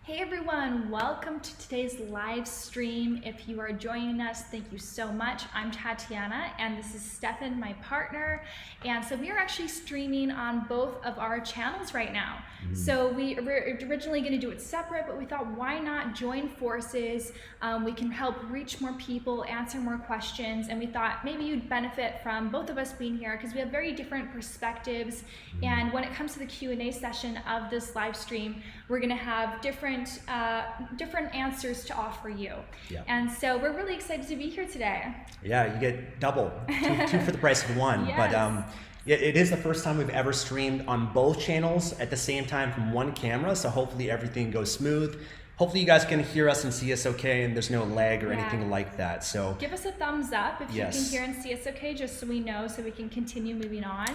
Hey everyone, welcome to today's live stream. If you are joining us, thank you so much. I'm Tatiana and this is Stefan, my partner. And so we are actually streaming on both of our channels right now. So we were originally going to do it separate, but we thought why not join forces? We can help reach more people, answer more questions, and we thought maybe you'd benefit from both of us being here because we have very different perspectives. And when it comes to the Q&A session of this live stream, we're going to have different answers to offer you. Yeah. And so we're really excited to be here today. Yeah, you get double, two for the price of one. Yes. But it is the first time we've ever streamed on both channels at the same time from one camera, so hopefully everything goes smooth. Hopefully you guys can hear us and see us okay and there's no lag or anything like that. So give us a thumbs up if yes, you can hear and see us okay, just so we know, so we can continue moving on.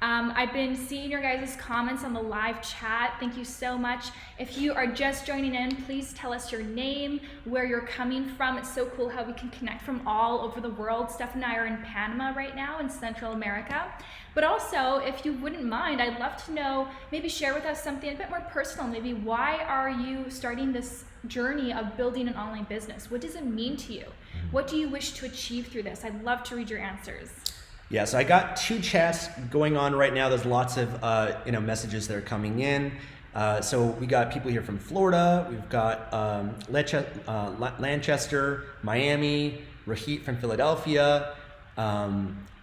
I've been seeing your guys' comments on the live chat. Thank you so much. If you are just joining in, please tell us your name, where you're coming from. It's so cool how we can connect from all over the world. Steph and I are in Panama right now in Central America. But also, if you wouldn't mind, I'd love to know, maybe share with us something a bit more personal. Maybe why are you starting this journey of building an online business? What does it mean to you? What do you wish to achieve through this? I'd love to read your answers. Yeah, so I got two chats going on right now. There's lots of messages that are coming in. So we got people here from Florida. We've got Lancaster, Miami, Rahit from Philadelphia,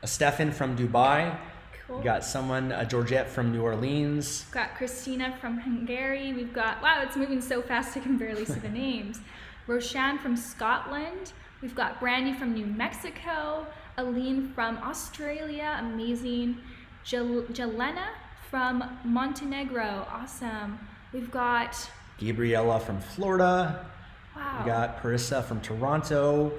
Stefan from Dubai. Cool. We got someone, Georgette from New Orleans. We've got Christina from Hungary. We've got, wow, it's moving so fast I can barely see the names. Roshan from Scotland. We've got Brandy from New Mexico. Aline from Australia, amazing. Jelena from Montenegro, awesome. We've got Gabriella from Florida. Wow. We got Parissa from Toronto.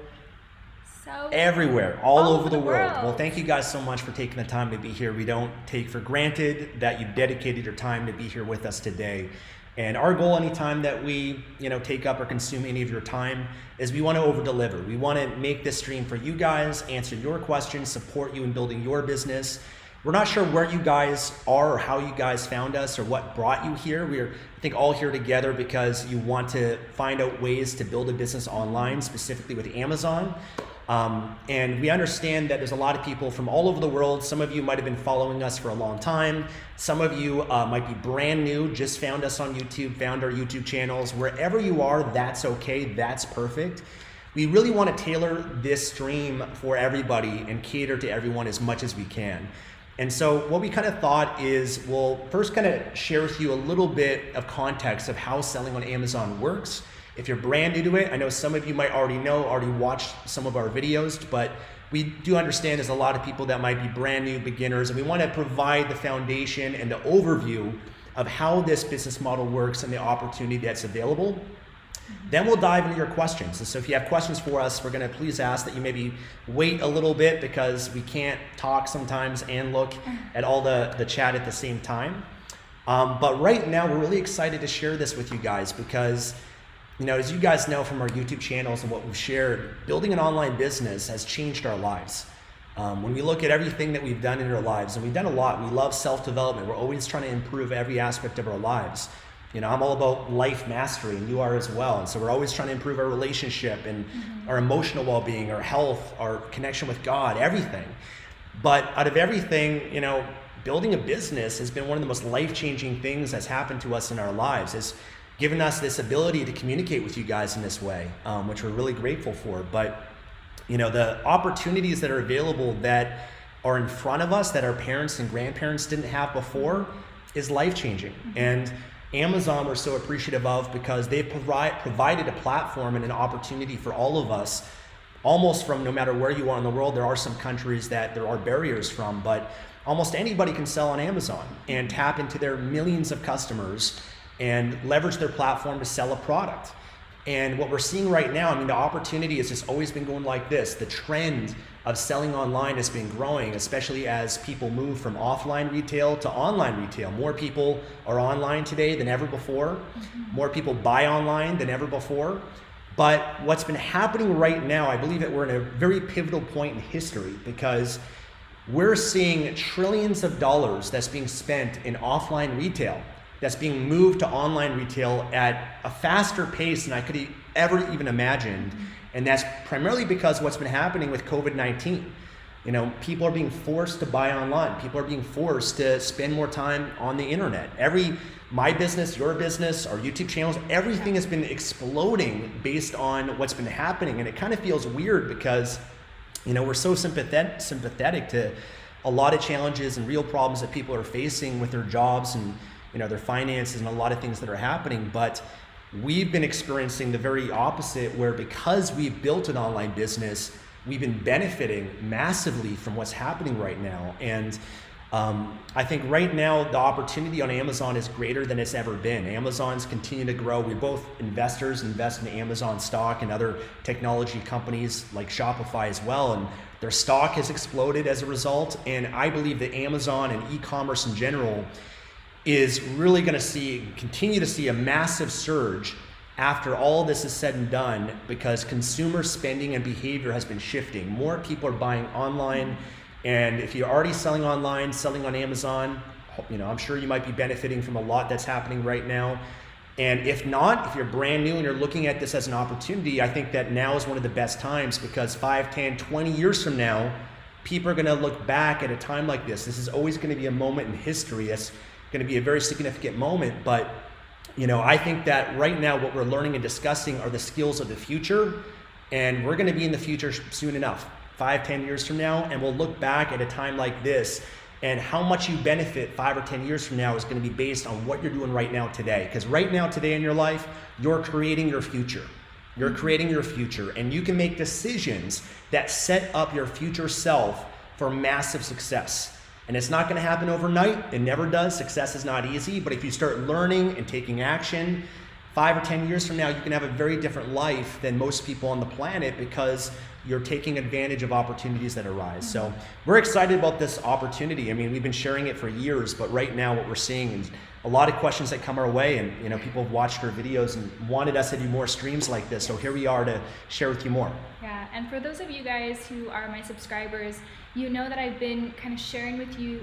So everywhere, all over the world. Well, thank you guys so much for taking the time to be here. We don't take for granted that you dedicated your time to be here with us today. And our goal anytime that we take up or consume any of your time is we want to over deliver. We want to make this stream for you guys, answer your questions, support you in building your business. We're not sure where you guys are or how you guys found us or what brought you here. We're, I think, all here together because you want to find out ways to build a business online, specifically with Amazon. And we understand that there's a lot of people from all over the world. Some of you might have been following us for a long time. Some of you might be brand new, just found us on YouTube, found our YouTube channels. Wherever you are, that's okay, that's perfect. We really want to tailor this stream for everybody and cater to everyone as much as we can. And so what we kind of thought is we'll first kind of share with you a little bit of context of how selling on Amazon works. If you're brand new to it, I know some of you might already watched some of our videos, but we do understand there's a lot of people that might be brand new beginners, and we want to provide the foundation and the overview of how this business model works and the opportunity that's available. Then we'll dive into your questions. And so if you have questions for us, we're going to please ask that you maybe wait a little bit because we can't talk sometimes and look at all the chat at the same time. But right now, we're really excited to share this with you guys because as you guys know from our YouTube channels and what we've shared, building an online business has changed our lives. When we look at everything that we've done in our lives, and we've done a lot, we love self-development. We're always trying to improve every aspect of our lives. I'm all about life mastery, and you are as well. And so we're always trying to improve our relationship and our emotional well-being, our health, our connection with God, everything. But out of everything, building a business has been one of the most life-changing things that's happened to us in our lives. It's given us this ability to communicate with you guys in this way, which we're really grateful for. But the opportunities that are available that are in front of us that our parents and grandparents didn't have before is life-changing. And Amazon we're so appreciative of because they've provided a platform and an opportunity for all of us, almost from no matter where you are in the world. There are some countries that there are barriers from, but almost anybody can sell on Amazon and tap into their millions of customers and leverage their platform to sell a product. And what we're seeing right now, the opportunity has just always been going like this. The trend of selling online has been growing, especially as people move from offline retail to online retail. More people are online today than ever before. More people buy online than ever before. But what's been happening right now, I believe that we're in a very pivotal point in history because we're seeing trillions of dollars that's being spent in offline retail that's being moved to online retail at a faster pace than I could ever even imagined. And that's primarily because what's been happening with COVID-19. People are being forced to buy online. People are being forced to spend more time on the internet. My business, your business, our YouTube channels, everything has been exploding based on what's been happening. And it kind of feels weird because, we're so sympathetic to a lot of challenges and real problems that people are facing with their jobs and, their finances and a lot of things that are happening. But we've been experiencing the very opposite, where because we've built an online business, we've been benefiting massively from what's happening right now. And I think right now the opportunity on Amazon is greater than it's ever been. Amazon's continuing to grow. We're both investors, invest in Amazon stock and other technology companies like Shopify as well. And their stock has exploded as a result. And I believe that Amazon and e-commerce in general is really going to continue to see a massive surge after all this is said and done, because consumer spending and behavior has been shifting. More people are buying online, and if you're already selling online, selling on Amazon, I'm sure you might be benefiting from a lot that's happening right now. And if not, if you're brand new and you're looking at this as an opportunity, I think that now is one of the best times, because 5, 10, 20 years from now, people are going to look back at a time like this. This is always going to be a moment in history. It's going to be a very significant moment, but I think that right now what we're learning and discussing are the skills of the future, and we're going to be in the future soon enough, 5, 10 years from now, and we'll look back at a time like this, and how much you benefit 5 or 10 years from now is going to be based on what you're doing right now today. Because right now, today in your life, you're creating your future. You're creating your future, and you can make decisions that set up your future self for massive success. And it's not going to happen overnight. It never does. Success is not easy. But if you start learning and taking action, 5 or 10 years from now, you can have a very different life than most people on the planet, because you're taking advantage of opportunities that arise. So we're excited about this opportunity. We've been sharing it for years, but right now what we're seeing is a lot of questions that come our way, and people have watched our videos and wanted us to do more streams like this. So here we are to share with you more. Yeah, and for those of you guys who are my subscribers, you know that I've been kind of sharing with you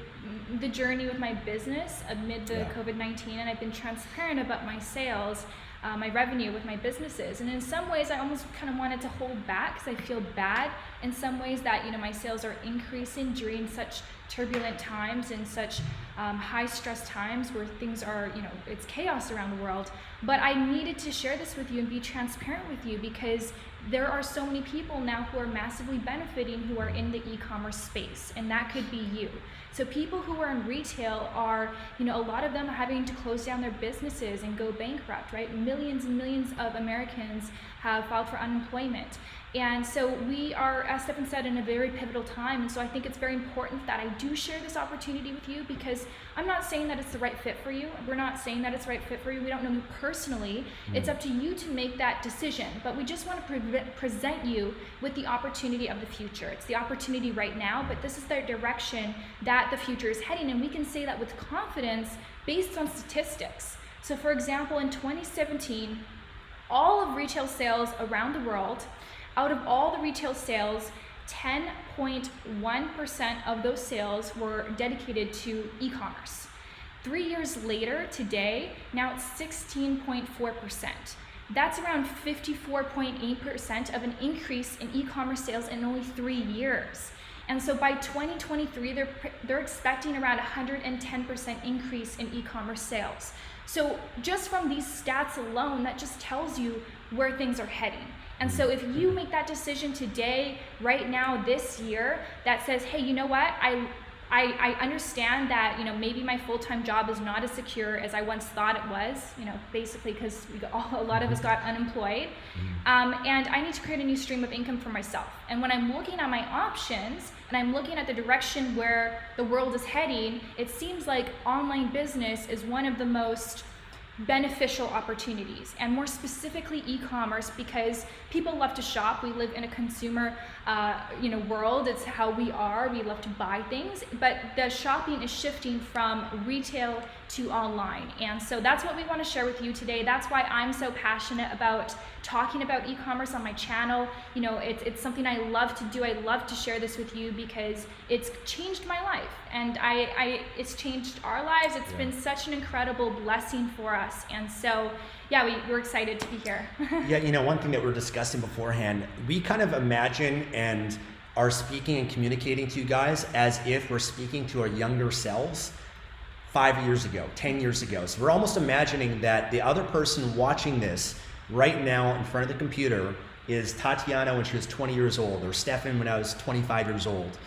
the journey with my business amid the COVID-19, and I've been transparent about my sales, my revenue with my businesses. And in some ways, I almost kind of wanted to hold back because I feel bad in some ways that my sales are increasing during such turbulent times and such high stress times where things are, it's chaos around the world. But I needed to share this with you and be transparent with you, because there are so many people now who are massively benefiting who are in the e-commerce space, and that could be you. So people who are in retail are, a lot of them are having to close down their businesses and go bankrupt, right? Millions and millions of Americans have filed for unemployment. And so we are, as Stefan said, in a very pivotal time. And so I think it's very important that I do share this opportunity with you, because I'm not saying that it's the right fit for you. We're not saying that it's the right fit for you. We don't know you personally. It's up to you to make that decision. But we just want to present you with the opportunity of the future. It's the opportunity right now, but this is the direction that the future is heading. And we can say that with confidence based on statistics. So for example, in 2017, all of retail sales around the world, out of all the retail sales, 10.1% of those sales were dedicated to e-commerce. 3 years later, today, now it's 16.4%. That's around 54.8% of an increase in e-commerce sales in only 3 years. And so by 2023, they're expecting around 110% increase in e-commerce sales. So just from these stats alone, that just tells you where things are heading. And so if you make that decision today, right now, this year, that says, hey, you know what, I understand that, maybe my full-time job is not as secure as I once thought it was, basically because a lot of us got unemployed, and I need to create a new stream of income for myself. And when I'm looking at my options and I'm looking at the direction where the world is heading, it seems like online business is one of the most beneficial opportunities, and more specifically e-commerce, because people love to shop. We live in a consumer world. It's how we are. We love to buy things, but the shopping is shifting from retail to online. And so that's what we want to share with you today. That's why I'm so passionate about talking about e-commerce on my channel. It's something I love to do. I love to share this with you because it's changed my life, and it's changed our lives. It's been such an incredible blessing for us. And so we're excited to be here. One thing that we're discussing beforehand, we kind of imagine and are speaking and communicating to you guys as if we're speaking to our younger selves 5 years ago, 10 years ago. So we're almost imagining that the other person watching this right now in front of the computer is Tatiana when she was 20 years old, or Stefan when I was 25 years old,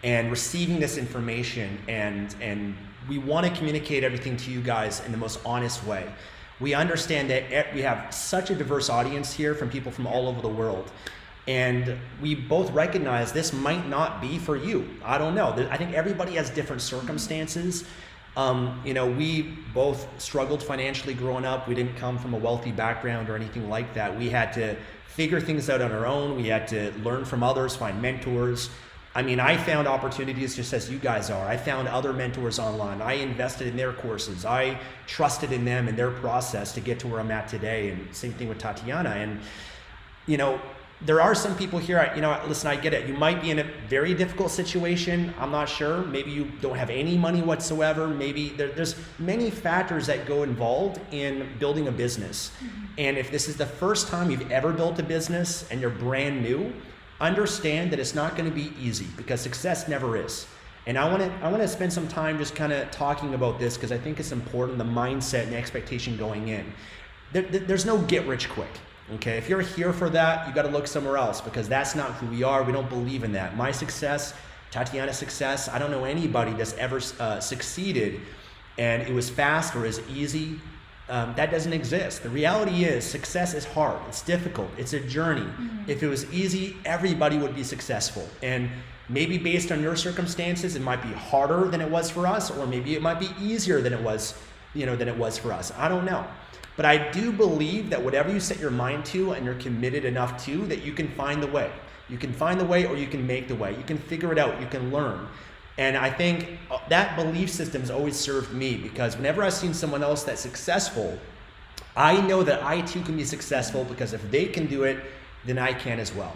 and receiving this information, and we want to communicate everything to you guys in the most honest way. We understand that we have such a diverse audience here from people from all over the world. And we both recognize this might not be for you. I don't know. I think everybody has different circumstances. We both struggled financially growing up. We didn't come from a wealthy background or anything like that. We had to figure things out on our own. We had to learn from others, find mentors. I found opportunities just as you guys are. I found other mentors online. I invested in their courses. I trusted in them and their process to get to where I'm at today. And same thing with Tatiana. And, there are some people here, listen, I get it. You might be in a very difficult situation. I'm not sure. Maybe you don't have any money whatsoever. Maybe there's many factors that go involved in building a business. Mm-hmm. And if this is the first time you've ever built a business and you're brand new, understand that it's not going to be easy, because success never is. And I want to spend some time just kind of talking about this, because I think it's important, the mindset and the expectation going in. There's no get rich quick. Okay, if you're here for that, you got to look somewhere else, because that's not who we are. We don't believe in that. My success, Tatiana's success, I don't know anybody that's ever succeeded and it was fast or is easy. That doesn't exist. The reality is success is hard. It's difficult. It's a journey. Mm-hmm. If it was easy, everybody would be successful. And maybe based on your circumstances, it might be harder than it was for us, or maybe it might be easier than it was, for us. I don't know. But I do believe that whatever you set your mind to and you're committed enough to, that you can find the way. You can find the way, or you can make the way. You can figure it out. You can learn. And I think that belief system has always served me, because whenever I've seen someone else that's successful, I know that I too can be successful, because if they can do it, then I can as well.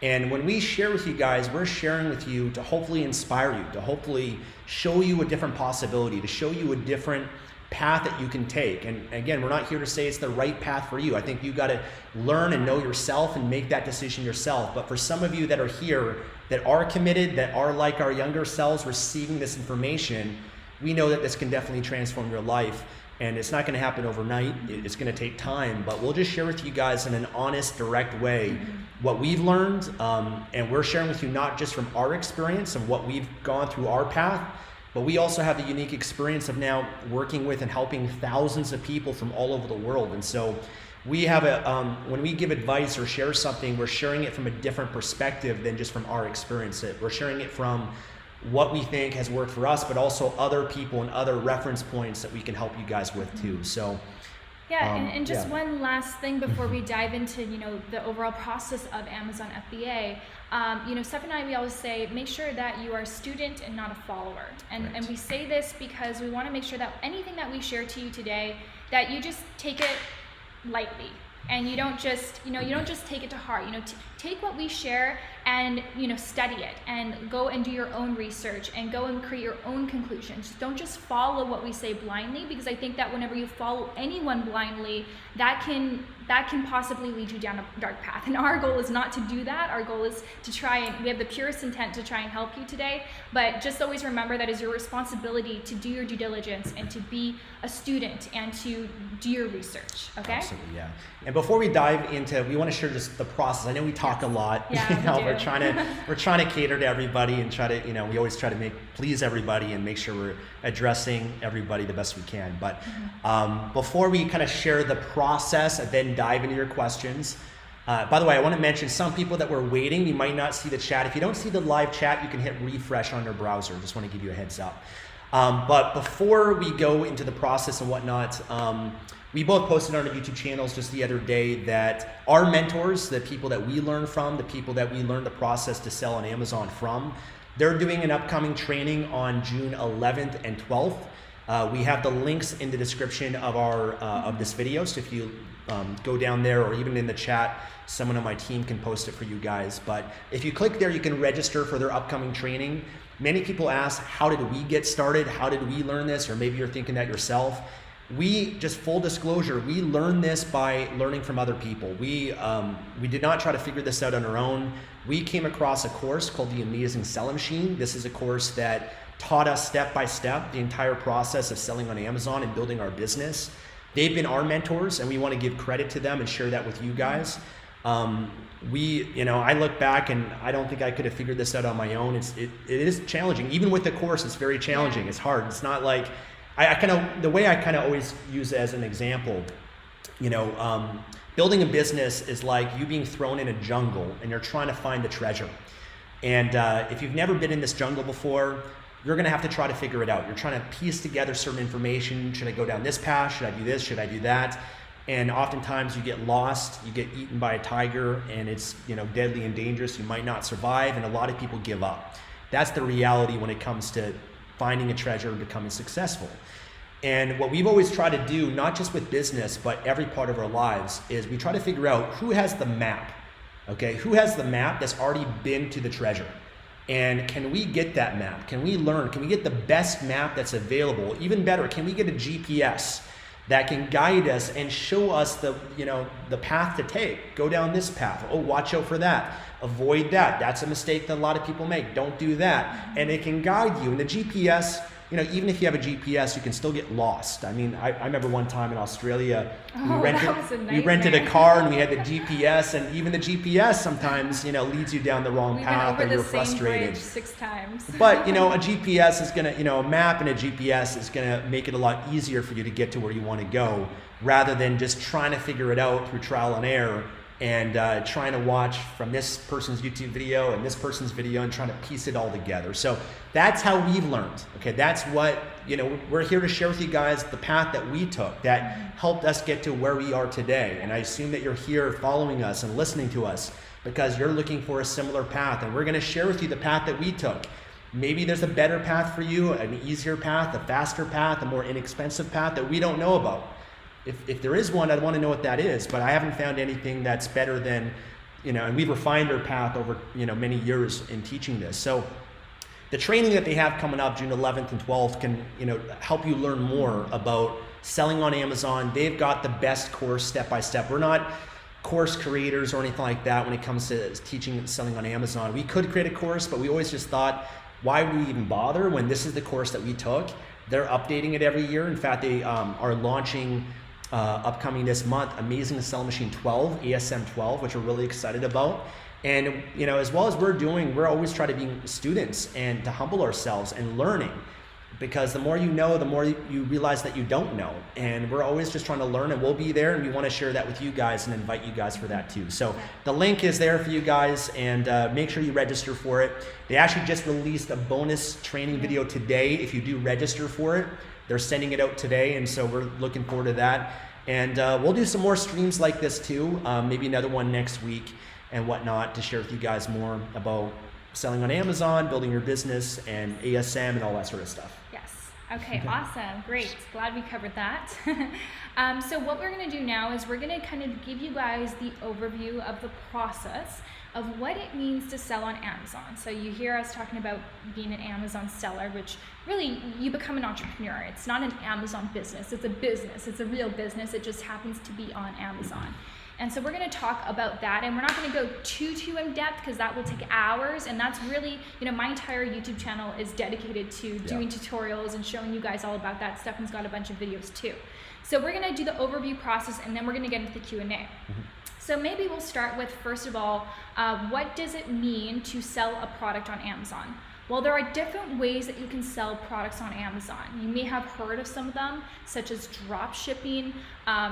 And when we share with you guys, we're sharing with you to hopefully inspire you, to hopefully show you a different possibility, to show you a different path that you can take. And again, we're not here to say it's the right path for you. I think you got to learn and know yourself and make that decision yourself. But for some of you that are here, that are committed, that are like our younger selves receiving this information, we know that this can definitely transform your life. And it's not going to happen overnight. It's going to take time. But we'll just share with you guys in an honest, direct way what we've learned. And we're sharing with you not just from our experience and what we've gone through our path, but we also have the unique experience of now working with and helping thousands of people from all over the world. And so we have when we give advice or share something, we're sharing it from a different perspective than just from our experience. We're sharing it from what we think has worked for us, but also other people and other reference points that we can help you guys with too. So and just one last thing before we dive into the overall process of Amazon FBA. Steph and I, we always say, make sure that you are a student and not a follower. And we say this because we want to make sure that anything that we share to you today, that you just take it lightly. And you don't just take it to heart. Take what we share and study it, and go and do your own research and go and create your own conclusions. Don't just follow what we say blindly, because I think that whenever you follow anyone blindly, that can possibly lead you down a dark path. And our goal is not to do that. Our goal is to try, and we have the purest intent to try and help you today. But just always remember that it's your responsibility to do your due diligence and to be a student and to do your research. Okay? Absolutely, yeah. And before we dive into, we want to share just the process. I know we talk a lot. Yeah, we're trying to cater to everybody and try to, we always try to please everybody and make sure we're addressing everybody the best we can. But before we kind of share the process and then dive into your questions, by the way, I want to mention some people that were waiting, you might not see the chat. If you don't see the live chat, you can hit refresh on your browser. Just want to give you a heads up. But before we go into the process and whatnot, we both posted on our YouTube channels just the other day that our mentors, the people that we learn from, the people that we learned the process to sell on Amazon from, they're doing an upcoming training on June 11th and 12th. We have the links in the description of our of this video, so if you go down there or even in the chat, someone on my team can post it for you guys. But if you click there, you can register for their upcoming training. Many people ask, how did we get started? How did we learn this? Or maybe you're thinking that yourself. We, just full disclosure, we learned this by learning from other people. We did not try to figure this out on our own. We came across a course called The Amazing Selling Machine. This is a course that taught us step by step the entire process of selling on Amazon and building our business. They've been our mentors, and we want to give credit to them and share that with you guys. I look back and I don't think I could have figured this out on my own. It is challenging. Even with the course, it's very challenging. It's hard. It's not like, the way I always use it as an example, building a business is like you being thrown in a jungle and you're trying to find the treasure. And if you've never been in this jungle before, you're gonna have to try to figure it out. You're trying to piece together certain information. Should I go down this path? Should I do this? Should I do that? And oftentimes you get lost, you get eaten by a tiger, and it's deadly and dangerous. You might not survive, and a lot of people give up. That's the reality when it comes to finding a treasure and becoming successful. And what we've always tried to do, not just with business, but every part of our lives, is we try to figure out who has the map, okay? Who has the map that's already been to the treasure? And can we get that map? Can we learn? Can we get the best map that's available? Even better, can we get a GPS that can guide us and show us the path to take? Go down this path. Oh, watch out for that. Avoid that. That's a mistake that a lot of people make. Don't do that. And it can guide you. And the GPS, even if you have a GPS, you can still get lost. I mean, I remember one time in Australia, we rented a car and we had the GPS, and even the GPS sometimes, leads you down the wrong path, or you're frustrated. 6 times. But, a GPS is gonna, a map and a GPS is gonna make it a lot easier for you to get to where you want to go, rather than just trying to figure it out through trial and error and trying to watch from this person's YouTube video and this person's video and trying to piece it all together. So that's how we've learned. Okay, that's what, we're here to share with you guys the path that we took that helped us get to where we are today. And I assume that you're here following us and listening to us because you're looking for a similar path. And we're gonna share with you the path that we took. Maybe there's a better path for you, an easier path, a faster path, a more inexpensive path that we don't know about. If there is one, I'd want to know what that is, but I haven't found anything that's better than, and we've refined our path over, many years in teaching this. So the training that they have coming up June 11th and 12th can, help you learn more about selling on Amazon. They've got the best course step by step. We're not course creators or anything like that when it comes to teaching and selling on Amazon. We could create a course, but we always just thought, why would we even bother when this is the course that we took? They're updating it every year. In fact, they are launching upcoming this month, Amazing Selling Machine 12, ASM 12, which we're really excited about. And as well as we're always trying to be students and to humble ourselves and learning, because the more you know, the more you realize that you don't know. And we're always just trying to learn, and we'll be there, and we want to share that with you guys and invite you guys for that too. So the link is there for you guys, and make sure you register for it. They actually just released a bonus training video today. If you do register for it, they're sending it out today, and so we're looking forward to that. And we'll do some more streams like this too, maybe another one next week and whatnot, to share with you guys more about selling on Amazon, building your business, and ASM and all that sort of stuff. Yes. Okay, awesome. Great. Glad we covered that. So what we're going to do now is we're going to kind of give you guys the overview of the process of what it means to sell on Amazon. So you hear us talking about being an Amazon seller, which really you become an entrepreneur. It's not an Amazon business. It's a business. It's a real business. It just happens to be on Amazon. And so we're going to talk about that, and we're not going to go too in depth because that will take hours. And that's really, my entire YouTube channel is dedicated to doing tutorials and showing you guys all about that. Stefan's got a bunch of videos too. So we're going to do the overview process, and then we're going to get into the Q&A. So maybe we'll start with, first of all, what does it mean to sell a product on Amazon? Well, there are different ways that you can sell products on Amazon. You may have heard of some of them, such as drop shipping,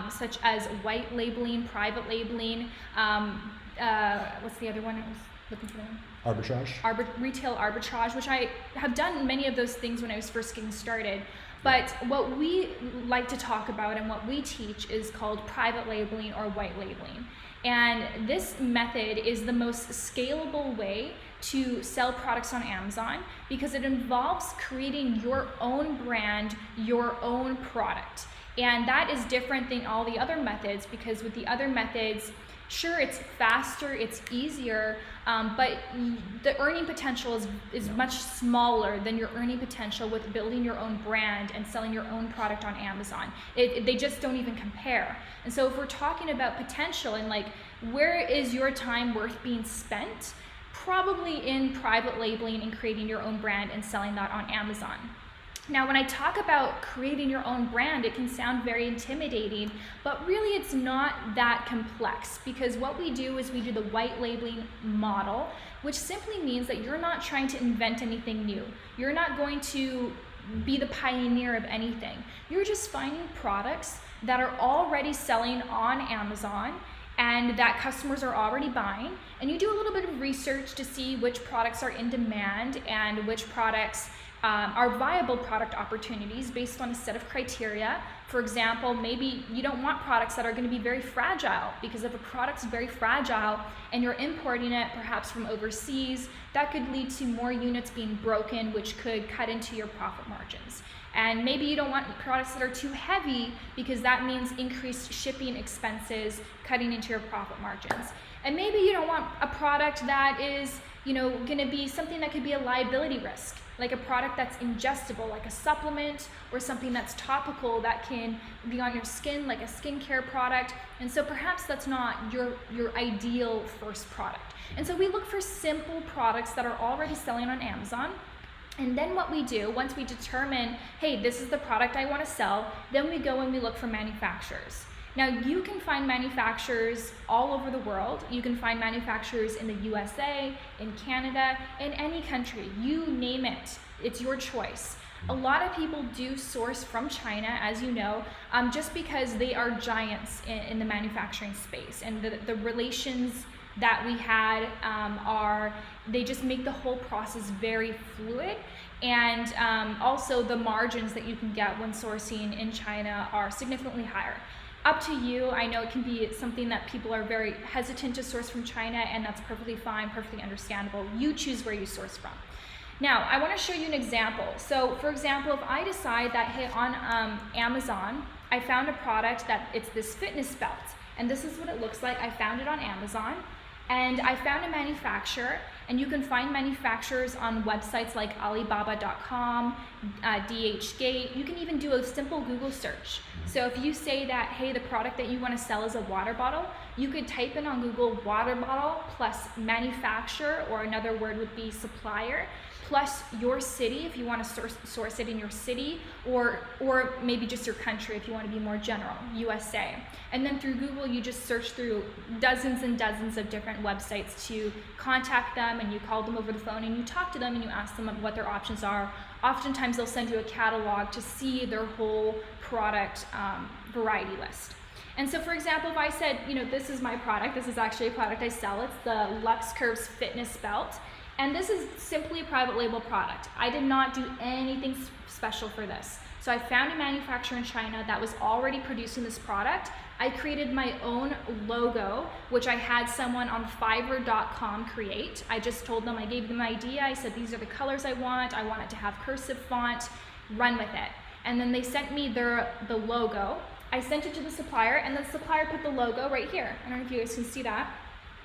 such as white labeling, private labeling. What's the other one I was looking for? retail arbitrage, which I have done many of those things when I was first getting started. But what we like to talk about and what we teach is called private labeling or white labeling. And this method is the most scalable way to sell products on Amazon because it involves creating your own brand, your own product. And that is different than all the other methods, because with the other methods, sure, it's faster, it's easier, but the earning potential is much smaller than your earning potential with building your own brand and selling your own product on Amazon. They just don't even compare. And so if we're talking about potential and like, where is your time worth being spent? Probably in private labeling and creating your own brand and selling that on Amazon. Now, when I talk about creating your own brand, it can sound very intimidating, but really it's not that complex, because what we do is we do the white labeling model, which simply means that you're not trying to invent anything new. You're not going to be the pioneer of anything. You're just finding products that are already selling on Amazon and that customers are already buying, and you do a little bit of research to see which products are in demand and which products are viable product opportunities based on a set of criteria. For example, maybe you don't want products that are going to be very fragile, because if a product's very fragile and you're importing it perhaps from overseas, that could lead to more units being broken, which could cut into your profit margins. And maybe you don't want products that are too heavy, because that means increased shipping expenses, cutting into your profit margins. And maybe you don't want a product that is, going to be something that could be a liability risk, like a product that's ingestible, like a supplement, or something that's topical that can be on your skin, like a skincare product. And so perhaps that's not your ideal first product. And so we look for simple products that are already selling on Amazon. And then what we do, once we determine, hey, this is the product I want to sell, then we go and we look for manufacturers. Now, you can find manufacturers all over the world. You can find manufacturers in the USA, in Canada, in any country. You name it. It's your choice. A lot of people do source from China, as you know, just because they are giants in the manufacturing space. And the relations that we had they just make the whole process very fluid. And also the margins that you can get when sourcing in China are significantly higher. Up to you. I know it can be something that people are very hesitant to source from China, and that's perfectly fine, perfectly understandable. You choose where you source from. Now, I want to show you an example. So, for example, if I decide that, hey, on Amazon, I found a product that it's this fitness belt, and this is what it looks like. I found it on Amazon, and I found a manufacturer, and you can find manufacturers on websites like Alibaba.com, DHgate. You can even do a simple Google search. So if you say that, hey, the product that you want to sell is a water bottle, you could type in on Google water bottle plus manufacturer, or another word would be supplier, plus your city if you want to source it in your city, or maybe just your country if you want to be more general, USA. And then through Google, you just search through dozens and dozens of different websites to contact them, and you call them over the phone and you talk to them and you ask them what their options are. Oftentimes they'll send you a catalog to see their whole product variety list. And so, for example, if I said, this is my product, this is actually a product I sell, it's the Lux Curves Fitness Belt. And this is simply a private label product. I did not do anything special for this. So I found a manufacturer in China that was already producing this product. I created my own logo, which I had someone on Fiverr.com create. I just told them, I gave them an idea. I said, these are the colors I want it to have cursive font, run with it. And then they sent me the logo. I sent it to the supplier, and the supplier put the logo right here. I don't know if you guys can see that.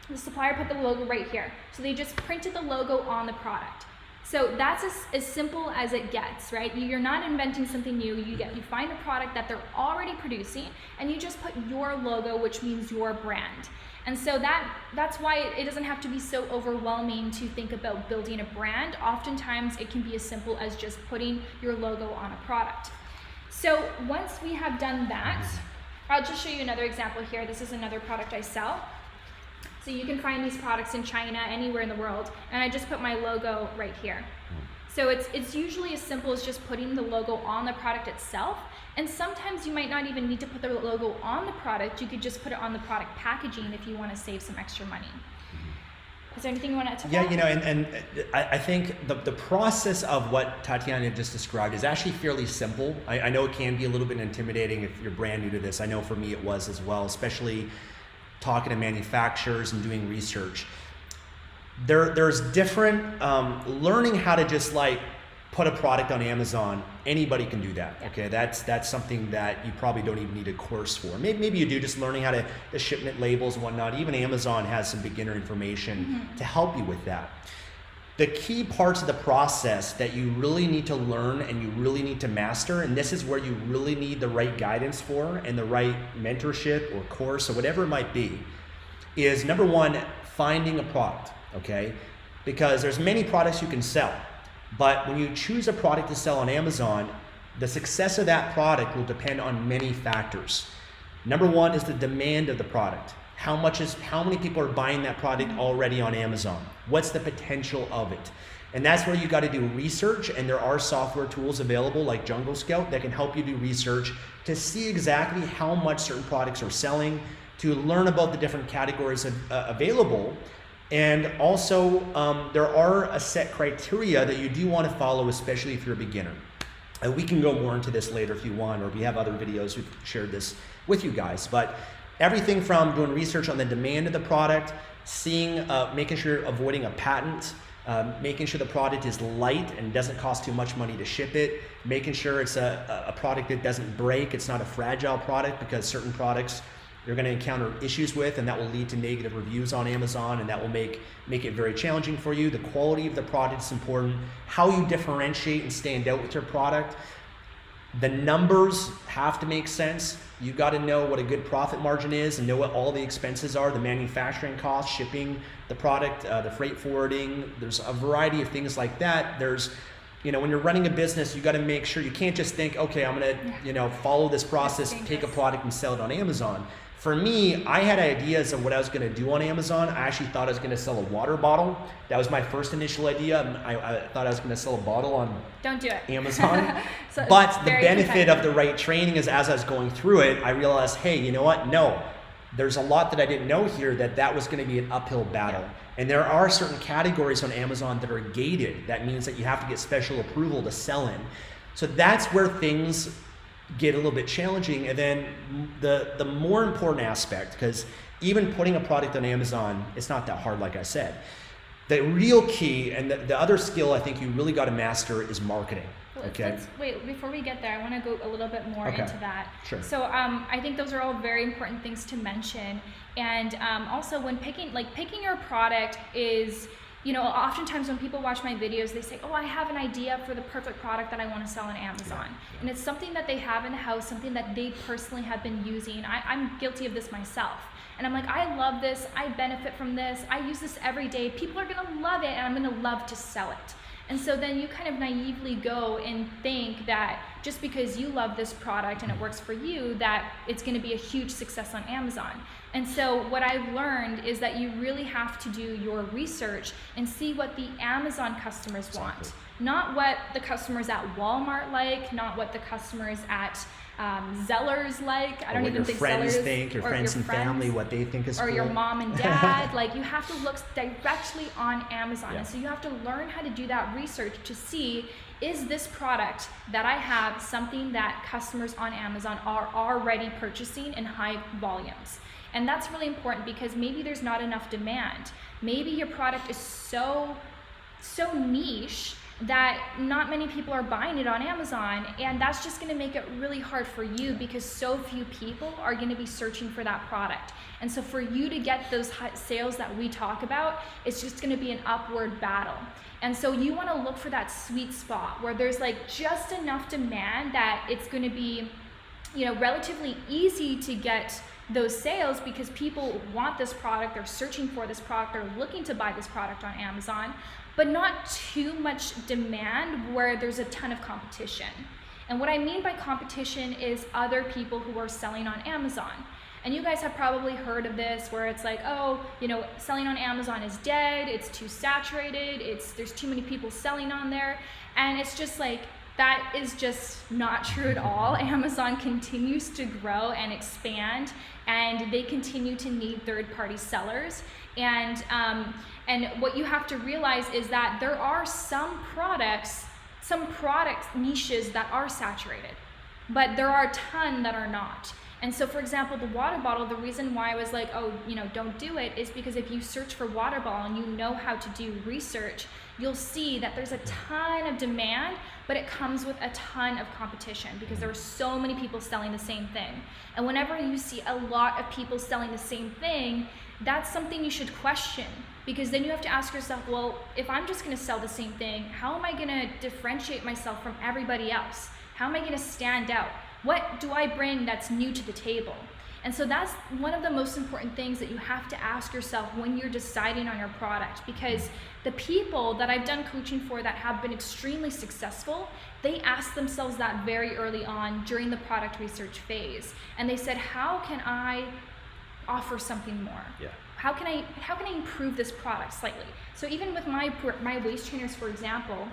The supplier put the logo right here. So they just printed the logo on the product. So that's as simple as it gets, right? You're not inventing something new. You find a product that they're already producing, and you just put your logo, which means your brand. And so that's why it doesn't have to be so overwhelming to think about building a brand. Oftentimes it can be as simple as just putting your logo on a product. So once we have done that, I'll just show you another example here. This is another product I sell. So you can find these products in China, anywhere in the world, and I just put my logo right here. So it's usually as simple as just putting the logo on the product itself, and sometimes you might not even need to put the logo on the product. You could just put it on the product packaging if you want to save some extra money. there anything you want to add to Yeah, that? you know, and I think the process of what Tatiana just described is actually fairly simple. I know it can be a little bit intimidating if you're brand new to this. I know for me it was as well, especially talking to manufacturers and doing research. There's different, learning how to just like put a product on Amazon, anybody can do that, okay? That's something that you probably don't even need a course for. Maybe you do, just learning how to, the shipment labels and whatnot. Even Amazon has some beginner information to help you with that. The key parts of the process that you really need to learn and you really need to master, and this is where you really need the right guidance for and the right mentorship or course or whatever it might be, is number one, finding a product, okay? Because there's many products you can sell. But when you choose a product to sell on Amazon, the success of that product will depend on many factors. Number one is the demand of the product. How many people are buying that product already on Amazon? What's the potential of it? And that's where you got to do research, and there are software tools available like Jungle Scout that can help you do research to see exactly how much certain products are selling, to learn about the different categories available. And also, there are a set criteria that you do want to follow, especially if you're a beginner. And we can go more into this later if you want, or we have other videos we've shared this with you guys. But everything from doing research on the demand of the product, seeing, making sure you're avoiding a patent, making sure the product is light and doesn't cost too much money to ship it, making sure it's a product that doesn't break, it's not a fragile product, because certain products you're going to encounter issues with, and that will lead to negative reviews on Amazon, and that will make it very challenging for you. The quality of the product is important. How you differentiate and stand out with your product. The numbers have to make sense. You got to know what a good profit margin is and know what all the expenses are, the manufacturing costs, shipping the product, the freight forwarding. There's a variety of things like that. There's, you know, when you're running a business, you got to make sure you can't just think, okay, I'm going to, you know, follow this process, take a product and sell it on Amazon. For me, I had ideas of what I was going to do on Amazon. I actually thought I was going to sell a water bottle. That was my first initial idea. I thought I was going to sell a bottle on Don't do it. Amazon. So but the benefit of the right training is, as I was going through it, I realized, hey, you know what? No, there's a lot that I didn't know here, that was going to be an uphill battle. Yeah. And there are certain categories on Amazon that are gated. That means that you have to get special approval to sell in. So that's where things get a little bit challenging. And then the more important aspect, because even putting a product on Amazon, it's not that hard, like I said. The real key and the other skill I think you really got to master is marketing. Okay. Wait, before we get there, I want to go a little bit more into that. Sure. So I think those are all very important things to mention. And also when picking your product is, you know, oftentimes when people watch my videos, they say, oh, I have an idea for the perfect product that I want to sell on Amazon. Yeah. And it's something that they have in the house, something that they personally have been using. I'm guilty of this myself. And I'm like, I love this, I benefit from this, I use this every day, people are gonna love it, and I'm gonna love to sell it. And so then you kind of naively go and think that just because you love this product and it works for you, that it's gonna be a huge success on Amazon. And so what I've learned is that you really have to do your research and see what the Amazon customers want. Not what the customers at Walmart like, not what the customers at Zellers like. I don't even think friends Zellers think, your friends and family, what they think is or cool. Your mom and dad. Like, you have to look directly on Amazon. Yeah. And so you have to learn how to do that research to see, is this product that I have something that customers on Amazon are already purchasing in high volumes? And that's really important, because maybe there's not enough demand. Maybe your product is so niche that not many people are buying it on Amazon, and that's just gonna make it really hard for you, because so few people are gonna be searching for that product. And so for you to get those sales that we talk about, it's just gonna be an upward battle. And so you wanna look for that sweet spot where there's like just enough demand that it's gonna be, you know, relatively easy to get those sales, because people want this product, they're searching for this product, they're looking to buy this product on Amazon, but not too much demand where there's a ton of competition. And what I mean by competition is other people who are selling on Amazon. And you guys have probably heard of this, where it's like, oh, you know, selling on Amazon is dead, it's too saturated, there's too many people selling on there. And it's just like, that is just not true at all. Amazon continues to grow and expand, and they continue to need third-party sellers. And And what you have to realize is that there are some product niches that are saturated, but there are a ton that are not. And so, for example, the water bottle, the reason why I was like, oh, don't do it, is because if you search for water bottle and you know how to do research, you'll see that there's a ton of demand, but it comes with a ton of competition because there are so many people selling the same thing. And whenever you see a lot of people selling the same thing, that's something you should question, because then you have to ask yourself, well, if I'm just going to sell the same thing, how am I going to differentiate myself from everybody else? How am I going to stand out? What do I bring that's new to the table? And so that's one of the most important things that you have to ask yourself when you're deciding on your product, because the people that I've done coaching for that have been extremely successful, they asked themselves that very early on during the product research phase. And they said, how can I offer something more? Yeah. How can I improve this product slightly? So even with my waist trainers, for example,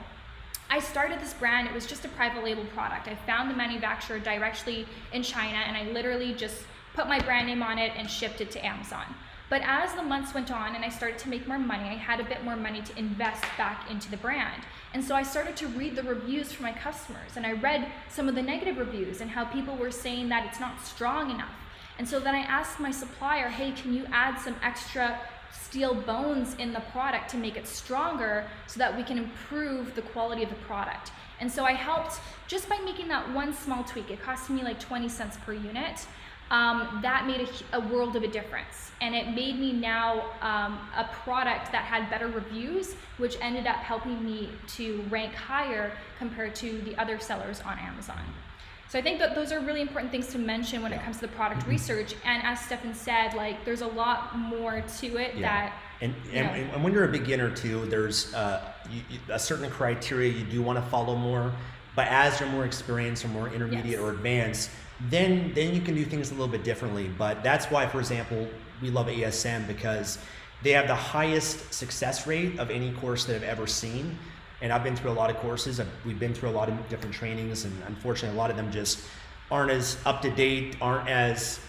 I started this brand. It was just a private label product. I found the manufacturer directly in China, and I literally just put my brand name on it and shipped it to Amazon. But as the months went on and I started to make more money, I had a bit more money to invest back into the brand. And so I started to read the reviews from my customers, and I read some of the negative reviews and how people were saying that it's not strong enough. And so then I asked my supplier, hey, can you add some extra steel bones in the product to make it stronger so that we can improve the quality of the product? And so I helped just by making that one small tweak. It cost me like 20 cents per unit. That made a world of a difference. And it made me now a product that had better reviews, which ended up helping me to rank higher compared to the other sellers on Amazon. So I think that those are really important things to mention when it comes to the product research. And as Stefan said, like, there's a lot more to it that. And when you're a beginner too, there's a certain criteria you do want to follow more. But as you're more experienced or more intermediate or advanced, then you can do things a little bit differently. But that's why, for example, we love ASM, because they have the highest success rate of any course that I've ever seen. And I've been through a lot of courses. We've been through a lot of different trainings, and unfortunately, a lot of them just aren't as up to date, aren't as,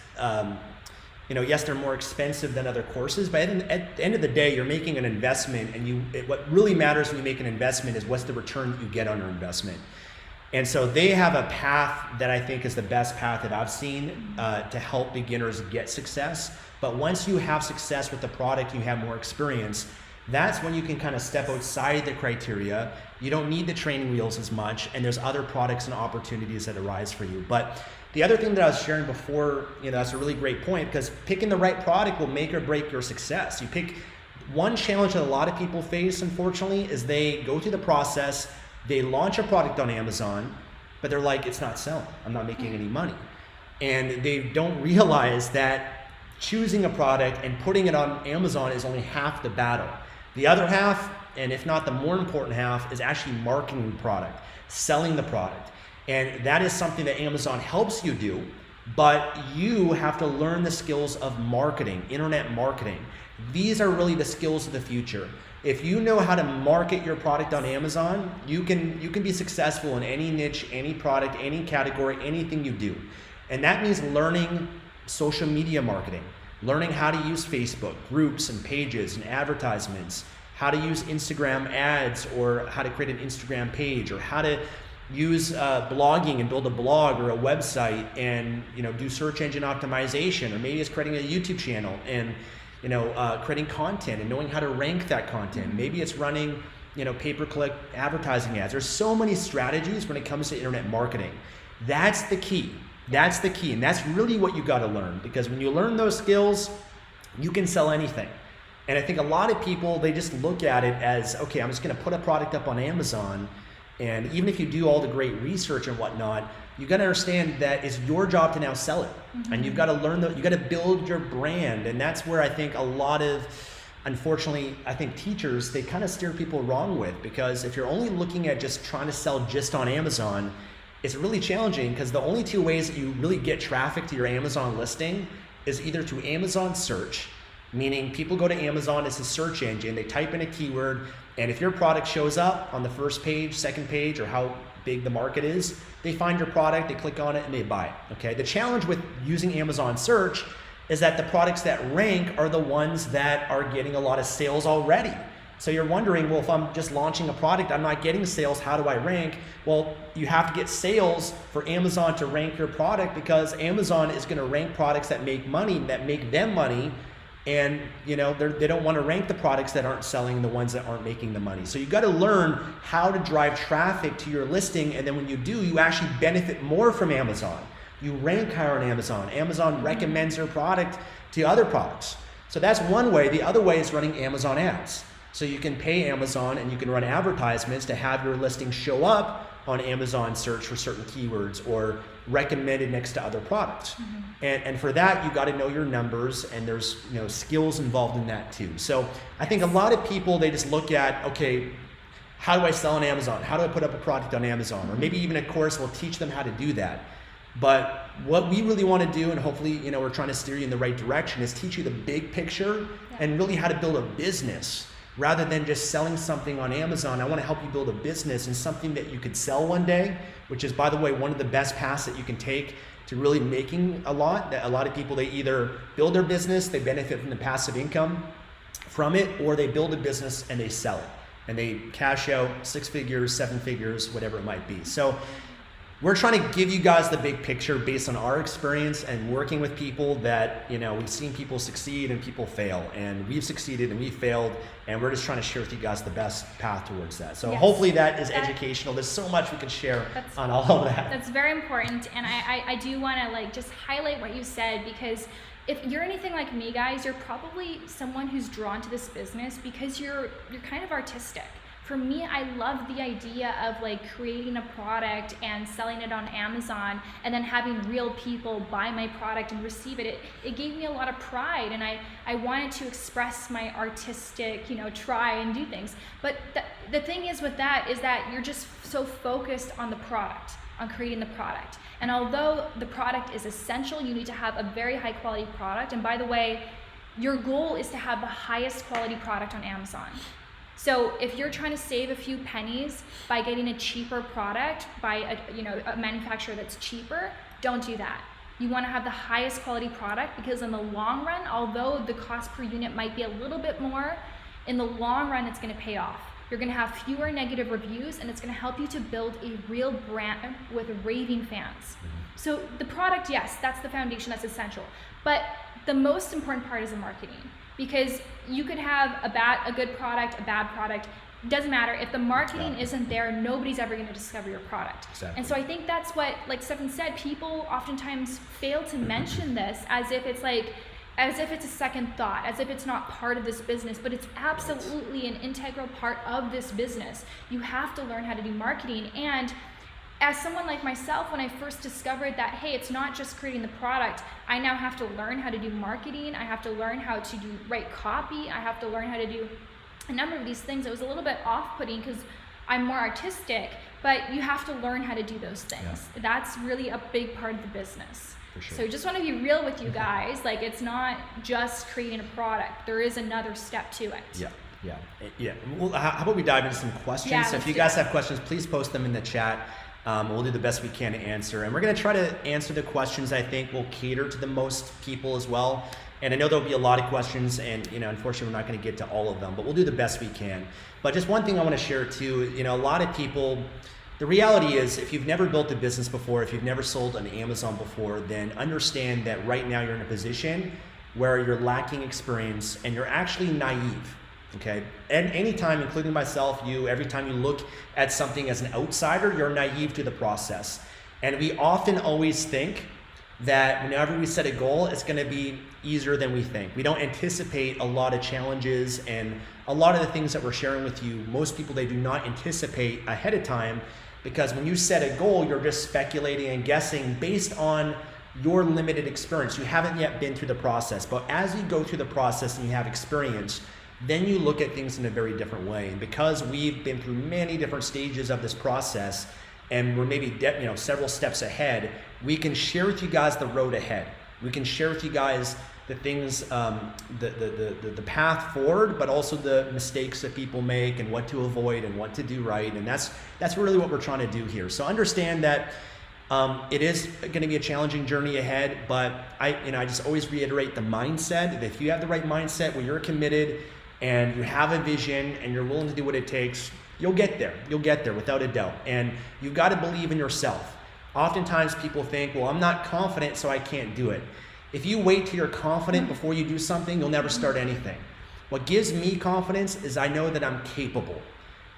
yes, they're more expensive than other courses. But at the end of the day, you're making an investment, and what really matters when you make an investment is what's the return you get on your investment. And so they have a path that I think is the best path that I've seen to help beginners get success. But once you have success with the product, you have more experience, that's when you can kind of step outside the criteria. You don't need the training wheels as much, and there's other products and opportunities that arise for you. But the other thing that I was sharing before, that's a really great point, because picking the right product will make or break your success. You pick one challenge that a lot of people face, unfortunately, is they go through the process, they launch a product on Amazon, but they're like, it's not selling, I'm not making any money. And they don't realize that choosing a product and putting it on Amazon is only half the battle. The other half, and if not the more important half, is actually marketing the product, selling the product. And that is something that Amazon helps you do, but you have to learn the skills of marketing, internet marketing. These are really the skills of the future. If you know how to market your product on Amazon, you can be successful in any niche, any product, any category, anything you do. And that means learning social media marketing, learning how to use Facebook groups and pages and advertisements, how to use Instagram ads, or how to create an Instagram page, or how to use blogging and build a blog or a website and do search engine optimization, or maybe it's creating a YouTube channel and creating content and knowing how to rank that content. Maybe it's running pay-per-click advertising ads. There's so many strategies when it comes to internet marketing. That's the key. That's the key, and that's really what you got to learn, because when you learn those skills, you can sell anything. And I think a lot of people, they just look at it as, okay, I'm just going to put a product up on Amazon, and even if you do all the great research and whatnot, you got to understand that it's your job to now sell it. And you've got to learn you got to build your brand. And that's where I think a lot of, unfortunately, I think teachers, they kind of steer people wrong with, because if you're only looking at just trying to sell just on Amazon, it's really challenging, because the only two ways that you really get traffic to your Amazon listing is either through Amazon search, meaning people go to Amazon, it's a search engine, they type in a keyword, and if your product shows up on the first page, second page, or how big the market is, they find your product, they click on it, and they buy it, okay? The challenge with using Amazon search is that the products that rank are the ones that are getting a lot of sales already. So you're wondering, well, if I'm just launching a product, I'm not getting sales, how do I rank? Well, you have to get sales for Amazon to rank your product, because Amazon is going to rank products that make money, that make them money. And you know, they don't want to rank the products that aren't selling, the ones that aren't making the money. So you got to learn how to drive traffic to your listing. And then when you do, you actually benefit more from Amazon. You rank higher on Amazon. Amazon recommends your product to other products. So that's one way. The other way is running Amazon ads. So you can pay Amazon and you can run advertisements to have your listing show up on Amazon search for certain keywords or recommended next to other products. And for that, you got to know your numbers, and there's skills involved in that too. So I think a lot of people, they just look at, okay, how do I sell on Amazon? How do I put up a product on Amazon? Or maybe even a course will teach them how to do that. But what we really want to do, and hopefully we're trying to steer you in the right direction, is teach you the big picture and really how to build a business. Rather than just selling something on Amazon, I want to help you build a business and something that you could sell one day, which is, by the way, one of the best paths that you can take to really making a lot. That a lot of people, they either build their business, they benefit from the passive income from it, or they build a business and they sell it. And they cash out 6 figures, 7 figures, whatever it might be. So we're trying to give you guys the big picture based on our experience and working with people that, we've seen people succeed and people fail, and we've succeeded and we've failed, and we're just trying to share with you guys the best path towards that. So hopefully that is educational. There's so much we can share on all of that. That's very important, and I do want to just highlight what you said, because if you're anything like me, guys, you're probably someone who's drawn to this business because you're kind of artistic. For me, I love the idea of creating a product and selling it on Amazon and then having real people buy my product and receive it. It gave me a lot of pride, and I wanted to express my artistic, try and do things. But the thing is with that is that you're just so focused on the product, on creating the product. And although the product is essential, you need to have a very high quality product. And by the way, your goal is to have the highest quality product on Amazon. So if you're trying to save a few pennies by getting a cheaper product by a manufacturer that's cheaper, don't do that. You want to have the highest quality product, because in the long run, although the cost per unit might be a little bit more, in the long run it's going to pay off. You're going to have fewer negative reviews, and it's going to help you to build a real brand with raving fans. So the product, yes, that's the foundation, that's essential. But the most important part is the marketing. Because you could have a good product, a bad product. It doesn't matter. If the marketing isn't there, nobody's ever going to discover your product. Exactly. And so I think that's what, like Stefan said, people oftentimes fail to mention this as if it's a second thought, as if it's not part of this business, but it's absolutely an integral part of this business. You have to learn how to do marketing. And as someone like myself, when I first discovered that, hey, it's not just creating the product, I now have to learn how to do marketing, I have to learn how to write copy, I have to learn how to do a number of these things. It was a little bit off-putting because I'm more artistic, but you have to learn how to do those things. Yeah. That's really a big part of the business. For sure. So just want to be real with you guys. It's not just creating a product. There is another step to it. Yeah. Well, how about we dive into some questions? Yeah, so if you guys have questions, please post them in the chat. We'll do the best we can to answer. And we're going to try to answer the questions I think will cater to the most people as well. And I know there'll be a lot of questions, and unfortunately we're not going to get to all of them, but we'll do the best we can. But just one thing I want to share too, a lot of people, the reality is, if you've never built a business before, if you've never sold on Amazon before, then understand that right now you're in a position where you're lacking experience and you're actually naive. Okay, and anytime, including myself, every time you look at something as an outsider, you're naive to the process. And we often always think that whenever we set a goal, it's going to be easier than we think. We don't anticipate a lot of challenges, and a lot of the things that we're sharing with you, most people, they do not anticipate ahead of time, because when you set a goal, you're just speculating and guessing based on your limited experience. You haven't yet been through the process, but as you go through the process and you have experience, then you look at things in a very different way. And because we've been through many different stages of this process, and we're maybe several steps ahead, we can share with you guys the road ahead. We can share with you guys the things, the path forward, but also the mistakes that people make and what to avoid and what to do right. And that's really what we're trying to do here. So understand that It is going to be a challenging journey ahead, but I just always reiterate the mindset. That if you have the right mindset where you're committed and you have a vision and you're willing to do what it takes, you'll get there. You'll get there without a doubt. And you've got to believe in yourself. Oftentimes people think, well, I'm not confident, so I can't do it. If you wait till you're confident before you do something, you'll never start anything. What gives me confidence is I know that I'm capable.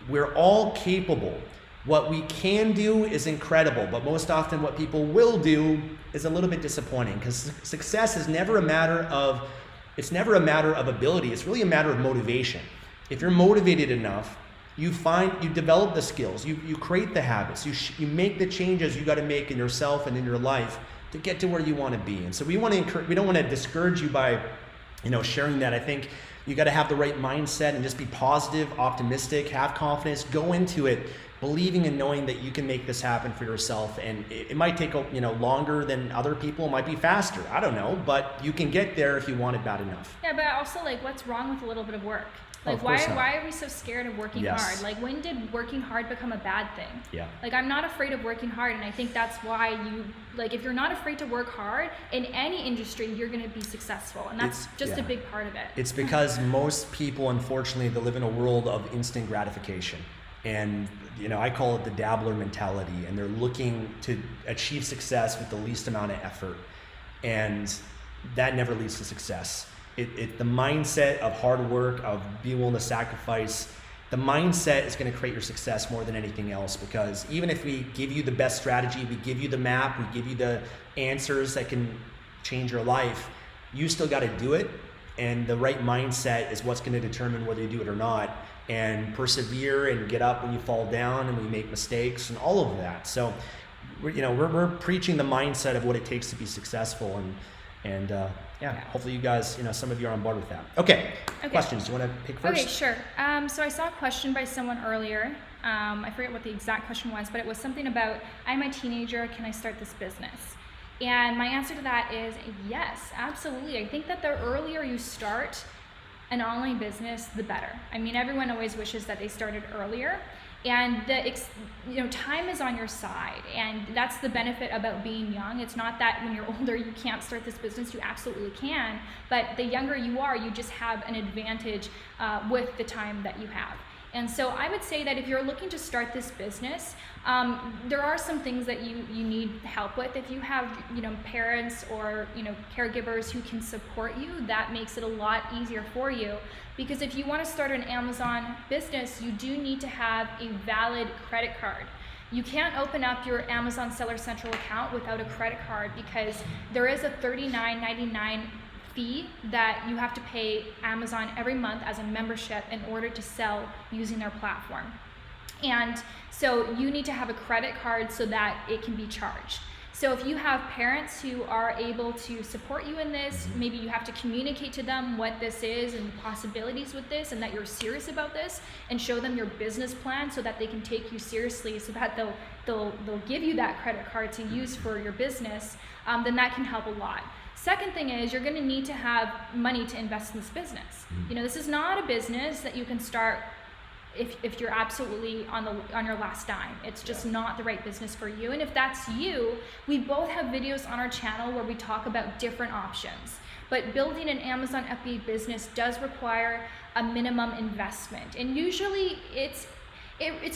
We're all capable. What we can do is incredible, but most often what people will do is a little bit disappointing, because success is never a matter of ability. It's really a matter of motivation. If you're motivated enough, you develop the skills, you create the habits, you make the changes you got to make in yourself and in your life to get to where you want to be. And so we don't want to discourage you by, sharing that. I think you got to have the right mindset and just be positive, optimistic, have confidence, go into it believing and knowing that you can make this happen for yourself. And it might take longer than other people, it might be faster, I don't know, but you can get there if you want it bad enough. Yeah, but also what's wrong with a little bit of work? Why are we so scared of working hard? When did working hard become a bad thing? Yeah. I'm not afraid of working hard, and I think that's why if you're not afraid to work hard in any industry, you're going to be successful, and that's a big part of it. It's because most people, unfortunately, they live in a world of instant gratification. And I call it the dabbler mentality, and they're looking to achieve success with the least amount of effort, and that never leads to success. The mindset of hard work, of being willing to sacrifice, the mindset is going to create your success more than anything else, because even if we give you the best strategy, we give you the map, we give you the answers that can change your life, you still got to do it, and the right mindset is what's going to determine whether you do it or not, and persevere and get up when you fall down and we make mistakes and all of that. So we're preaching the mindset of what it takes to be successful, and hopefully you guys, some of you are on board with that. Okay. Questions. Do you want to pick first? Okay, sure. So I saw a question by someone earlier. I forget what the exact question was, but it was something about, I'm a teenager, can I start this business? And my answer to that is yes, absolutely. I think that the earlier you start an online business, the better. I mean, everyone always wishes that they started earlier, and time is on your side, and that's the benefit about being young. It's not that when you're older you can't start this business, you absolutely can, but the younger you are, you just have an advantage with the time that you have. And so I would say that if you're looking to start this business, there are some things that you need help with. If you have parents or caregivers who can support you, that makes it a lot easier for you. Because if you want to start an Amazon business, you do need to have a valid credit card. You can't open up your Amazon Seller Central account without a credit card, because there is a $39.99 fee that you have to pay Amazon every month as a membership in order to sell using their platform. And so you need to have a credit card so that it can be charged. So if you have parents who are able to support you in this, maybe you have to communicate to them what this is and the possibilities with this, and that you're serious about this, and show them your business plan so that they can take you seriously, so that they'll give you that credit card to use for your business, then that can help a lot. Second thing is, you're going to need to have money to invest in this business. This is not a business that you can start if you're absolutely on your last dime. It's just not the right business for you. And if that's you, we both have videos on our channel where we talk about different options. But building an Amazon FBA business does require a minimum investment. And usually it's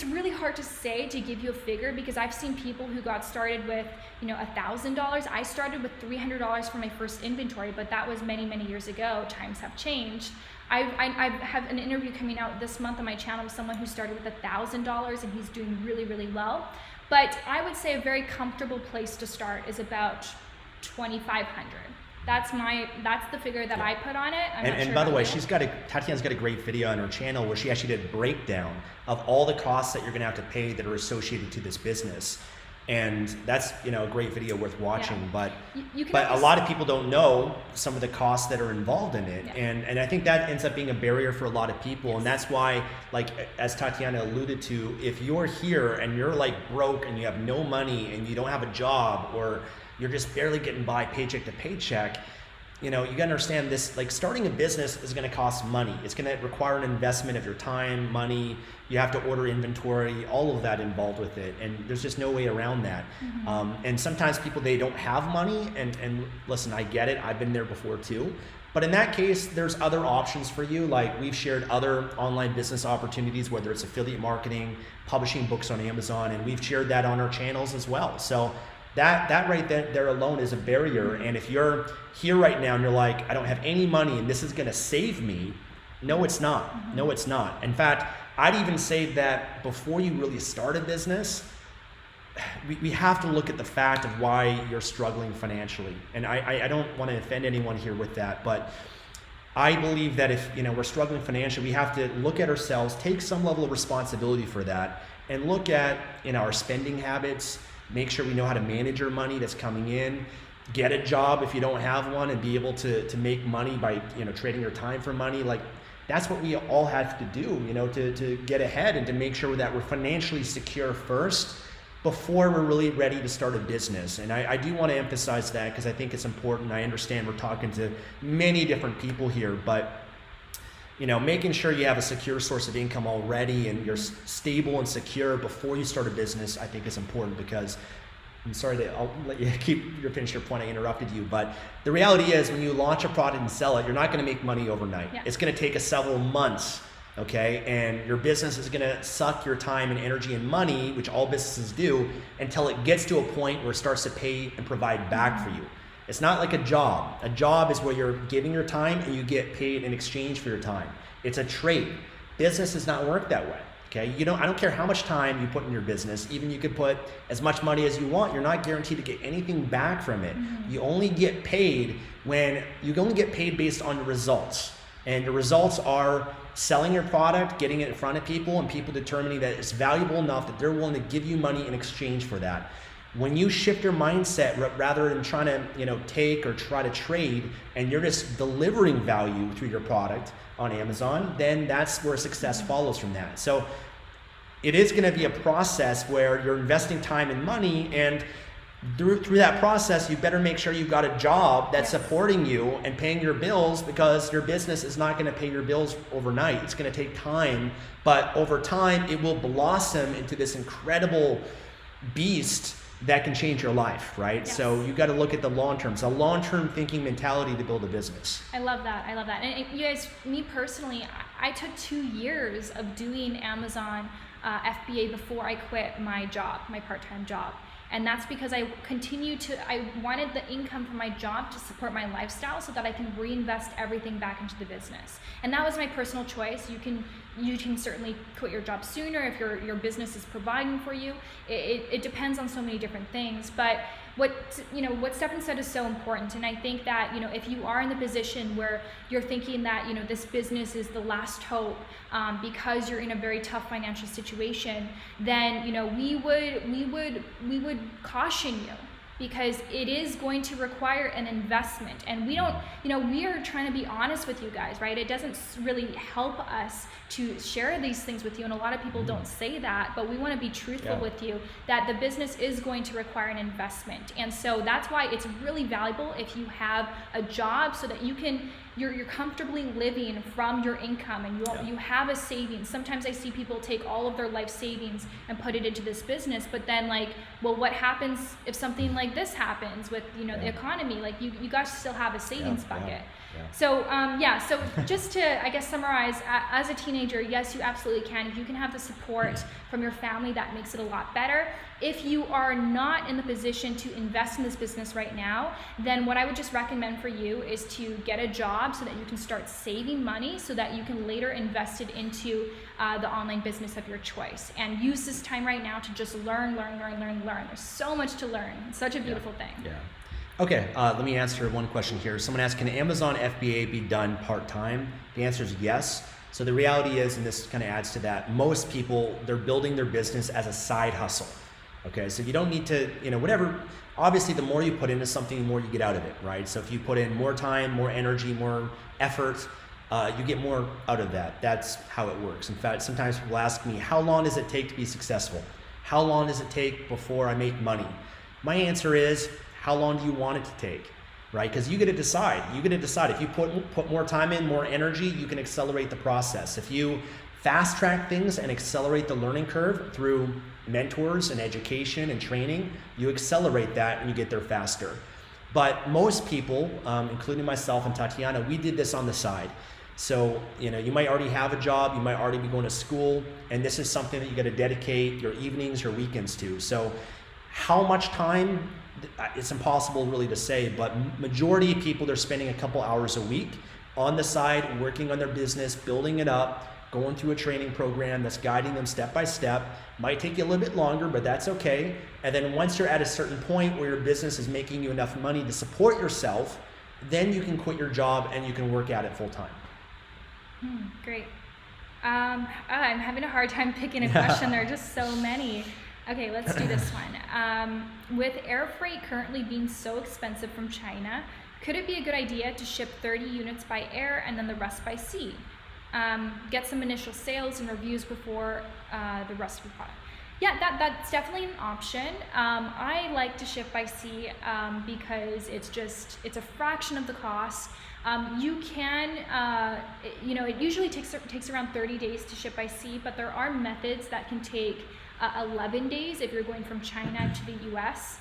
really hard to say, to give you a figure, because I've seen people who got started with $1,000. I started with $300 for my first inventory, but that was many, many years ago. Times have changed. I have an interview coming out this month on my channel with someone who started with $1,000, and he's doing really, really well. But I would say a very comfortable place to start is about $2,500. That's the figure that I put on it. And by the way, Tatiana's got a great video on her channel where she actually did a breakdown of all the costs that you're going to have to pay that are associated to this business. And that's a great video worth watching. But a lot of people don't know some of the costs that are involved in it. And I think that ends up being a barrier for a lot of people. And that's why, as Tatiana alluded to, if you're here and you're broke and you have no money and you don't have a job, or you're just barely getting by paycheck to paycheck, you gotta understand this, like starting a business is gonna cost money. It's gonna require an investment of your time, money. You have to order inventory, all of that involved with it. And there's just no way around that. And sometimes people, they don't have money, and listen, I get it. I've been there before too. But in that case, there's other options for you. Like we've shared other online business opportunities, whether it's affiliate marketing, publishing books on Amazon, and we've shared that on our channels as well. So that right there alone is a barrier. And if you're here right now and you're like, I don't have any money and this is gonna save me, no, it's not. No, it's not. In fact, I'd even say that before you really start a business, we have to look at the fact of why you're struggling financially. And I don't want to offend anyone here with that, but I believe that if we're struggling financially, we have to look at ourselves, take some level of responsibility for that, and look at our spending habits, make sure we know how to manage our money that's coming in, get a job if you don't have one, and be able to make money by trading your time for money. Like that's what we all have to do, to get ahead and to make sure that we're financially secure first before we're really ready to start a business. And I do want to emphasize that because I think it's important. I understand we're talking to many different people here, but making sure you have a secure source of income already and you're stable and secure before you start a business, I think is important. Because I'm sorry I'll let you finish your point. I interrupted you, but the reality is when you launch a product and sell it, you're not going to make money overnight. Yeah. It's going to take several months. Okay, and your business is gonna suck your time and energy and money, which all businesses do, until it gets to a point where it starts to pay and provide back for you. It's not like a job. A job is where you're giving your time and you get paid in exchange for your time. It's a trade. Business does not work that way. Okay, I don't care how much time you put in your business. Even you could put as much money as you want. You're not guaranteed to get anything back from it. You only get paid based on your results. And your results are selling your product, getting it in front of people, and people determining that it's valuable enough that they're willing to give you money in exchange for that. When you shift your mindset rather than trying to take or try to trade, and you're just delivering value through your product on Amazon, then that's where success follows from that. So it is going to be a process where you're investing time and money, and through that process, you better make sure you've got a job that's supporting you and paying your bills, because your business is not going to pay your bills overnight. It's going to take time, but over time, it will blossom into this incredible beast that can change your life, right? Yes. So you got to look at the long term. It's a long-term thinking mentality to build a business. I love that. And you guys, me personally, I took 2 years of doing Amazon FBA before I quit my job, my part-time job. And that's because I wanted the income from my job to support my lifestyle so that I can reinvest everything back into the business. And that was my personal choice. You can certainly quit your job sooner if your business is providing for you. It depends on so many different things. But what Stefan said is so important. And I think that, if you are in the position where you're thinking that, this business is the last hope because you're in a very tough financial situation, then, we would caution you, because it is going to require an investment. And we don't, we are trying to be honest with you guys, right? It doesn't really help us to share these things with you. And a lot of people don't say that, but we want to be truthful with you that the business is going to require an investment. And so that's why it's really valuable if you have a job, so that you're comfortably living from your income, and you have a savings. Sometimes I see people take all of their life savings and put it into this business, but then what happens if something like this happens with the economy? Like you guys still have a savings bucket. So so just to, I guess, summarize, as a teenager, yes, you absolutely can. If you can have the support from your family, that makes it a lot better. If you are not in the position to invest in this business right now, then what I would just recommend for you is to get a job so that you can start saving money, so that you can later invest it into the online business of your choice. And use this time right now to just learn. There's so much to learn. It's such a beautiful thing. Okay, let me answer one question here. Someone asked, can Amazon FBA be done part-time? The answer is yes. So the reality is, and this kind of adds to that, most people, they're building their business as a side hustle. Okay, so you don't need to, whatever, obviously the more you put into something, the more you get out of it, right? So if you put in more time, more energy, more effort, you get more out of that. That's how it works. In fact, sometimes people ask me, how long does it take to be successful? How long does it take before I make money? My answer is, how long do you want it to take? right? Because you get to decide. You get to decide if you put more time in, more energy, you can accelerate the process. If you fast track things and accelerate the learning curve through mentors and education and training, you accelerate that and you get there faster. But most people, including myself and Tatiana, we did this on the side. So, you might already have a job, you might already be going to school, and this is something that you got to dedicate your evenings, your weekends to. So how much time, it's impossible really to say, but majority of people, they're spending a couple hours a week on the side, working on their business, building it up, going through a training program that's guiding them step by step. Might take you a little bit longer, but that's okay. And then once you're at a certain point where your business is making you enough money to support yourself, then you can quit your job and you can work at it full time. Great. I'm having a hard time picking a question. There are just so many. Okay, let's do this one. With air freight currently being so expensive from China, could it be a good idea to ship 30 units by air and then the rest by sea? Get some initial sales and reviews before the rest of the product. Yeah, that's definitely an option. I like to ship by sea because it's a fraction of the cost. You can, it usually takes around 30 days to ship by sea, but there are methods that can take 11 days if you're going from China to the US.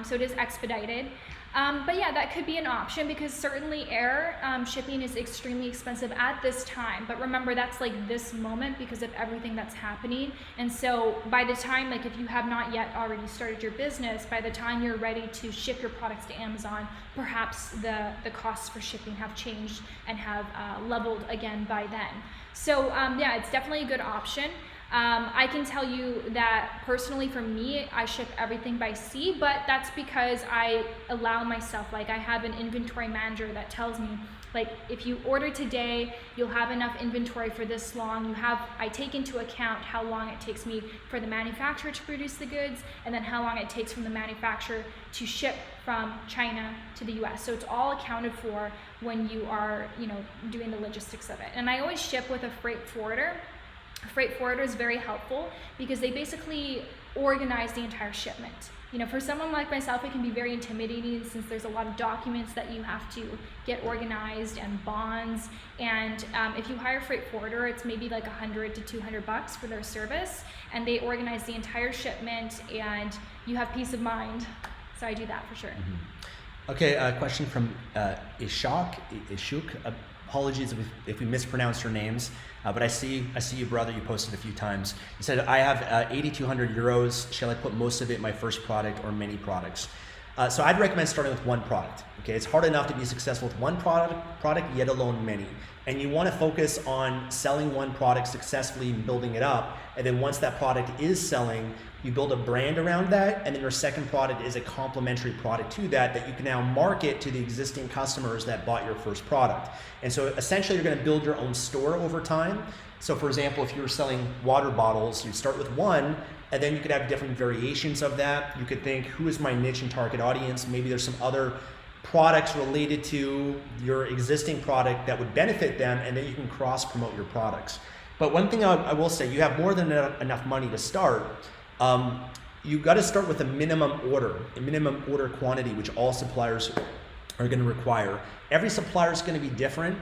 So it is expedited. But yeah, that could be an option because certainly air shipping is extremely expensive at this time. But remember, that's like this moment because of everything that's happening. And so by the time, like if you have not yet already started your business, by the time you're ready to ship your products to Amazon, perhaps the costs for shipping have changed and have leveled again by then. So yeah, it's definitely a good option. I can tell you that personally for me, I ship everything by sea, but that's because I allow myself, like I have an inventory manager that tells me, like if you order today, you'll have enough inventory for this long. I take into account how long it takes me for the manufacturer to produce the goods and then how long it takes from the manufacturer to ship from China to the US. So it's all accounted for when you are, doing the logistics of it. And I always ship with a freight forwarder. A freight forwarder is very helpful because they basically organize the entire shipment. For someone like myself, it can be very intimidating since there's a lot of documents that you have to get organized and bonds. And if you hire a freight forwarder, it's maybe like $100 to $200 for their service, and they organize the entire shipment, and you have peace of mind. So I do that for sure. Mm-hmm. Okay, a question from Ishuk. Apologies if we mispronounced your names, but I see you, brother. You posted a few times. You said, I have 8,200 euros. Shall I put most of it in my first product or many products? So I'd recommend starting with one product. Okay, it's hard enough to be successful with one product, yet alone many. And you want to focus on selling one product successfully and building it up. And then once that product is selling, you build a brand around that, and then your second product is a complementary product to that you can now market to the existing customers that bought your first product. And so essentially you're going to build your own store over time. So for example, if you were selling water bottles, you'd start with one, and then you could have different variations of that. You could think, who is my niche and target audience? Maybe there's some other products related to your existing product that would benefit them, and then you can cross promote your products. But one thing I will say, you have more than enough money to start. You got to start with a minimum order quantity, which all suppliers are going to require. Every supplier is going to be different.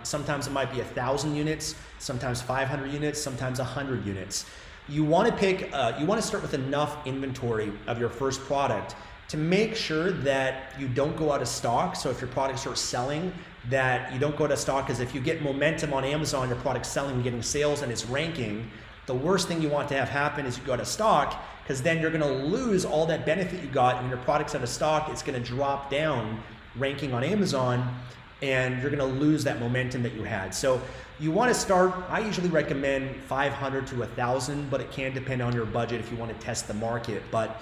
Sometimes it might be 1,000 units, sometimes 500 units, sometimes 100 units. You want to start with enough inventory of your first product to make sure that you don't go out of stock. So if your product starts selling, that you don't go out of stock, because if you get momentum on Amazon, your product's selling, getting sales, and it's ranking, the worst thing you want to have happen is you go out of stock, because then you're going to lose all that benefit you got. When your product's out of stock, it's going to drop down ranking on Amazon, and you're going to lose that momentum that you had. So you want to start, I usually recommend 500 to 1,000, but it can depend on your budget if you want to test the market. But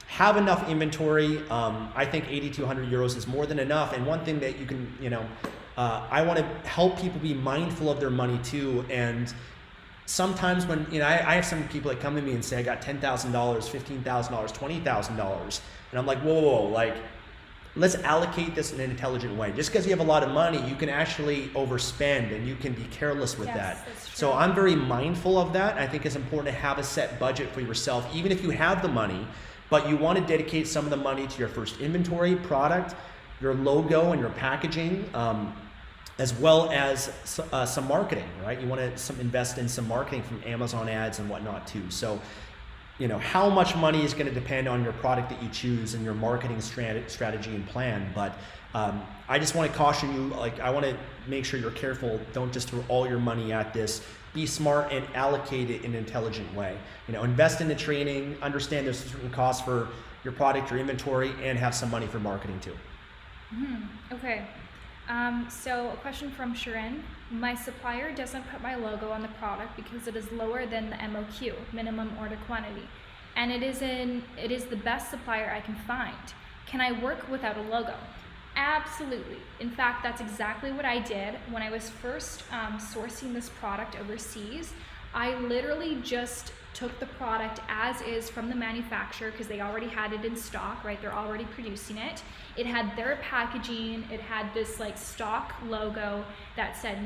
have enough inventory. I think 8,200 euros is more than enough. And one thing that you can, I want to help people be mindful of their money too. And sometimes when, I have some people that come to me and say, I got $10,000, $15,000, $20,000. And I'm like, whoa, like, let's allocate this in an intelligent way. Just because you have a lot of money, you can actually overspend and you can be careless with that. So I'm very mindful of that. I think it's important to have a set budget for yourself, even if you have the money, but you want to dedicate some of the money to your first inventory product, your logo and your packaging, as well as some marketing, right? You want to invest in some marketing from Amazon ads and whatnot too. So, how much money is going to depend on your product that you choose and your marketing strategy and plan. But I just want to caution you, I want to make sure you're careful. Don't just throw all your money at this. Be smart and allocate it in an intelligent way. Invest in the training, understand there's certain costs for your product, your inventory, and have some money for marketing too. Okay. So a question from Sharon. My supplier doesn't put my logo on the product because it is lower than the MOQ, minimum order quantity, and it is the best supplier I can find. Can I work without a logo? Absolutely. In fact, that's exactly what I did when I was first sourcing this product overseas. I literally just took the product as is from the manufacturer because they already had it in stock, right? They're already producing it. It had their packaging. It had this stock logo that said,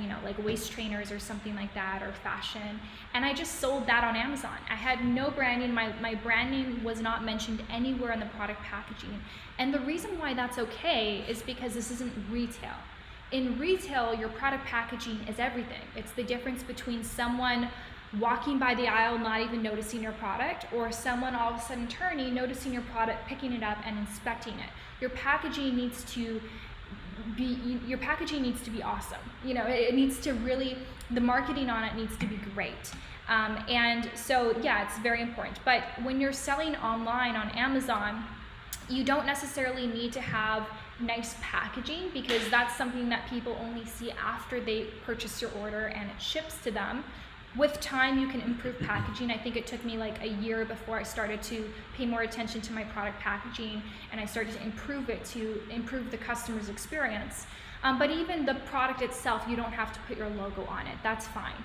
waist trainers or something like that, or fashion. And I just sold that on Amazon. I had no branding. My branding was not mentioned anywhere in the product packaging. And the reason why that's okay is because this isn't retail. In retail, your product packaging is everything. It's the difference between someone walking by the aisle not even noticing your product, or someone all of a sudden turning, noticing your product, picking it up and inspecting it. Your packaging needs to be awesome. It needs to really, the marketing on it needs to be great. And so yeah, it's very important. But when you're selling online on Amazon, you don't necessarily need to have nice packaging, because that's something that people only see after they purchase your order and it ships to them. With time, you can improve packaging. I think it took me a year before I started to pay more attention to my product packaging, and I started to improve it to improve the customer's experience. But even the product itself, you don't have to put your logo on it. That's fine.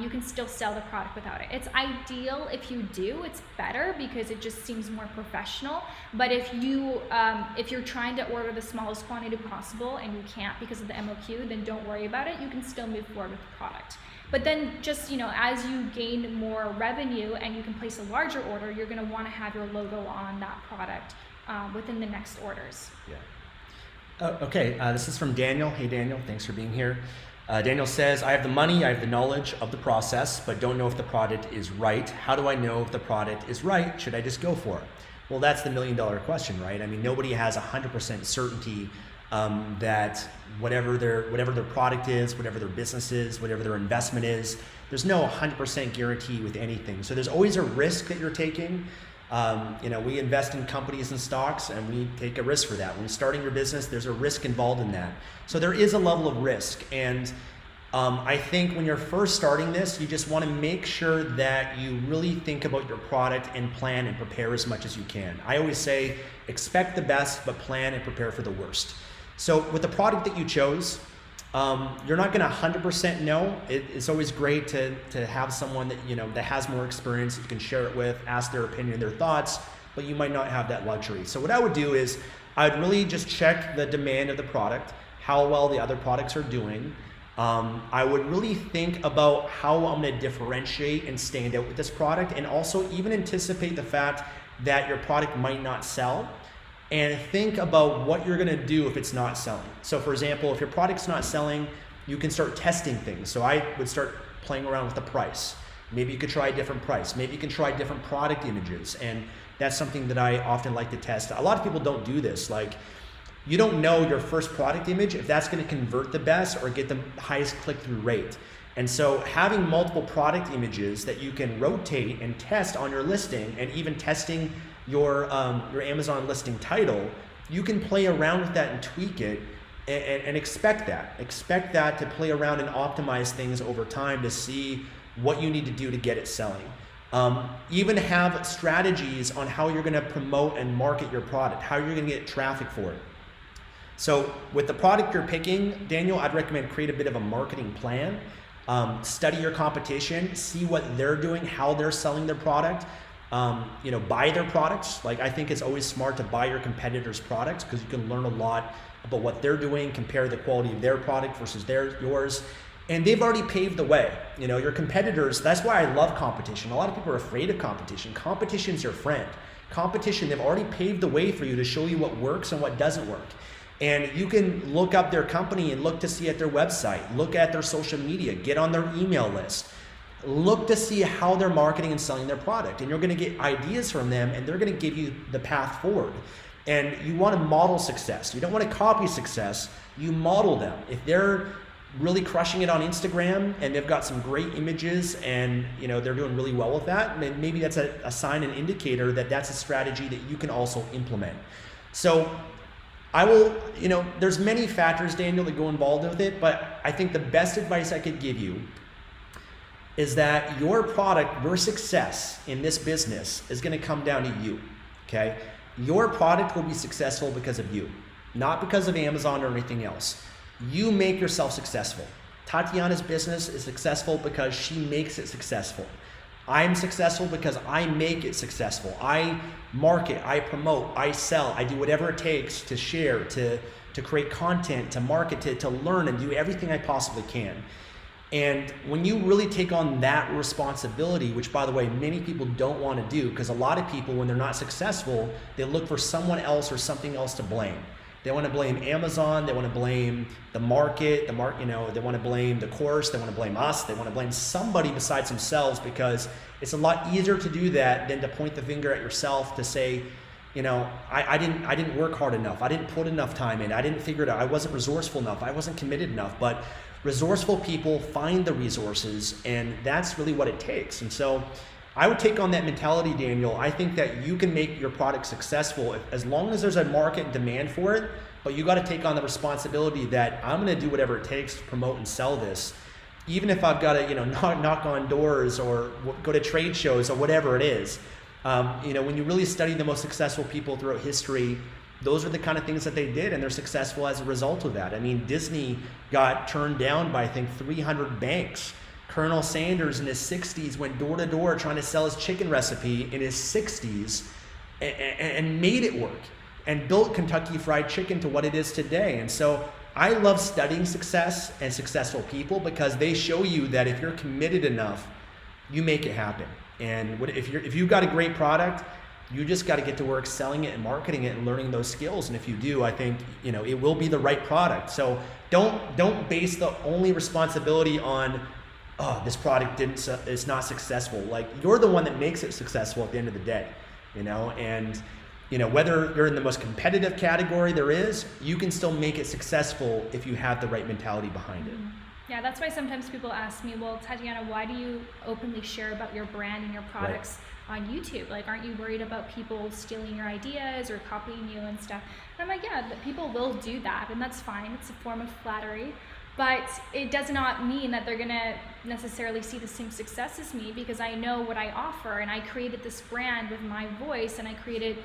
You can still sell the product without it. It's ideal if you do. It's better because it just seems more professional. But if you're trying to order the smallest quantity possible and you can't because of the MOQ, then don't worry about it. You can still move forward with the product. But then just, as you gain more revenue and you can place a larger order, you're going to want to have your logo on that product within the next orders. Yeah. Okay, this is from Daniel. Hey Daniel, thanks for being here. Daniel says, I have the money, I have the knowledge of the process, but don't know if the product is right. How do I know if the product is right? Should I just go for it? Well, that's the $1 million question, right? I mean, nobody has 100% certainty that whatever their product is, whatever their business is, whatever their investment is, there's no 100% guarantee with anything. So there's always a risk that you're taking. We invest in companies and stocks, and we take a risk for that. When you're starting your business, there's a risk involved in that. So there is a level of risk. And I think when you're first starting this, you just want to make sure that you really think about your product and plan and prepare as much as you can. I always say, expect the best, but plan and prepare for the worst. So with the product that you chose, you're not going to 100% know. It's always great to have someone that that has more experience that you can share it with, ask their opinion, their thoughts, but you might not have that luxury. So what I would do is I'd really just check the demand of the product, how well the other products are doing. I would really think about how I'm going to differentiate and stand out with this product, and also even anticipate the fact that your product might not sell. And think about what you're gonna do if it's not selling. So for example, if your product's not selling, you can start testing things. So I would start playing around with the price. Maybe you could try a different price. Maybe you can try different product images. And that's something that I often like to test. A lot of people don't do this. You don't know your first product image, if that's gonna convert the best or get the highest click-through rate. And so having multiple product images that you can rotate and test on your listing, and even testing your Amazon listing title, you can play around with that and tweak it, and expect that to play around and optimize things over time to see what you need to do to get it selling. Even have strategies on how you're going to promote and market your product, how you're going to get traffic for it. So with the product you're picking, Daniel, I'd recommend create a bit of a marketing plan. Study your competition, see what they're doing, how they're selling their product. Buy their products. I think it's always smart to buy your competitors' products, because you can learn a lot about what they're doing, compare the quality of their product versus yours. And they've already paved the way. Your competitors, that's why I love competition. A lot of people are afraid of competition. Competition's your friend. Competition, they've already paved the way for you to show you what works and what doesn't work. And you can look up their company and look to see at their website, look at their social media, get on their email list, look to see how they're marketing and selling their product. And you're going to get ideas from them, and they're going to give you the path forward. And you want to model success. You don't want to copy success, you model them. If they're really crushing it on Instagram and they've got some great images and they're doing really well with that, then maybe that's a sign and indicator that that's a strategy that you can also implement. So I will, there's many factors, Daniel, that go involved with it, but I think the best advice I could give you is that your product, your success in this business is going to come down to you, okay? Your product will be successful because of you, not because of Amazon or anything else. You make yourself successful. Tatiana's business is successful because she makes it successful. I'm successful because I make it successful. I market, I promote, I sell, I do whatever it takes to share, to create content, to market, to learn and do everything I possibly can. And when you really take on that responsibility, which by the way, many people don't want to do, because a lot of people, when they're not successful, they look for someone else or something else to blame. They want to blame Amazon, they want to blame the market, they want to blame the course, they want to blame us, they want to blame somebody besides themselves, because it's a lot easier to do that than to point the finger at yourself to say, I didn't work hard enough, I didn't put enough time in, I didn't figure it out, I wasn't resourceful enough, I wasn't committed enough. But resourceful people find the resources, and that's really what it takes. And so I would take on that mentality, Daniel. I think that you can make your product successful as long as there's a market and demand for it, but you got to take on the responsibility that I'm going to do whatever it takes to promote and sell this, even if I've got to knock on doors or go to trade shows or whatever it is. When you really study the most successful people throughout history, those are the kind of things that they did, and they're successful as a result of that. I mean, Disney got turned down by, I think, 300 banks. Colonel Sanders in his 60s went door to door trying to sell his chicken recipe in his 60s and made it work and built Kentucky Fried Chicken to what it is today. And so I love studying success and successful people, because they show you that if you're committed enough, you make it happen. And if you've got a great product, you just got to get to work selling it and marketing it and learning those skills. And if you do, I think it will be the right product. So don't base the only responsibility on, this product is not successful. Like, you're the one that makes it successful at the end of the day, and whether you're in the most competitive category there is, you can still make it successful if you have the right mentality behind it. Yeah, that's why sometimes people ask me, well, Tatiana, why do you openly share about your brand and your products on YouTube? Like, aren't you worried about people stealing your ideas or copying you and stuff? And I'm like, yeah, but people will do that, and that's fine. It's a form of flattery. But it does not mean that they're gonna necessarily see the same success as me, because I know what I offer, and I created this brand with my voice, and I created,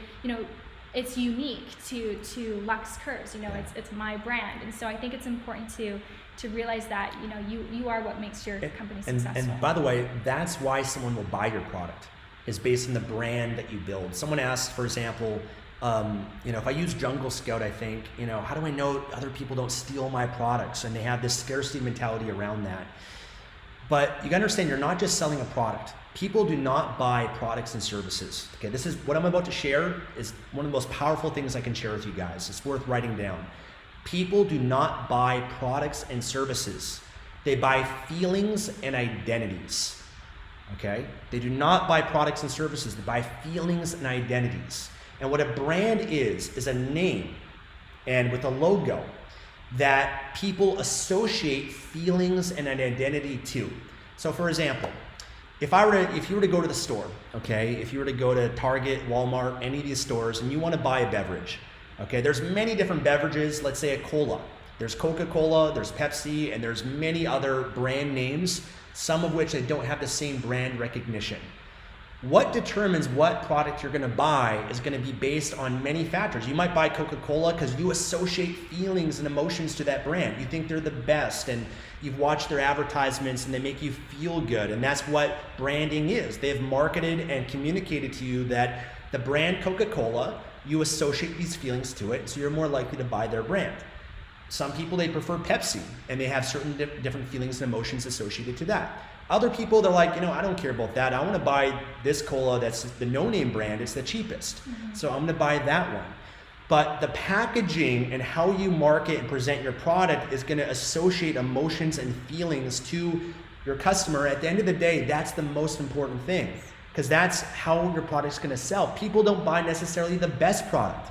it's unique to Lux Curves. It's my brand, and so I think it's important to realize that you are what makes your company successful. And by the way, that's why someone will buy your product, is based on the brand that you build. Someone asked, for example, if I use Jungle Scout, I think, how do I know other people don't steal my products? And they have this scarcity mentality around that. But you gotta understand, you're not just selling a product. People do not buy products and services. Okay, this is what I'm about to share is one of the most powerful things I can share with you guys. It's worth writing down. People do not buy products and services. They buy feelings and identities. Okay? They do not buy products and services. They buy feelings and identities. And what a brand is a name and with a logo that people associate feelings and an identity to. So for example, if you were to go to the store, okay, if you were to go to Target, Walmart, any of these stores, and you want to buy a beverage, okay, there's many different beverages. Let's say a cola. There's Coca-Cola, there's Pepsi, and there's many other brand names, some of which they don't have the same brand recognition. What determines what product you're going to buy is going to be based on many factors. You might buy Coca-Cola because you associate feelings and emotions to that brand. You think they're the best, and you've watched their advertisements and they make you feel good. And that's what branding is. They've marketed and communicated to you that the brand Coca-Cola, you associate these feelings to it, so you're more likely to buy their brand. Some people, they prefer Pepsi, and they have certain different feelings and emotions associated to that. Other people, they're like, I don't care about that. I want to buy this cola that's the no-name brand. It's the cheapest. So I'm going to buy that one. But the packaging and how you market and present your product is going to associate emotions and feelings to your customer. At the end of the day, that's the most important thing, because that's how your product's going to sell. People don't buy necessarily the best product.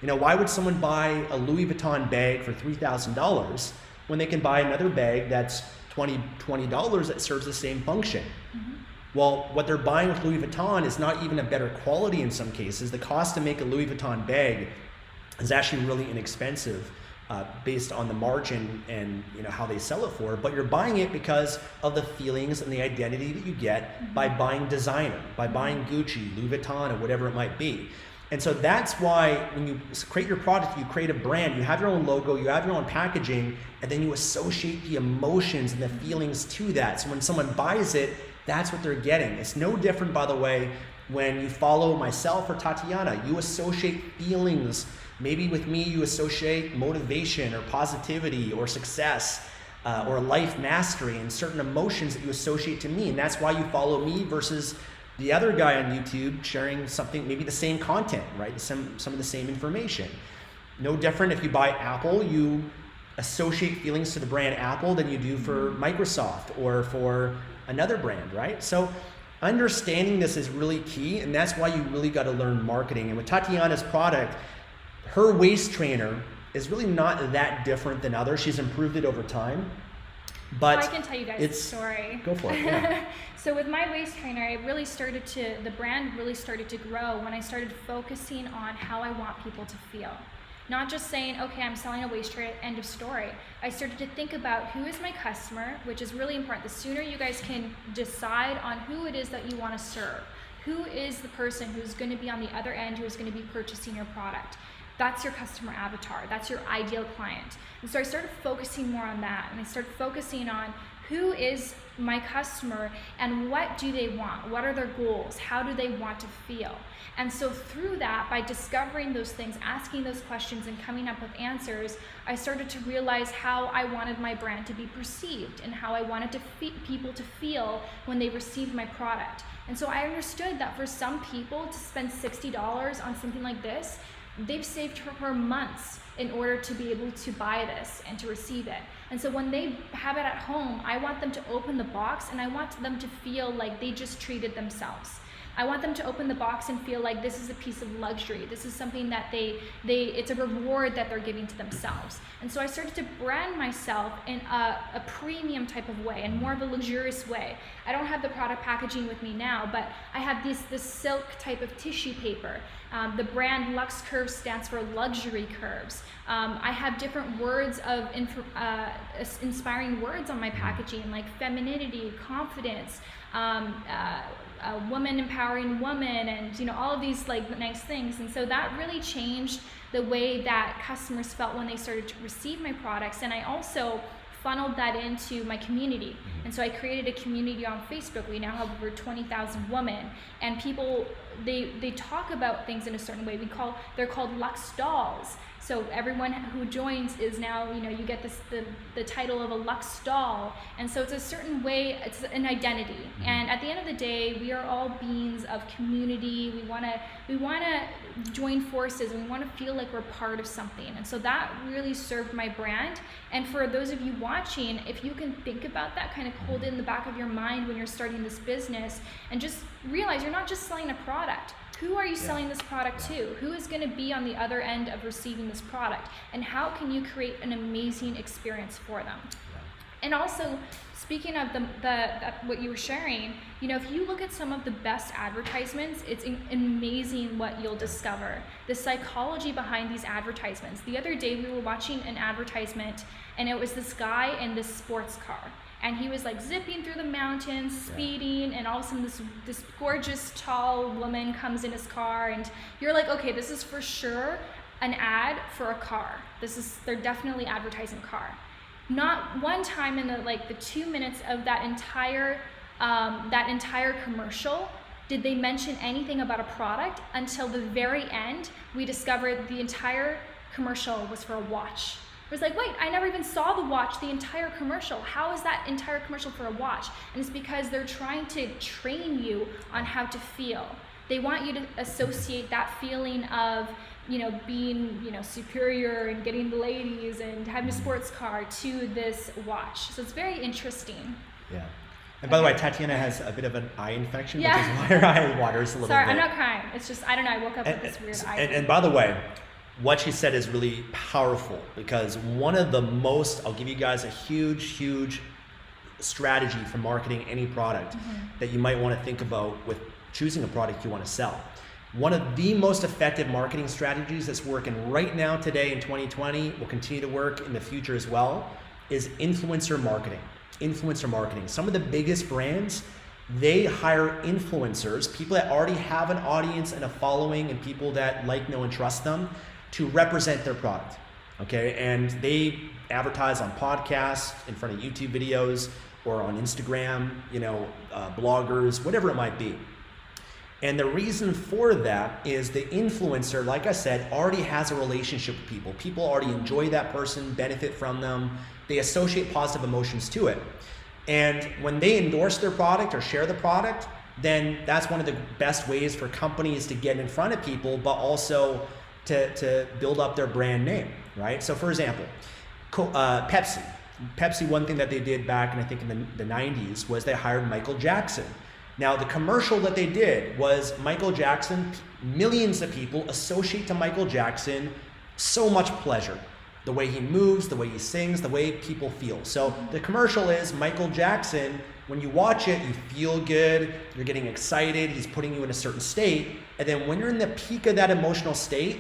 You know, why would someone buy a Louis Vuitton bag for $3,000 when they can buy another bag that's $20 that serves the same function? Well, what they're buying with Louis Vuitton is not even a better quality in some cases. The cost to make a Louis Vuitton bag is actually really inexpensive based on the margin and how they sell it for. But you're buying it because of the feelings and the identity that you get by buying designer, by buying Gucci, Louis Vuitton, or whatever it might be. And so that's why when you create your product, you create a brand, you have your own logo, you have your own packaging, and then you associate the emotions and the feelings to that. So when someone buys it, that's what they're getting. It's no different, by the way, when you follow myself or Tatiana. You associate feelings. Maybe with me, you associate motivation or positivity or success or life mastery and certain emotions that you associate to me. And that's why you follow me versus the other guy on YouTube sharing something, maybe the same content, right? Some of the same information. No different if you buy Apple, you associate feelings to the brand Apple than you do for Microsoft or for another brand, right? So understanding this is really key, and that's why you really got to learn marketing. And with Tatiana's product, her waist trainer is really not that different than others. She's improved it over time. But I can tell you guys a story. Go for it. Yeah. So with my waist trainer, the brand really started to grow when I started focusing on how I want people to feel. Not just saying, okay, I'm selling a waist trainer, end of story. I started to think about who is my customer, which is really important. The sooner you guys can decide on who it is that you want to serve, who is the person who's going to be on the other end, who is going to be purchasing your product. That's your customer avatar. That's your ideal client. And so I started focusing more on that, and I started focusing on who is my customer and what do they want? What are their goals? How do they want to feel? And so through that, by discovering those things, asking those questions and coming up with answers, I started to realize how I wanted my brand to be perceived and how I wanted people to feel when they received my product. And so I understood that for some people to spend $60 on something like this, they've saved for months in order to be able to buy this and to receive it. And so when they have it at home, I want them to open the box and I want them to feel like they just treated themselves. I want them to open the box and feel like this is a piece of luxury. This is something that it's a reward that they're giving to themselves. And so I started to brand myself in a premium type of way and more of a luxurious way. I don't have the product packaging with me now, but I have this silk type of tissue paper. The brand Lux Curves stands for luxury curves. I have different words of inspiring words on my packaging, like femininity, confidence, a woman empowering woman, and all of these nice things. And so that really changed the way that customers felt when they started to receive my products. And I also funneled that into my community. And so I created a community on Facebook. We now have over 20,000 women, and people, they talk about things in a certain way. They're called Lux Dolls. So everyone who joins is now, you get the title of a Lux doll. And so it's a certain way, it's an identity. And at the end of the day, we are all beings of community. We want to join forces, and we want to feel like we're part of something. And so that really served my brand. And for those of you watching, if you can think about that, kind of hold it in the back of your mind when you're starting this business, and just realize you're not just selling a product. Who are you selling this product to? Who is going to be on the other end of receiving this product? And how can you create an amazing experience for them? And also, speaking of what you were sharing, if you look at some of the best advertisements, it's amazing what you'll discover. The psychology behind these advertisements. The other day, we were watching an advertisement, and it was this guy in this sports car. And he was zipping through the mountains, speeding, and all of a sudden this gorgeous, tall woman comes in his car, and you're like, okay, this is for sure an ad for a car. They're definitely advertising a car. Not one time in the 2 minutes of that entire commercial did they mention anything about a product until the very end. We discovered the entire commercial was for a watch. It was like, wait, I never even saw the watch, the entire commercial. How is that entire commercial for a watch? And it's because they're trying to train you on how to feel. They want you to associate that feeling of, being, superior and getting the ladies and having a sports car to this watch. So it's very interesting. Yeah. And by the way, Tatiana has a bit of an eye infection, which is why her eye waters a little bit. Sorry, I'm not crying. It's just, I don't know, I woke up with this weird eye. And by the way, what she said is really powerful, because one of the most, I'll give you guys a huge strategy for marketing any product that you might want to think about with choosing a product you want to sell. One of the most effective marketing strategies that's working right now today in 2020, will continue to work in the future as well, is influencer marketing. Influencer marketing. Some of the biggest brands, they hire influencers, people that already have an audience and a following and people that like, know, and trust them to represent their product. Okay, and they advertise on podcasts, in front of YouTube videos, or on Instagram, bloggers, whatever it might be. And the reason for that is the influencer, like I said, already has a relationship with people. People already enjoy that person, benefit from them. They associate positive emotions to it. And when they endorse their product or share the product, then that's one of the best ways for companies to get in front of people, but also to build up their brand name, right? So for example, Pepsi. Pepsi, one thing that they did back in, I think in the 90s, was they hired Michael Jackson. Now the commercial that they did was Michael Jackson, millions of people associate to Michael Jackson so much pleasure. The way he moves, the way he sings, the way people feel. So the commercial is Michael Jackson. When you watch it, you feel good, you're getting excited, he's putting you in a certain state. And then when you're in the peak of that emotional state,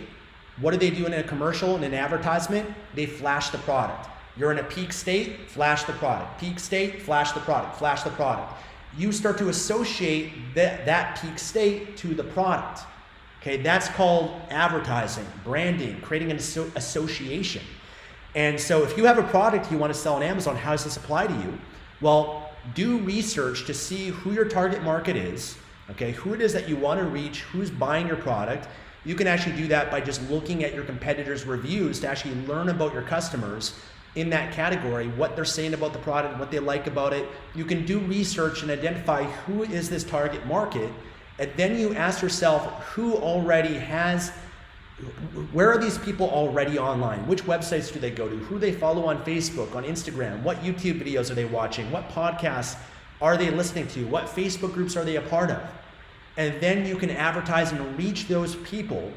what do they do in a commercial, in an advertisement? They flash the product. You're in a peak state, flash the product. Peak state, flash the product, flash the product. You start to associate that peak state to the product. Okay, that's called advertising, branding, creating an association. And so if you have a product you want to sell on Amazon, how does this apply to you? Well, do research to see who your target market is, okay, who it is that you want to reach, who's buying your product. You can actually do that by just looking at your competitors' reviews to actually learn about your customers in that category, what they're saying about the product, what they like about it. You can do research and identify who is this target market, and then you ask yourself who already has, where are these people already online? Which websites do they go to? Who they follow on Facebook, on Instagram? What YouTube videos are they watching? What podcasts are they listening to? What Facebook groups are they a part of? And then you can advertise and reach those people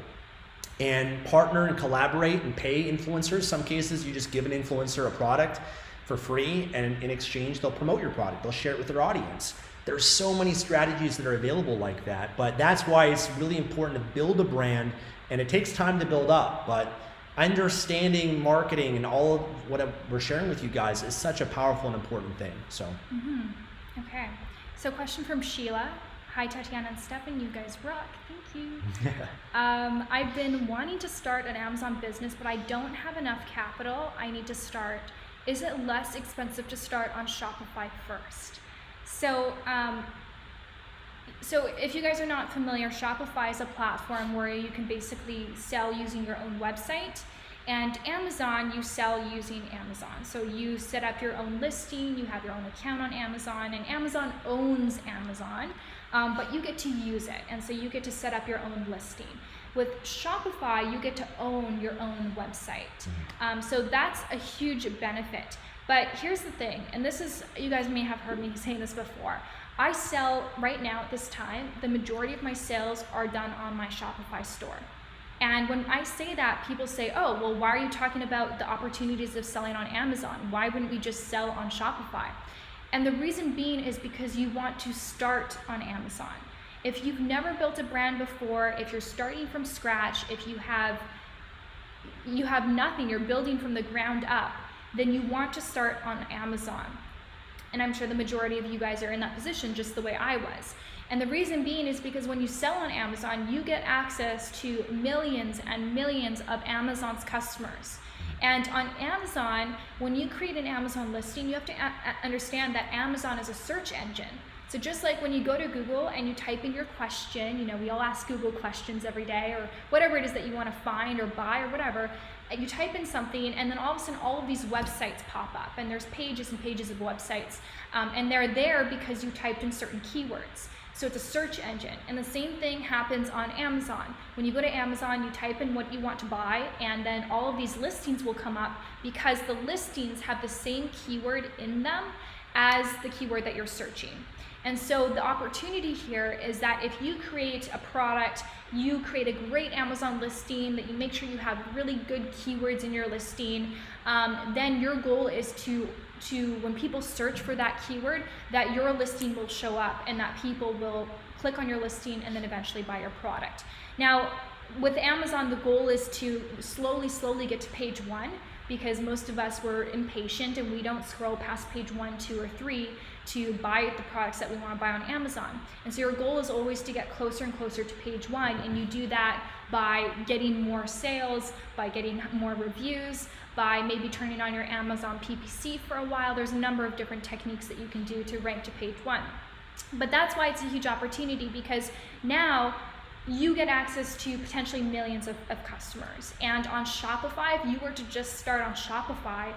and partner and collaborate and pay influencers. Some cases you just give an influencer a product for free, and in exchange they'll promote your product. They'll share it with their audience. There's so many strategies that are available like that, but that's why it's really important to build a brand, and it takes time to build up, but understanding marketing and all of what we're sharing with you guys is such a powerful and important thing. So. Okay, so question from Sheila. Hi Tatiana and Stefan, you guys rock, thank you. I've been wanting to start an Amazon business, but I don't have enough capital. I need to start. Is it less expensive to start on Shopify first? So if you guys are not familiar, Shopify is a platform where you can basically sell using your own website, and Amazon, you sell using Amazon. So you set up your own listing, you have your own account on Amazon, and Amazon owns Amazon, but you get to use it, and so you get to set up your own listing. With Shopify, you get to own your own website. So that's a huge benefit. But here's the thing, and this is, you guys may have heard me saying this before. I sell right now at this time, the majority of my sales are done on my Shopify store. And when I say that, people say, oh, well, why are you talking about the opportunities of selling on Amazon? Why wouldn't we just sell on Shopify? And the reason being is because you want to start on Amazon. If you've never built a brand before, if you're starting from scratch, if you have nothing, you're building from the ground up, then you want to start on Amazon. And I'm sure the majority of you guys are in that position just the way I was. And the reason being is because when you sell on Amazon, you get access to millions and millions of Amazon's customers. And on Amazon, when you create an Amazon listing, you have to understand that Amazon is a search engine. So just like when you go to Google and you type in your question, you know, we all ask Google questions every day, or whatever it is that you want to find or buy or whatever, and you type in something, and then all of a sudden all of these websites pop up, and there's pages and pages of websites, and they're there because you typed in certain keywords. So it's a search engine. And the same thing happens on Amazon. When you go to Amazon, you type in what you want to buy, and then all of these listings will come up because the listings have the same keyword in them as the keyword that you're searching. And so the opportunity here is that if you create a product, you create a great Amazon listing, that you make sure you have really good keywords in your listing, then your goal is to when people search for that keyword, that your listing will show up and that people will click on your listing and then eventually buy your product. Now, with Amazon, the goal is to slowly get to page 1, because most of us were impatient and we don't scroll past page 1, 2, or 3 to buy the products that we want to buy on Amazon. And so your goal is always to get closer and closer to page 1, and you do that by getting more sales, by getting more reviews, by maybe turning on your Amazon PPC for a while. There's a number of different techniques that you can do to rank to page 1. But that's why it's a huge opportunity, because now you get access to potentially millions of customers. And on Shopify, if you were to just start on Shopify,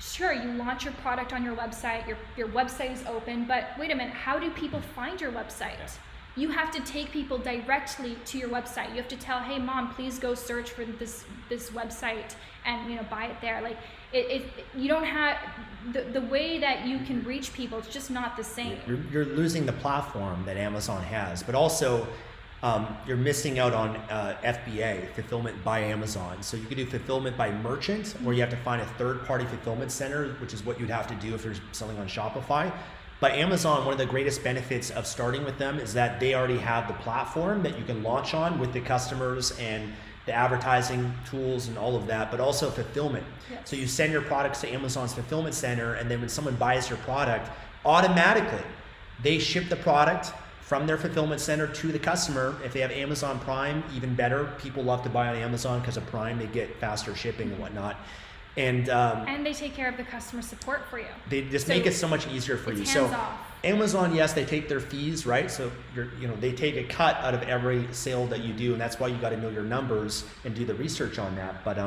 sure, you launch your product on your website, your website is open, but wait a minute, how do people find your website? Yeah. You have to take people directly to your website. You have to tell, hey mom, please go search for this website and buy it there. Like you don't have the way that you can reach people. It's just not the same. You're losing the platform that Amazon has, but also you're missing out on FBA, fulfillment by Amazon. So you could do fulfillment by merchant, or you have to find a third-party fulfillment center, which is what you'd have to do if you're selling on Shopify. But Amazon, one of the greatest benefits of starting with them is that they already have the platform that you can launch on with the customers and the advertising tools and all of that, but also fulfillment. Yes. So you send your products to Amazon's fulfillment center, and then when someone buys your product, automatically they ship the product from their fulfillment center to the customer. If they have Amazon Prime, even better. People love to buy on Amazon because of Prime. They get faster shipping and whatnot. And they take care of the customer support for you. They just make it so much easier for you. So off. Amazon, yes, they take their fees, right? So they take a cut out of every sale that you do, and that's why you got to know your numbers and do the research on that. But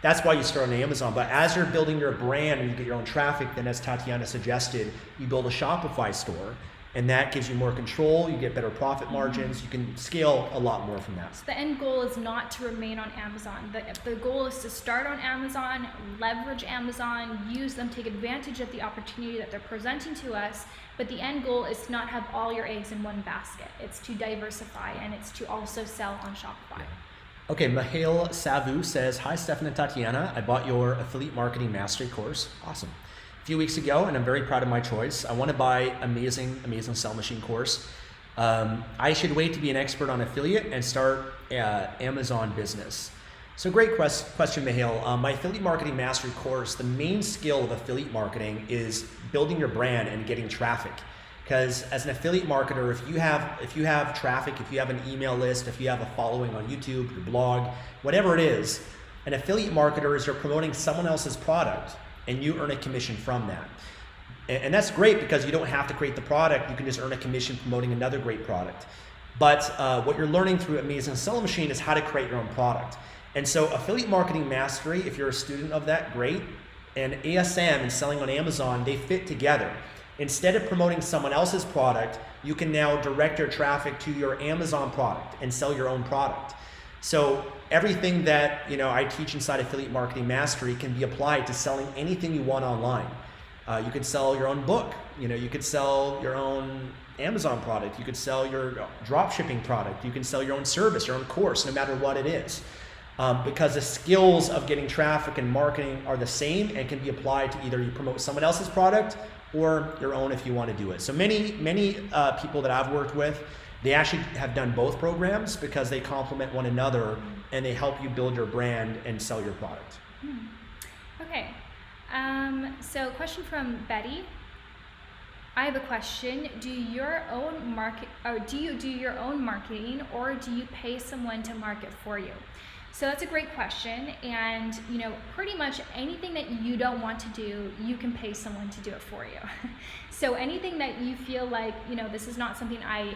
that's why you start on Amazon. But as you're building your brand and you get your own traffic, then as Tatiana suggested, you build a Shopify store. And that gives you more control, you get better profit margins, you can scale a lot more from that. So the end goal is not to remain on Amazon. The goal is to start on Amazon, leverage Amazon, use them, take advantage of the opportunity that they're presenting to us. But the end goal is to not have all your eggs in one basket. It's to diversify, and it's to also sell on Shopify. Yeah. Okay, Mihail Savu says, hi Stefan and Tatiana, I bought your affiliate marketing mastery course. Awesome. A few weeks ago, and I'm very proud of my choice. I want to buy amazing Sell Machine course. I should wait to be an expert on affiliate and start Amazon business. So great question, Mihail. My affiliate marketing mastery course, the main skill of affiliate marketing is building your brand and getting traffic. Because as an affiliate marketer, if you have traffic, if you have an email list, if you have a following on YouTube, your blog, whatever it is, an affiliate marketer is you're promoting someone else's product, and you earn a commission from that. And that's great because you don't have to create the product, you can just earn a commission promoting another great product. But what you're learning through Amazing Sell Machine is how to create your own product. And so affiliate marketing mastery, if you're a student of that, great. And ASM and selling on Amazon, they fit together. Instead of promoting someone else's product, you can now direct your traffic to your Amazon product and sell your own product. So everything that I teach inside Affiliate Marketing Mastery can be applied to selling anything you want online. You could sell your own book. You could sell your own Amazon product. You could sell your drop shipping product. You can sell your own service, your own course, no matter what it is. Because the skills of getting traffic and marketing are the same and can be applied to either you promote someone else's product or your own if you want to do it. So many people that I've worked with, they actually have done both programs because they complement one another and they help you build your brand and sell your product. Okay, so question from Betty. I have a question. Do you do your own marketing, or do you pay someone to market for you? So that's a great question, and pretty much anything that you don't want to do, you can pay someone to do it for you. So anything that you feel like, this is not something I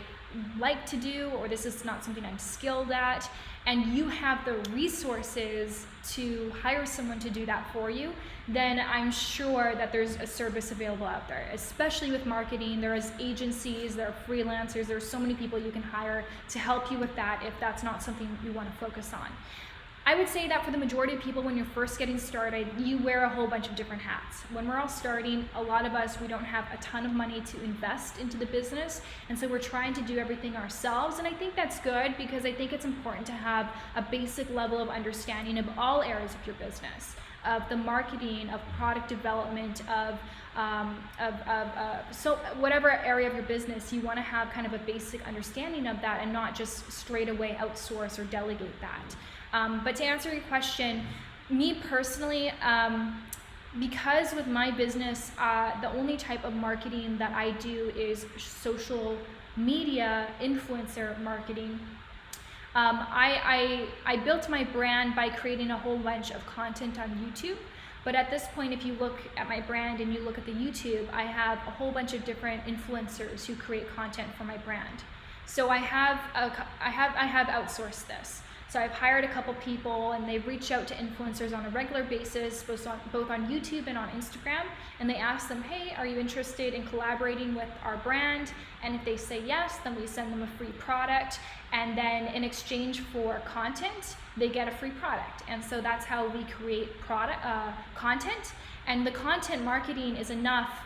like to do, or this is not something I'm skilled at, and you have the resources to hire someone to do that for you, then I'm sure that there's a service available out there, especially with marketing. There is agencies, there are freelancers, there's so many people you can hire to help you with that if that's not something you want to focus on. I would say that for the majority of people, when you're first getting started, you wear a whole bunch of different hats. When we're all starting, a lot of us, we don't have a ton of money to invest into the business, and so we're trying to do everything ourselves, and I think that's good because I think it's important to have a basic level of understanding of all areas of your business, of the marketing, of product development, so whatever area of your business, you want to have kind of a basic understanding of that and not just straight away outsource or delegate that. But to answer your question, me personally, because with my business, the only type of marketing that I do is social media influencer marketing. I built my brand by creating a whole bunch of content on YouTube. But at this point, if you look at my brand and you look at the YouTube, I have a whole bunch of different influencers who create content for my brand. So I have outsourced this. So I've hired a couple people, and they've reached out to influencers on a regular basis, both on YouTube and on Instagram, and they ask them, hey, are you interested in collaborating with our brand? And if they say yes, then we send them a free product, and then in exchange for content, they get a free product. And so that's how we create content, and the content marketing is enough.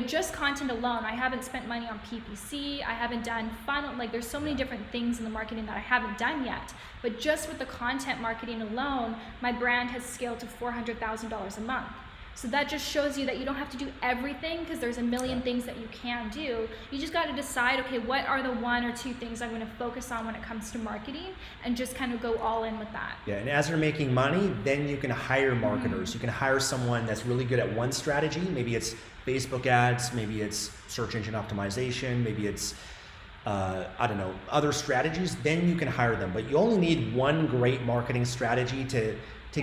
Just content alone, I haven't spent money on PPC, I haven't done funnel, like there's so many different things in the marketing that I haven't done yet. But just with the content marketing alone, my brand has scaled to $400,000 a month. So that just shows you that you don't have to do everything, because there's a million things that you can do. You just got to decide, okay, what are the one or two things I'm going to focus on when it comes to marketing, and just kind of go all in with that. Yeah, and as you're making money, then you can hire marketers. You can hire someone that's really good at one strategy. Maybe it's Facebook ads, maybe it's search engine optimization, maybe it's other strategies. Then you can hire them. But you only need one great marketing strategy to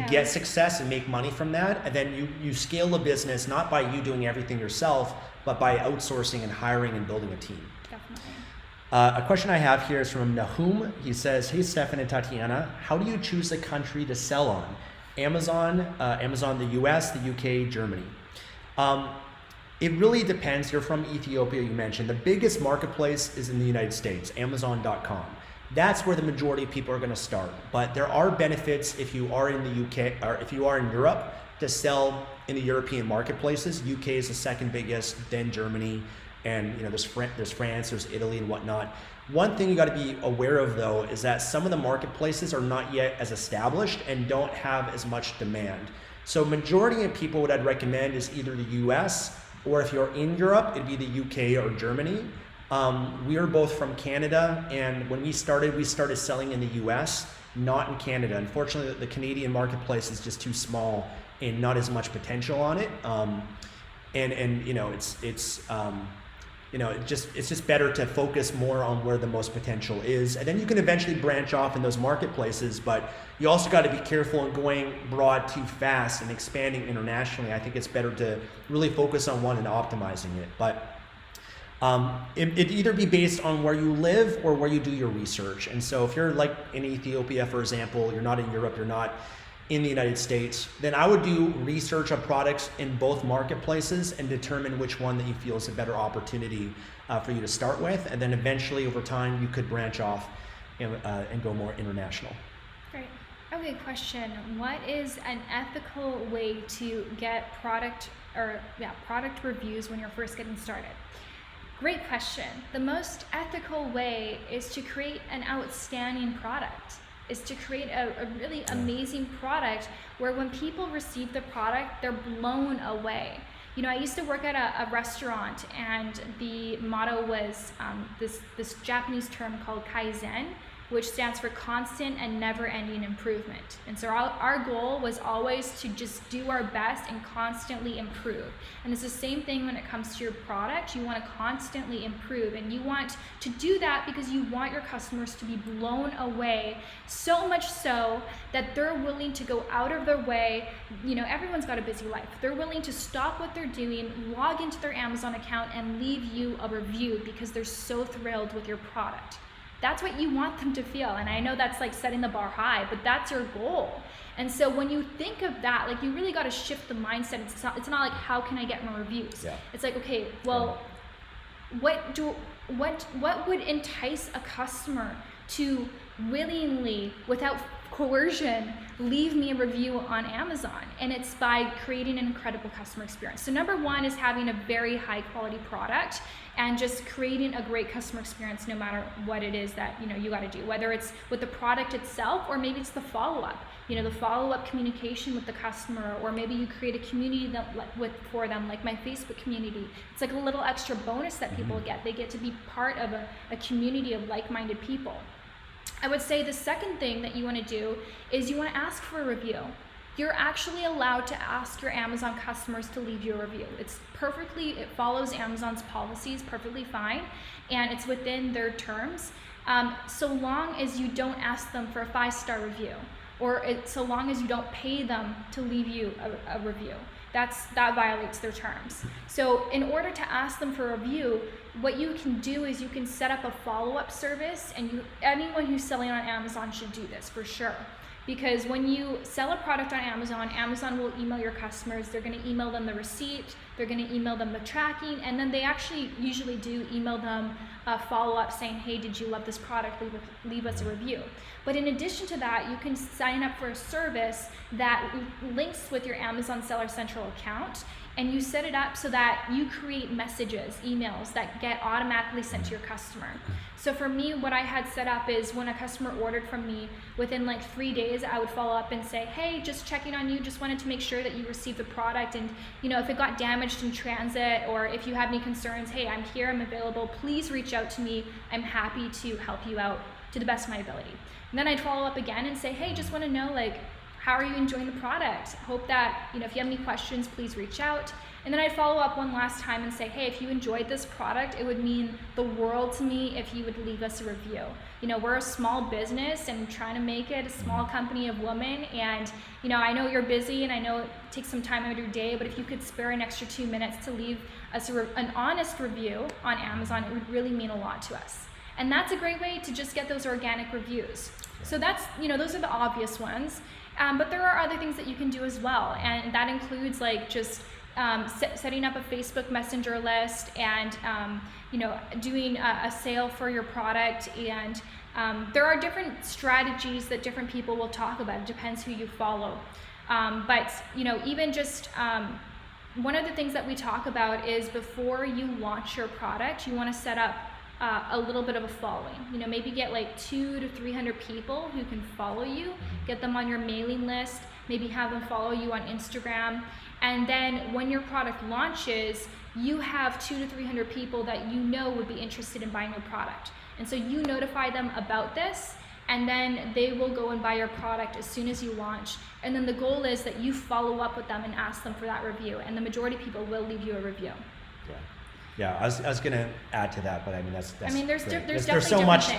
get success and make money from that. And then you scale a business not by you doing everything yourself, but by outsourcing and hiring and building a team. Definitely. A question I have here is from Nahum. He says, hey, Stefan and Tatiana, how do you choose the country to sell on? Amazon, the US, the UK, Germany. It really depends. You're from Ethiopia, you mentioned. The biggest marketplace is in the United States, Amazon.com. That's where the majority of people are going to start. But there are benefits if you are in the UK, or if you are in Europe, to sell in the European marketplaces. UK is the second biggest, then Germany, and there's France, there's Italy and whatnot. One thing you got to be aware of though is that some of the marketplaces are not yet as established and don't have as much demand. So majority of people, what I'd recommend is either the US, or if you're in Europe, it'd be the UK or Germany. We are both from Canada, and when we started selling in the US, not in Canada. Unfortunately, the Canadian marketplace is just too small and not as much potential on it. It's just better to focus more on where the most potential is, and then you can eventually branch off in those marketplaces. But you also got to be careful in going broad too fast and expanding internationally. I think it's better to really focus on one and optimizing it. But it'd either be based on where you live or where you do your research. And so if you're like in Ethiopia, for example, you're not in Europe, you're not in the United States, then I would do research of products in both marketplaces and determine which one that you feel is a better opportunity for you to start with. And then eventually over time, you could branch off and go more international. Great. Okay, question. What is an ethical way to get product reviews when you're first getting started? Great question. The most ethical way is to create an outstanding product, is to create a really amazing product where when people receive the product, they're blown away. I used to work at a restaurant, and the motto was this Japanese term called Kaizen, which stands for constant and never-ending improvement. And so our goal was always to just do our best and constantly improve. And it's the same thing when it comes to your product. You want to constantly improve, and you want to do that because you want your customers to be blown away, so much so that they're willing to go out of their way. You know, everyone's got a busy life. They're willing to stop what they're doing, log into their Amazon account, and leave you a review because they're so thrilled with your product. That's what you want them to feel. And I know that's like setting the bar high, but that's your goal. And so when you think of that, like, you really got to shift the mindset. It's not like, how can I get more reviews? Yeah. It's like, okay, well, what would entice a customer to willingly, without coercion, leave me a review on Amazon? And it's by creating an incredible customer experience. So number one is having a very high quality product and just creating a great customer experience no matter what it is that you got to do, whether it's with the product itself or maybe it's the follow-up. The follow-up communication with the customer, or maybe you create a community for them, like my Facebook community. It's like a little extra bonus that people get. They get to be part of a community of like-minded people. I would say the second thing that you want to do is you want to ask for a review. You're actually allowed to ask your Amazon customers to leave you a review. It follows Amazon's policies perfectly fine, and it's within their terms, so long as you don't ask them for a 5-star review, or so long as you don't pay them to leave you a review. That violates their terms. So in order to ask them for a review, what you can do is you can set up a follow-up service, and anyone who's selling on Amazon should do this for sure. Because when you sell a product on Amazon, Amazon will email your customers. They're going to email them the receipt, they're going to email them the tracking, and then they actually usually do email them a follow-up saying, hey, did you love this product? Leave us a review. But in addition to that, you can sign up for a service that links with your Amazon Seller Central account, and you set it up so that you create messages, emails that get automatically sent to your customer. So for me, what I had set up is when a customer ordered from me, within like 3 days, I would follow up and say, hey, just checking on you, just wanted to make sure that you received the product, and if it got damaged in transit, or if you have any concerns, hey, I'm here, I'm available, please reach out to me. I'm happy to help you out to the best of my ability. And then I'd follow up again and say, hey, just want to know, like, how are you enjoying the product? Hope that, if you have any questions, please reach out. And then I'd follow up one last time and say, hey, if you enjoyed this product, it would mean the world to me if you would leave us a review. We're a small business and trying to make it a small company of women. And, I know you're busy and I know it takes some time out of your day, but if you could spare an extra 2 minutes to leave us an honest review on Amazon, it would really mean a lot to us. And that's a great way to just get those organic reviews. So that's, those are the obvious ones. But there are other things that you can do as well. And that includes like just setting up a Facebook Messenger list and, doing a sale for your product. And there are different strategies that different people will talk about. It depends who you follow. But, even just one of the things that we talk about is before you launch your product, you want to set up a little bit of a following. Maybe get like 200 to 300 people who can follow you, get them on your mailing list, maybe have them follow you on Instagram. And then when your product launches, you have 200 to 300 people that would be interested in buying your product. And so you notify them about this, and then they will go and buy your product as soon as you launch. And then the goal is that you follow up with them and ask them for that review. And the majority of people will leave you a review. Yeah, I was going to add to that, but I mean that's there's so much.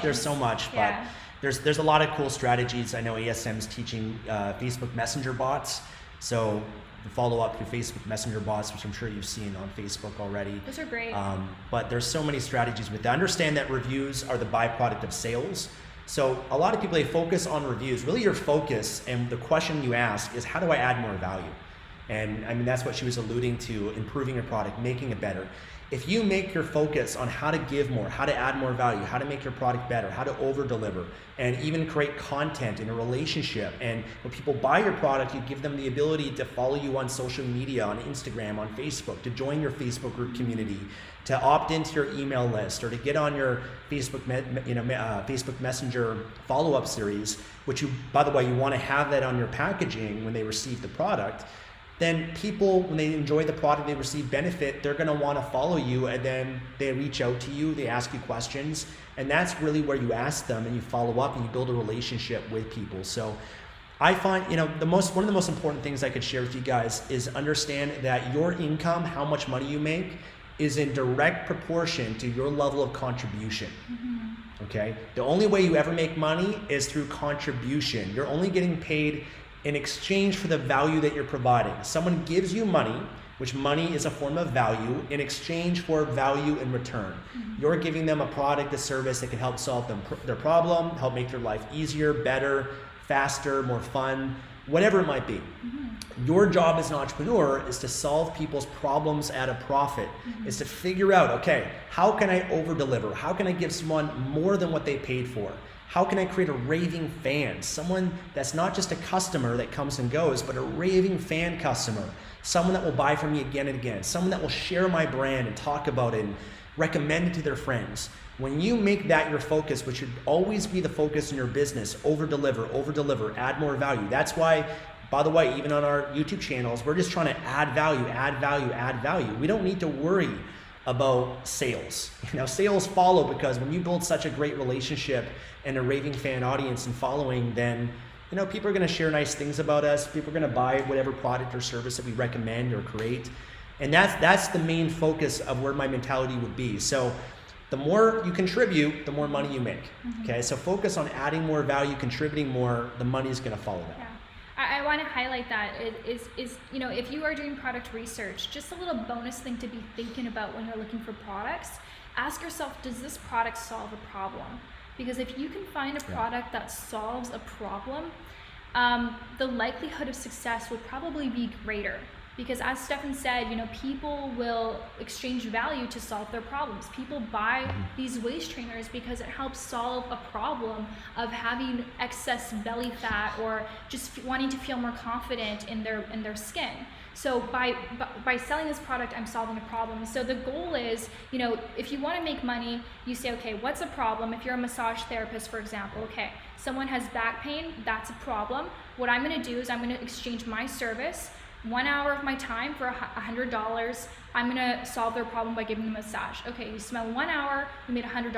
But there's a lot of cool strategies. I know ESM is teaching Facebook Messenger bots, so the follow up through Facebook Messenger bots, which I'm sure you've seen on Facebook already. Those are great. But there's so many strategies with that. Understand that reviews are the byproduct of sales. So a lot of people, they focus on reviews. Really, your focus and the question you ask is, how do I add more value? And I mean, that's what she was alluding to, improving your product, making it better. If you make your focus on how to give more, how to add more value, how to make your product better, how to over-deliver, and even create content in a relationship, and when people buy your product, you give them the ability to follow you on social media, on Instagram, on Facebook, to join your Facebook group community, to opt into your email list, or to get on your Facebook Messenger follow-up series, which you, by the way, you want to have that on your packaging when they receive the product. then people, when they enjoy the product, they receive benefit, they're going to want to follow you, and then they reach out to you, they ask you questions, and that's really where you ask them and you follow up and you build a relationship with people. So I find, one of the most important things I could share with you guys is understand that your income, how much money you make, is in direct proportion to your level of contribution. Okay? The only way you ever make money is through contribution. You're only getting paid in exchange for the value that you're providing. Someone gives you money, which money is a form of value, in exchange for value in return. You're giving them a product, a service that can help solve their problem, help make their life easier, better, faster, more fun, whatever it might be. Your job as an entrepreneur is to solve people's problems at a profit, is to figure out, okay, how can I over deliver? How can I give someone more than what they paid for? How can I create a raving fan? Someone that's not just a customer that comes and goes, but a raving fan customer. Someone that will buy from me again and again. Someone that will share my brand and talk about it and recommend it to their friends. When you make that your focus, which should always be the focus in your business, over deliver, add more value. That's why, by the way, even on our YouTube channels, we're just trying to add value, add value, add value. We don't need to worry about sales. Sales follow, because when you build such a great relationship and a raving fan audience and following, then people are going to share nice things about us. People are going to buy whatever product or service that we recommend or create. And that's the main focus of where my mentality would be. So the more you contribute, the more money you make. Okay, so focus on adding more value, contributing more, the money is going to follow that. Yeah. I want to highlight that is if you are doing product research, just a little bonus thing to be thinking about when you're looking for products, ask yourself, does this product solve a problem? Because if you can find a product that solves a problem, the likelihood of success will probably be greater. Because as Stefan said, people will exchange value to solve their problems. People buy these waist trainers because it helps solve a problem of having excess belly fat or just wanting to feel more confident in their skin. So by selling this product, I'm solving a problem. So the goal is, if you want to make money, you say, okay, what's a problem? If you're a massage therapist, for example, okay, someone has back pain, that's a problem. What I'm going to do is I'm going to exchange my service, 1 hour of my time for $100. I'm going to solve their problem by giving them a massage. Okay, you spent 1 hour, you made $100.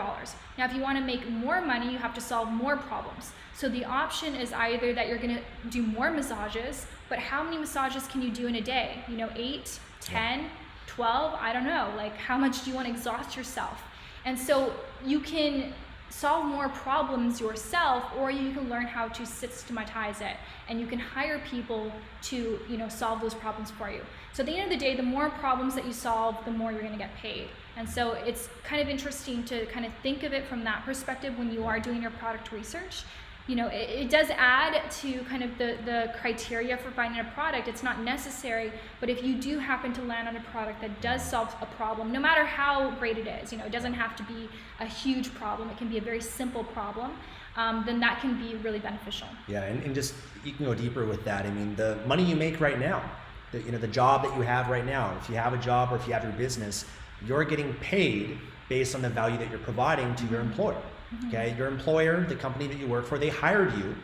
Now, if you want to make more money, you have to solve more problems. So the option is either that you're going to do more massages, but how many massages can you do in a day? 8, 10, 12, I don't know. Like, how much do you want to exhaust yourself? And so you can solve more problems yourself, or you can learn how to systematize it, and you can hire people to solve those problems for you. So at the end of the day, the more problems that you solve, the more you're going to get paid. And so it's kind of interesting to kind of think of it from that perspective when you are doing your product research. It does add to kind of the criteria for finding a product. It's not necessary, but if you do happen to land on a product that does solve a problem, no matter how great it is, it doesn't have to be a huge problem. It can be a very simple problem. Then that can be really beneficial. Yeah, and just you can go deeper with that. I mean, the money you make right now, the job that you have right now, if you have a job or if you have your business, you're getting paid based on the value that you're providing to your employer. Okay, your employer, the company that you work for, they hired you,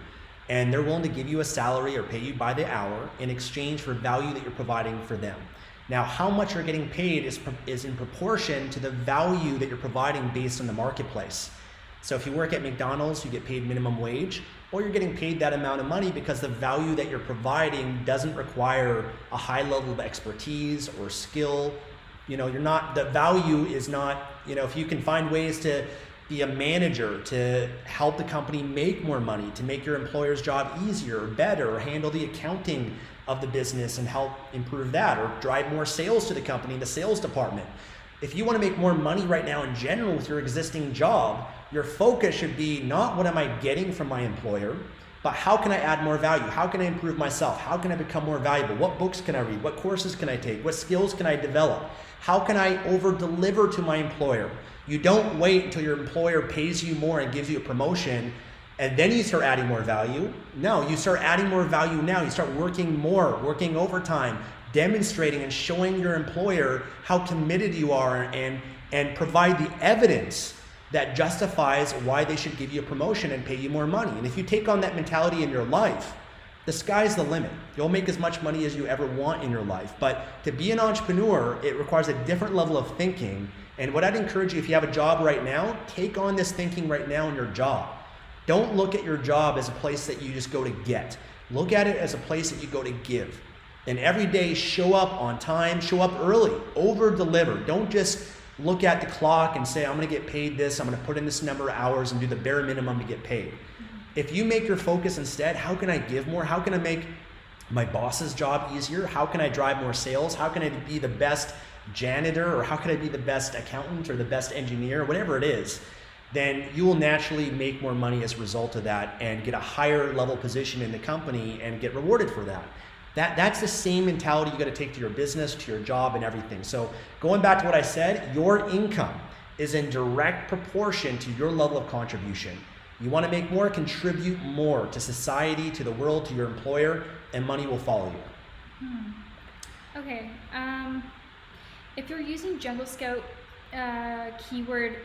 and they're willing to give you a salary or pay you by the hour in exchange for value that you're providing for them. Now, how much you're getting paid is in proportion to the value that you're providing based on the marketplace. So if you work at McDonald's, you get paid minimum wage, or you're getting paid that amount of money because the value that you're providing doesn't require a high level of expertise or skill. The value is not, if you can find ways to be a manager to help the company make more money, to make your employer's job easier or better, or handle the accounting of the business and help improve that, or drive more sales to the company in the sales department. If you want to make more money right now in general with your existing job, your focus should be not what am I getting from my employer, but how can I add more value? How can I improve myself? How can I become more valuable? What books can I read? What courses can I take? What skills can I develop? How can I over deliver to my employer? You don't wait until your employer pays you more and gives you a promotion and then you start adding more value. No, you start adding more value now. You start working more, working overtime, demonstrating and showing your employer how committed you are, and provide the evidence that justifies why they should give you a promotion and pay you more money. And if you take on that mentality in your life, the sky's the limit. You'll make as much money as you ever want in your life. But to be an entrepreneur, it requires a different level of thinking. And what I'd encourage you, if you have a job right now, take on this thinking right now in your job. Don't look at your job as a place that you just go to get. Look at it as a place that you go to give. And every day, show up on time, show up early, over-deliver. Don't just look at the clock and say, I'm gonna get paid this, I'm gonna put in this number of hours and do the bare minimum to get paid. If you make your focus instead, how can I give more? How can I make my boss's job easier? How can I drive more sales? How can I be the best janitor? Or how can I be the best accountant or the best engineer? Whatever it is, then you will naturally make more money as a result of that and get a higher level position in the company and get rewarded for that. That's the same mentality you got to take to your business, to your job, and everything. So going back to what I said, your income is in direct proportion to your level of contribution. You want to make more, contribute more to society, to the world, to your employer, and money will follow you. Okay. If you're using Jungle Scout keyword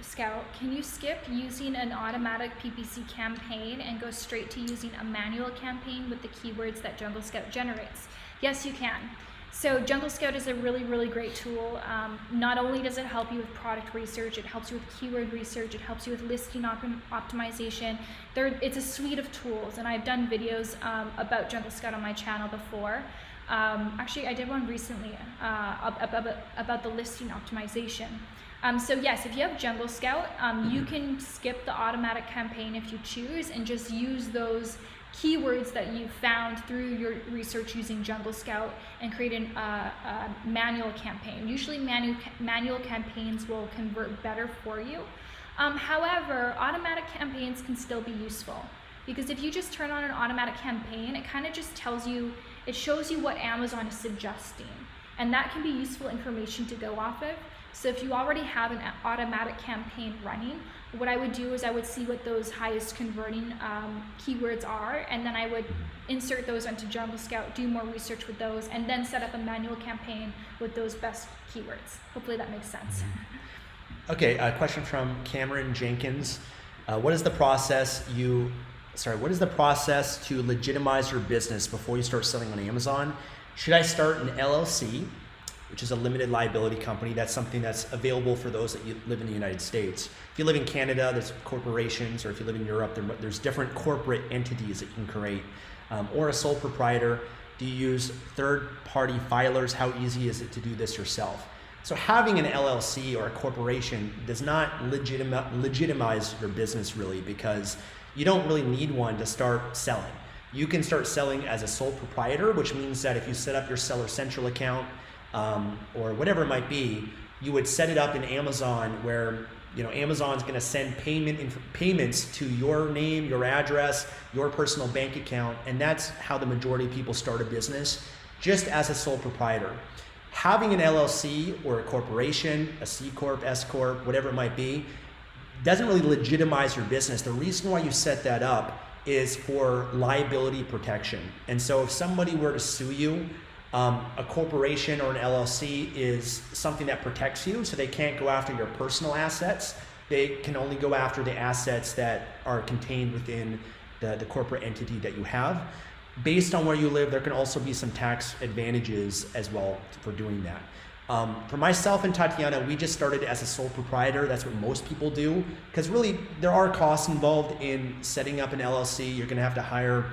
Scout, can you skip using an automatic PPC campaign and go straight to using a manual campaign with the keywords that Jungle Scout generates? Yes, you can. So Jungle Scout is a really, really great tool. Not only does it help you with product research, it helps you with keyword research, it helps you with listing optimization. It's a suite of tools, and I've done videos about Jungle Scout on my channel before. Actually, I did one recently about the listing optimization. So yes, if you have Jungle Scout, you can skip the automatic campaign if you choose and just use those keywords that you found through your research using Jungle Scout and create a manual campaign. Usually manual campaigns will convert better for you. However, automatic campaigns can still be useful, because if you just turn on an automatic campaign, it kind of just tells you, it shows you what Amazon is suggesting, and that can be useful information to go off of. So if you already have an automatic campaign running, what I would do is I would see what those highest converting keywords are, and then I would insert those onto Jungle Scout, do more research with those, and then set up a manual campaign with those best keywords. Hopefully that makes sense. Okay, a question from Cameron Jenkins. What is the process to legitimize your business before you start selling on Amazon? Should I start an LLC, which is a limited liability company? That's something that's available for those that live in the United States. If you live in Canada, there's corporations, or if you live in Europe, there's different corporate entities that you can create. Or a sole proprietor. Do you use third-party filers? How easy is it to do this yourself? So having an LLC or a corporation does not legitimize your business really, because you don't really need one to start selling. You can start selling as a sole proprietor, which means that if you set up your Seller Central account, or whatever it might be, you would set it up in Amazon where Amazon's going to send payments to your name, your address, your personal bank account, and that's how the majority of people start a business, just as a sole proprietor. Having an LLC or a corporation, a C Corp, S Corp, whatever it might be, doesn't really legitimize your business. The reason why you set that up is for liability protection. And so if somebody were to sue you, a corporation or an LLC is something that protects you, so they can't go after your personal assets. They can only go after the assets that are contained within the corporate entity that you have. Based on where you live, there can also be some tax advantages as well for doing that. For myself and Tatiana, we just started as a sole proprietor. That's what most people do, because really there are costs involved in setting up an LLC. You're going to have to hire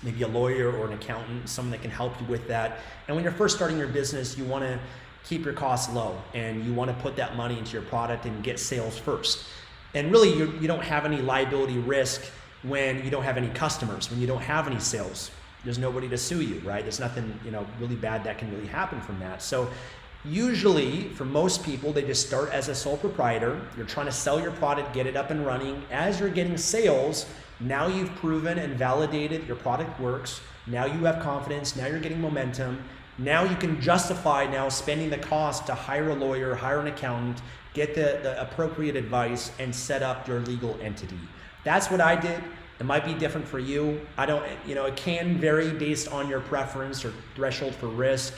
maybe a lawyer or an accountant, someone that can help you with that. And when you're first starting your business, you want to keep your costs low, and you want to put that money into your product and get sales first. And really, you don't have any liability risk when you don't have any customers, when you don't have any sales. There's nobody to sue you, right? There's nothing really bad that can really happen from that. So usually, for most people, they just start as a sole proprietor. You're trying to sell your product, get it up and running. As you're getting sales, now you've proven and validated your product works. Now you have confidence. Now you're getting momentum. Now you can justify spending the cost to hire a lawyer, hire an accountant, get the appropriate advice, and set up your legal entity. That's what I did. It might be different for you. It can vary based on your preference or threshold for risk.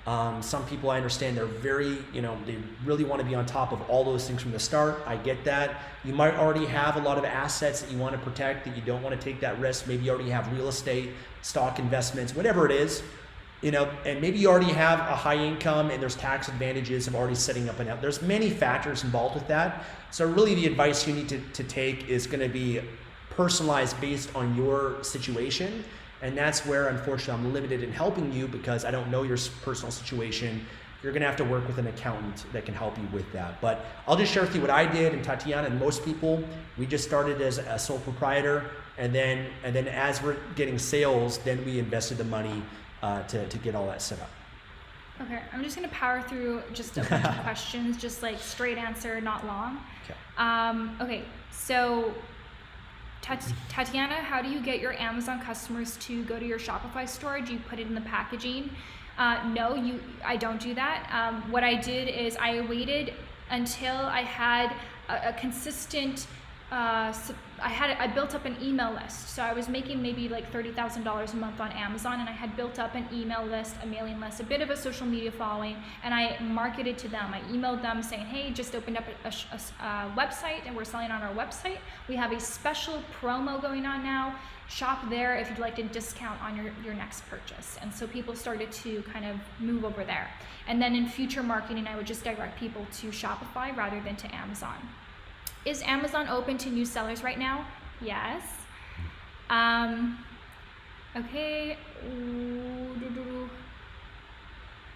Some people, I understand, they're very, they really want to be on top of all those things from the start. I get that. You might already have a lot of assets that you want to protect, that you don't want to take that risk. Maybe you already have real estate, stock investments, whatever it is, and maybe you already have a high income and there's tax advantages of already setting up an account. There's many factors involved with that. So really the advice you need to take is going to be personalized based on your situation. And that's where, unfortunately, I'm limited in helping you because I don't know your personal situation. You're going to have to work with an accountant that can help you with that. But I'll just share with you what I did, and Tatiana and most people, we just started as a sole proprietor, and then as we're getting sales, then we invested the money to get all that set up. Okay, I'm just going to power through just a bunch of questions, just like straight answer, not long. Okay. Okay, so Tatiana, how do you get your Amazon customers to go to your Shopify store? Do you put it in the packaging? No, I don't do that. What I did is I waited until I had a consistent, I built up an email list. So I was making maybe like $30,000 a month on Amazon, and I had built up an email list, a mailing list, a bit of a social media following, and I marketed to them. I emailed them saying, hey, just opened up a website and we're selling on our website. We have a special promo going on now. Shop there if you'd like to discount on your next purchase. And so people started to kind of move over there. And then in future marketing, I would just direct people to Shopify rather than to Amazon. Is Amazon open to new sellers right now? Yes. Okay.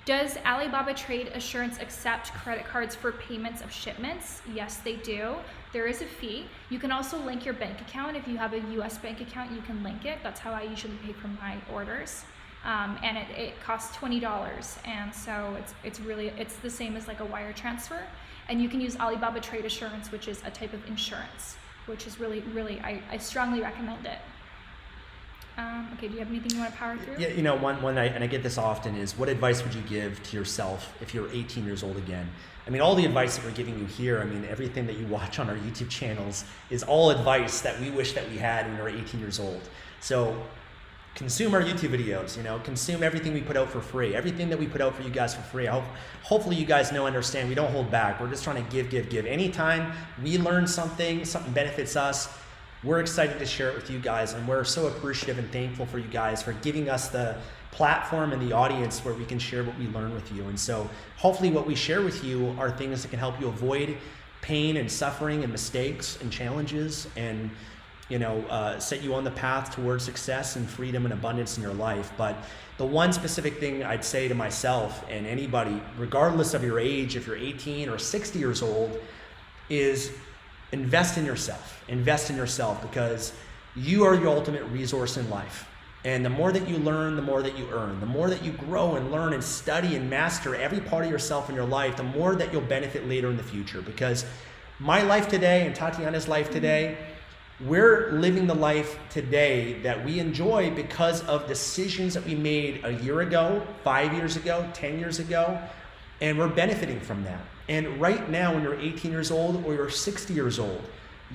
Does Alibaba Trade Assurance accept credit cards for payments of shipments? Yes, they do. There is a fee. You can also link your bank account. If you have a US bank account, you can link it. That's how I usually pay for my orders. And it costs $20. And so it's the same as like a wire transfer. And you can use Alibaba Trade Assurance, which is a type of insurance, which is really, I strongly recommend it. Okay, do you have anything you want to power through? Yeah, one I get this often is, what advice would you give to yourself if you're 18 years old again? I mean, all the advice that we're giving you here, I mean, everything that you watch on our YouTube channels is all advice that we wish that we had when we were 18 years old. So consume our YouTube videos, consume everything we put out for free, everything that we put out for you guys for free. Hopefully you guys understand, we don't hold back. We're just trying to give. Anytime we learn something benefits us, we're excited to share it with you guys, and we're so appreciative and thankful for you guys for giving us the platform and the audience where we can share what we learn with you. And so hopefully what we share with you are things that can help you avoid pain and suffering and mistakes and challenges, and set you on the path towards success and freedom and abundance in your life. But the one specific thing I'd say to myself and anybody, regardless of your age, if you're 18 or 60 years old, is invest in yourself. Invest in yourself, because you are your ultimate resource in life. And the more that you learn, the more that you earn. The more that you grow and learn and study and master every part of yourself in your life, the more that you'll benefit later in the future. Because my life today and Tatiana's life today, we're living the life today that we enjoy because of decisions that we made a year ago, 5 years ago, 10 years ago, and we're benefiting from that. And right now, when you're 18 years old or you're 60 years old,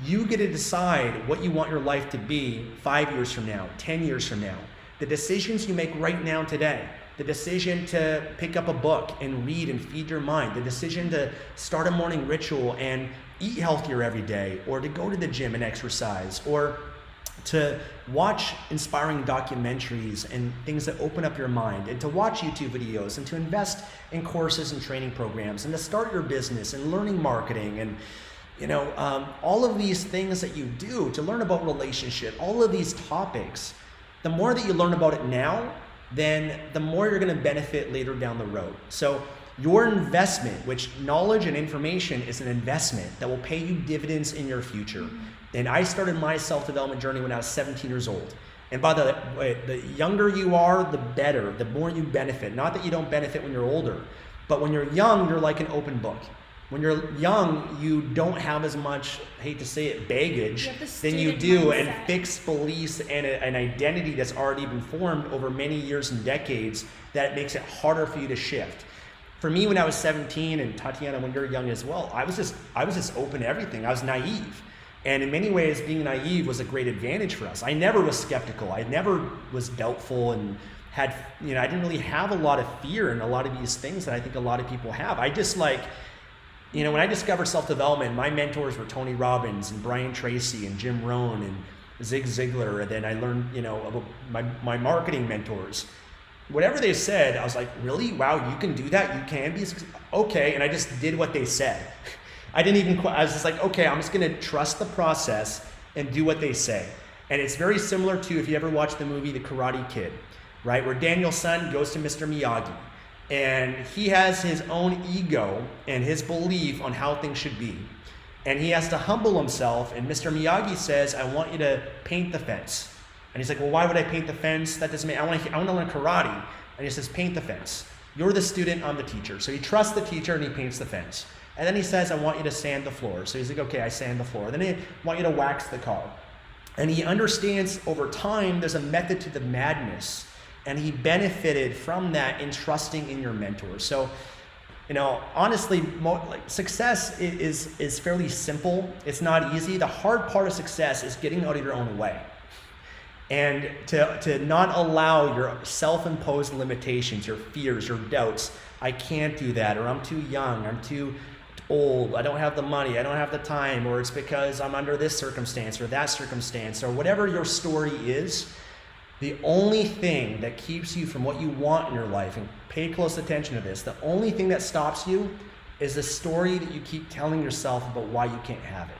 you get to decide what you want your life to be 5 years from now, 10 years from now. The decisions you make right now today, the decision to pick up a book and read and feed your mind, the decision to start a morning ritual and eat healthier every day, or to go to the gym and exercise, or to watch inspiring documentaries and things that open up your mind, and to watch YouTube videos, and to invest in courses and training programs, and to start your business and learning marketing, and all of these things that you do to learn about relationship, all of these topics, the more that you learn about it now, then the more you're going to benefit later down the road. So your investment, which knowledge and information is an investment that will pay you dividends in your future. And I started my self-development journey when I was 17 years old. And by the way, the younger you are, the better, the more you benefit. Not that you don't benefit when you're older, but when you're young, you're like an open book. When you're young, you don't have as much, I hate to say it, baggage than you do, and fixed beliefs and an identity that's already been formed over many years and decades that makes it harder for you to shift. For me, when I was 17, and Tatiana, when you're young as well, I was just open to everything. I was naive. And in many ways, being naive was a great advantage for us. I never was skeptical. I never was doubtful and had, I didn't really have a lot of fear in a lot of these things that I think a lot of people have. I just when I discovered self-development, my mentors were Tony Robbins and Brian Tracy and Jim Rohn and Zig Ziglar. And then I learned, about my marketing mentors. Whatever they said, I was like, really? Wow, you can do that? You can be okay. And I just did what they said. I was just like, okay, I'm just gonna trust the process and do what they say. And it's very similar to, if you ever watched the movie The Karate Kid, right? Where Daniel's son goes to Mr. Miyagi and he has his own ego and his belief on how things should be. And he has to humble himself, and Mr. Miyagi says, I want you to paint the fence. And he's like, well, why would I paint the fence? That doesn't mean, I want to learn karate. And he says, paint the fence. You're the student, I'm the teacher. So he trusts the teacher and he paints the fence. And then he says, I want you to sand the floor. So he's like, okay, I sand the floor. Then I want you to wax the car. And he understands over time there's a method to the madness. And he benefited from that in trusting in your mentor. So, honestly, success is fairly simple. It's not easy. The hard part of success is getting out of your own way. And to not allow your self-imposed limitations, your fears, your doubts, I can't do that, or I'm too young, I'm too old, I don't have the money, I don't have the time, or it's because I'm under this circumstance or that circumstance, or whatever your story is. The only thing that keeps you from what you want in your life, and pay close attention to this, the only thing that stops you is the story that you keep telling yourself about why you can't have it.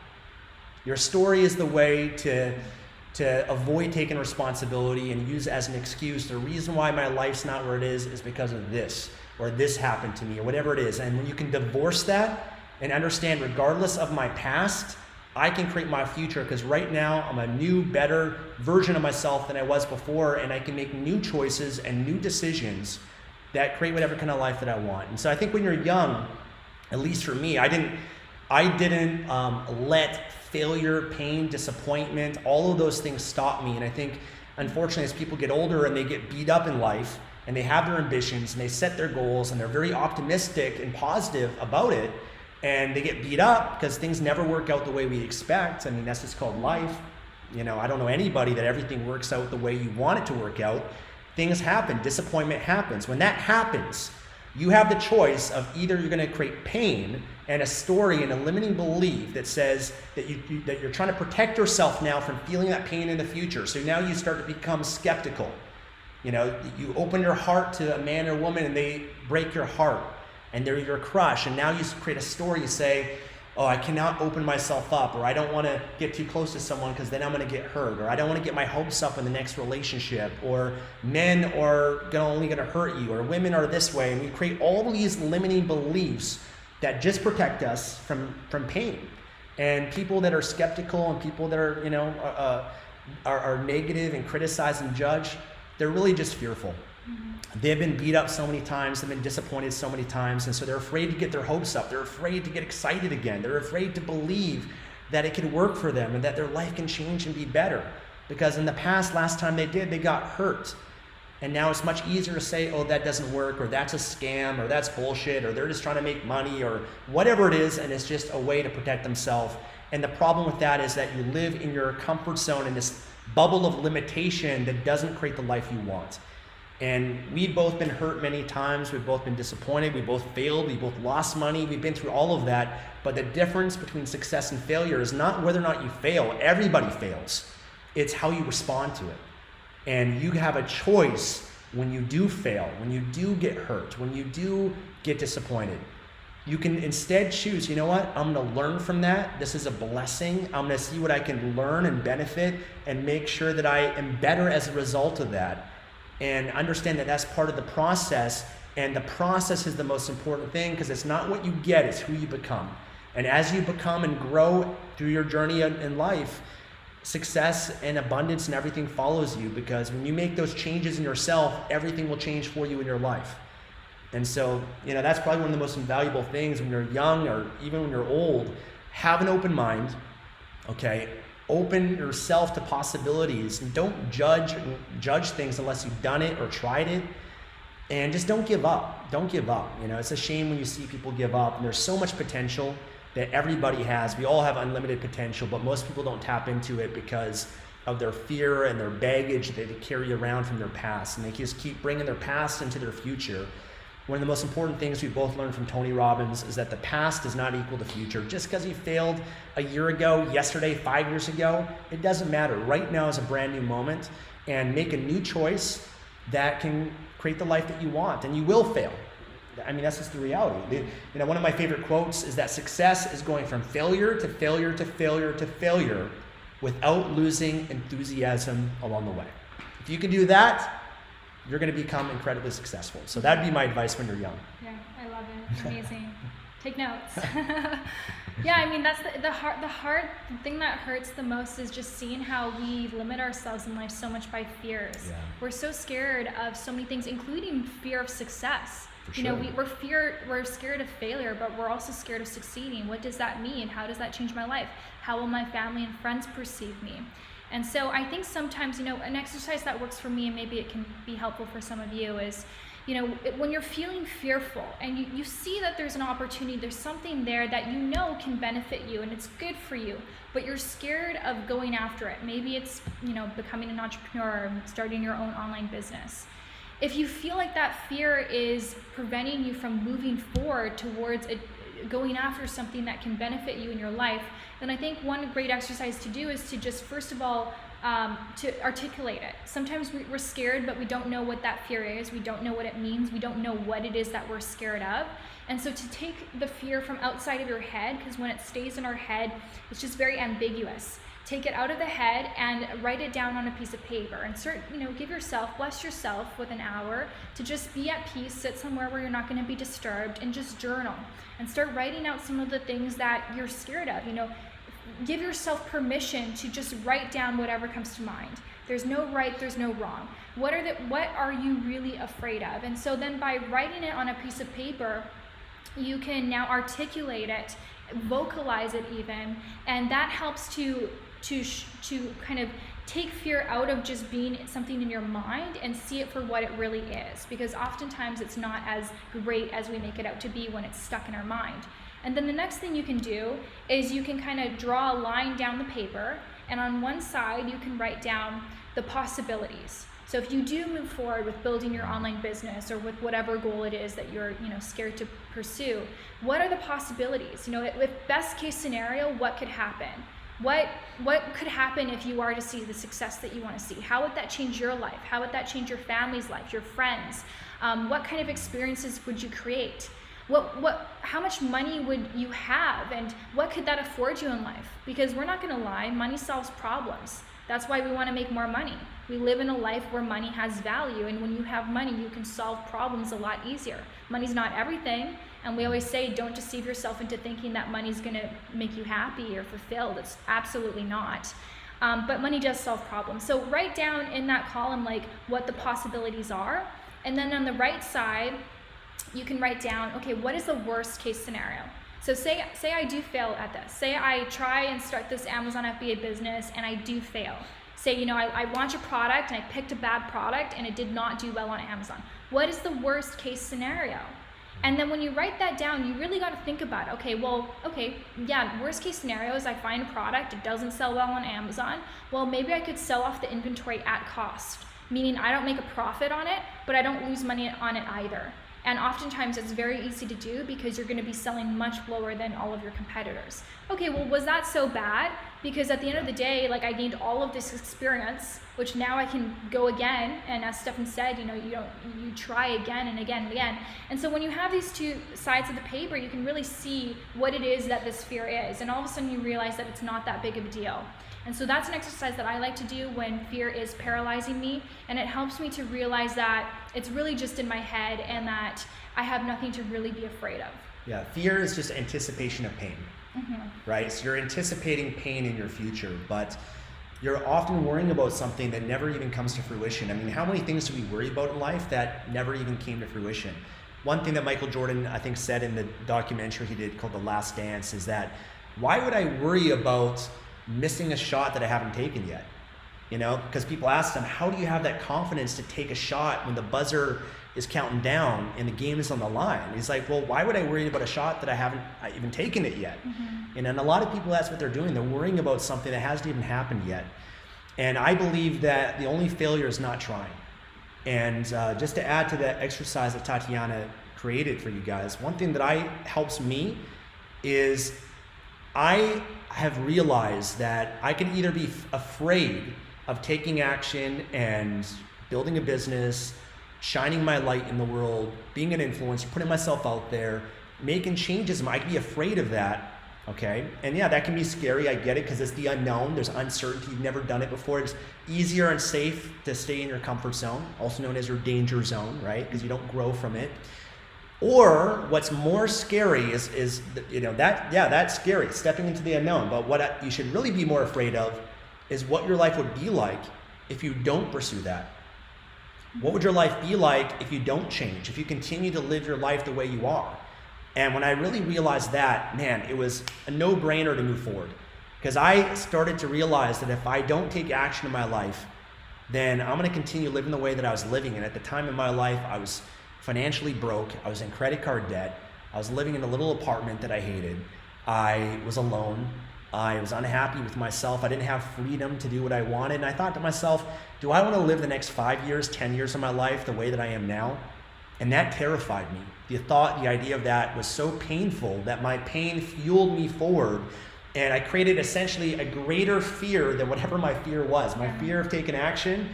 Your story is the way to avoid taking responsibility and use as an excuse, the reason why my life's not where it is because of this, or this happened to me, or whatever it is. And when you can divorce that and understand, regardless of my past, I can create my future, because right now I'm a new, better version of myself than I was before, and I can make new choices and new decisions that create whatever kind of life that I want. And so I think when you're young, at least for me, I didn't let failure, pain, disappointment, all of those things stop me. And I think, unfortunately, as people get older and they get beat up in life, and they have their ambitions and they set their goals and they're very optimistic and positive about it, and they get beat up because things never work out the way we expect. I mean, that's just called life. I don't know anybody that everything works out the way you want it to work out. Things happen, disappointment happens. When that happens, you have the choice of either you're going to create pain and a story and a limiting belief that says that you're trying to protect yourself now from feeling that pain in the future. So now you start to become skeptical. You open your heart to a man or woman and they break your heart and they're your crush. And now you create a story, you say, oh, I cannot open myself up, or I don't want to get too close to someone because then I'm going to get hurt, or I don't want to get my hopes up in the next relationship, or men are only going to hurt you, or women are this way. And we create all these limiting beliefs that just protect us from pain. And people that are skeptical and people that are negative and criticize and judge, they're really just fearful. They've been beat up so many times, they've been disappointed so many times, and so they're afraid to get their hopes up. They're afraid to get excited again. They're afraid to believe that it can work for them and that their life can change and be better. Because in the past, last time they did, they got hurt. And now it's much easier to say, oh, that doesn't work, or that's a scam, or that's bullshit, or they're just trying to make money, or whatever it is, and it's just a way to protect themselves. And the problem with that is that you live in your comfort zone in this bubble of limitation that doesn't create the life you want. And we've both been hurt many times, we've both been disappointed, we both failed, we both lost money, we've been through all of that. But the difference between success and failure is not whether or not you fail. Everybody fails. It's how you respond to it. And you have a choice when you do fail, when you do get hurt, when you do get disappointed. You can instead choose, you know what, I'm going to learn from that. This is a blessing. I'm going to see what I can learn and benefit and make sure that I am better as a result of that. And understand that that's part of the process, and the process is the most important thing, because it's not what you get, it's who you become. And as you become and grow through your journey in life, success and abundance and everything follows you, because when you make those changes in yourself, everything will change for you in your life. And so, that's probably one of the most invaluable things when you're young or even when you're old. Have an open mind, okay? Open yourself to possibilities, and don't judge things unless you've done it or tried it. And just don't give up. Don't give up. It's a shame when you see people give up, and there's so much potential. that everybody has. We all have unlimited potential, but most people don't tap into it because of their fear and their baggage that they carry around from their past, and they just keep bringing their past into their future. One of the most important things we both learned from Tony Robbins is that the past does not equal the future. Just because you failed a year ago, yesterday, 5 years ago, it doesn't matter. Right now is a brand new moment, and make a new choice that can create the life that you want, and you will fail. I mean, that's just the reality. One of my favorite quotes is that success is going from failure to failure to failure to failure without losing enthusiasm along the way. If you can do that, you're going to become incredibly successful. So that'd be my advice when you're young. Yeah, I love it. Amazing. Take notes. Yeah, I mean, that's the thing that hurts the most is just seeing how we limit ourselves in life so much by fears. Yeah. We're so scared of so many things, including fear of success. For You know, sure. we're scared of failure, but we're also scared of succeeding. What does that mean? How does that change my life? How will my family and friends perceive me? And so I think sometimes, an exercise that works for me, and maybe it can be helpful for some of you, is, when you're feeling fearful and you see that there's an opportunity, there's something there that can benefit you and it's good for you, but you're scared of going after it. Maybe it's, becoming an entrepreneur, starting your own online business. If you feel like that fear is preventing you from moving forward towards going after something that can benefit you in your life, then I think one great exercise to do is to just, first of all, to articulate it. Sometimes we're scared, but we don't know what that fear is. We don't know what it means. We don't know what it is that we're scared of. And so to take the fear from outside of your head, because when it stays in our head, it's just very ambiguous. Take it out of the head and write it down on a piece of paper, and bless yourself with an hour to just be at peace, sit somewhere where you're not going to be disturbed, and just journal and start writing out some of the things that you're scared of. Give yourself permission to just write down whatever comes to mind. There's no right, there's no wrong. What are you really afraid of? And so then by writing it on a piece of paper, you can now articulate it, vocalize it even, and that helps to kind of take fear out of just being something in your mind and see it for what it really is, because oftentimes it's not as great as we make it out to be when it's stuck in our mind. And then the next thing you can do is you can kind of draw a line down the paper, and on one side you can write down the possibilities. So if you do move forward with building your online business or with whatever goal it is that you're scared to pursue, what are the possibilities? With best case scenario, what could happen? What could happen if you are to see the success that you want to see? How would that change your life? How would that change your family's life, your friends? What kind of experiences would you create? How much money would you have, and what could that afford you in life? Because we're not going to lie, money solves problems. That's why we want to make more money. We live in a life where money has value, and when you have money, you can solve problems a lot easier. Money's not everything, and we always say don't deceive yourself into thinking that money's going to make you happy or fulfilled. It's absolutely not. But money does solve problems. So write down in that column what the possibilities are, and then on the right side, you can write down, okay, what is the worst case scenario? So say I do fail at this. Say I try and start this Amazon FBA business and I do fail. Say, I launch a product and I picked a bad product and it did not do well on Amazon. What is the worst case scenario? And then when you write that down, you really got to think about, worst case scenario is I find a product, it doesn't sell well on Amazon. Well, maybe I could sell off the inventory at cost, meaning I don't make a profit on it, but I don't lose money on it either. And oftentimes it's very easy to do because you're going to be selling much lower than all of your competitors. Okay, well, was that so bad? Because at the end of the day, I gained all of this experience, which now I can go again. And as Stefan said, you try again and again and again. And so when you have these two sides of the paper, you can really see what it is that this fear is. And all of a sudden you realize that it's not that big of a deal. And so that's an exercise that I like to do when fear is paralyzing me, and it helps me to realize that it's really just in my head and that I have nothing to really be afraid of. Yeah, fear is just anticipation of pain, right? So you're anticipating pain in your future, but you're often worrying about something that never even comes to fruition. I mean, how many things do we worry about in life that never even came to fruition? One thing that Michael Jordan, I think, said in the documentary he did called The Last Dance is that, why would I worry about missing a shot that I haven't taken yet? because people ask them, how do you have that confidence to take a shot when the buzzer is counting down and the game is on the line? He's like, well, why would I worry about a shot that I haven't even taken it yet? And a lot of people, that's what they're doing. They're worrying about something that hasn't even happened yet. And I believe that the only failure is not trying. And just to add to that exercise that Tatiana created for you guys, one thing that helps me is I have realized that I can either be afraid of taking action and building a business, shining my light in the world, being an influencer, putting myself out there, making changes. I can be afraid of that, okay? And yeah, that can be scary, I get it, because it's the unknown, there's uncertainty, you've never done it before. It's easier and safe to stay in your comfort zone, also known as your danger zone, right? Because you don't grow from it. Or what's more scary is that's scary, stepping into the unknown. But what you should really be more afraid of is what your life would be like if you don't pursue that. What would your life be like if you don't change, if you continue to live your life the way you are? And when I really realized that, man, it was a no-brainer to move forward. Because I started to realize that if I don't take action in my life, then I'm going to continue living the way that I was living. And at the time in my life, I was financially broke. I was in credit card debt. I was living in a little apartment that I hated. I was alone. I was unhappy with myself. I didn't have freedom to do what I wanted. And I thought to myself, do I want to live the next 5 years, 10 years of my life the way that I am now? And that terrified me. The idea of that was so painful that my pain fueled me forward. And I created essentially a greater fear than whatever my fear was. My fear of taking action,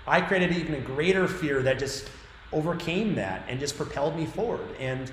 I created even a greater fear that just overcame that and just propelled me forward. And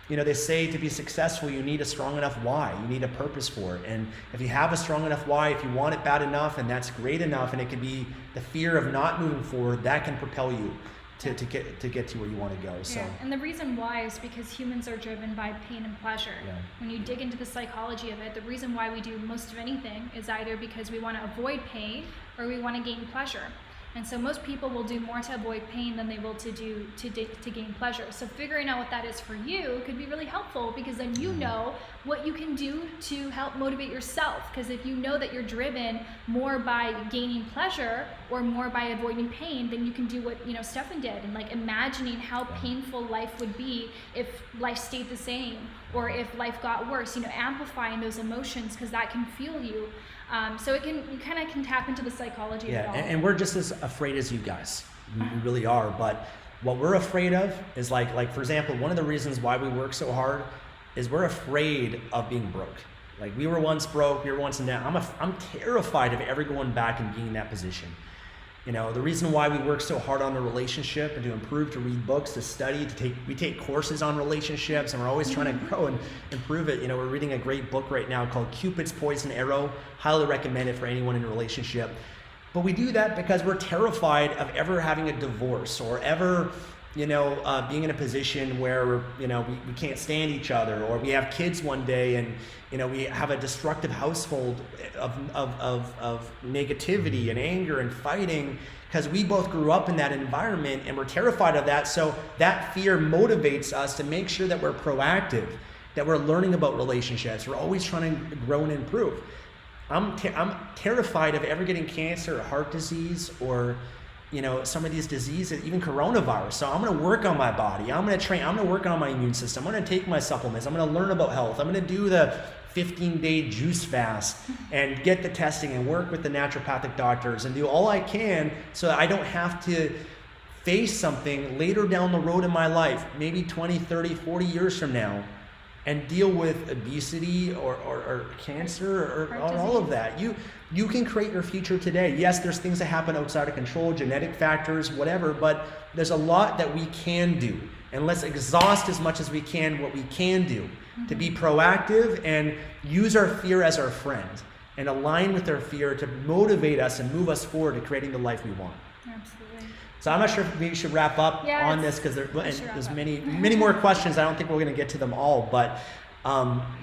they say to be successful, you need a strong enough why. You need a purpose for it. And if you have a strong enough why, if you want it bad enough, and that's great enough, and it can be the fear of not moving forward, that can propel you to get to where you want to go. So. Yeah. And the reason why is because humans are driven by pain and pleasure. Yeah. When you dig into the psychology of it, the reason why we do most of anything is either because we want to avoid pain or we want to gain pleasure. And so most people will do more to avoid pain than they will to gain pleasure. So figuring out what that is for you could be really helpful, because then you know what you can do to help motivate yourself. Because if you know that you're driven more by gaining pleasure or more by avoiding pain, then you can do what Stefan did, and like imagining how painful life would be if life stayed the same or if life got worse. Amplifying those emotions, because that can fuel you. So you kind of can tap into the psychology of it all. And we're just as afraid as you guys. We really are. But what we're afraid of is like for example, one of the reasons why we work so hard is we're afraid of being broke. Like we were once broke, we were once in debt. I'm terrified of ever going back and being in that position. The reason why we work so hard on the relationship and to improve, to read books, to study, we take courses on relationships, and we're always trying to grow and improve it. We're reading a great book right now called Cupid's Poison Arrow. Highly recommend it for anyone in a relationship. But we do that because we're terrified of ever having a divorce or ever, being in a position where, we can't stand each other, or we have kids one day and, we have a destructive household of negativity and anger and fighting, because we both grew up in that environment and we're terrified of that. So that fear motivates us to make sure that we're proactive, that we're learning about relationships. We're always trying to grow and improve. I'm terrified of ever getting cancer or heart disease or some of these diseases, even coronavirus. So I'm going to work on my body. I'm going to train. I'm going to work on my immune system. I'm going to take my supplements. I'm going to learn about health. I'm going to do the 15-day juice fast and get the testing and work with the naturopathic doctors and do all I can so that I don't have to face something later down the road in my life, maybe 20, 30, 40 years from now, and deal with obesity or cancer or all of that. You can create your future today. Yes, there's things that happen outside of control, genetic factors, whatever, but there's a lot that we can do. And let's exhaust as much as we can what we can do to be proactive and use our fear as our friend and align with our fear to motivate us and move us forward to creating the life we want. Absolutely. So I'm not sure if we should wrap up on this, because there's many more questions. I don't think we're going to get to them all, but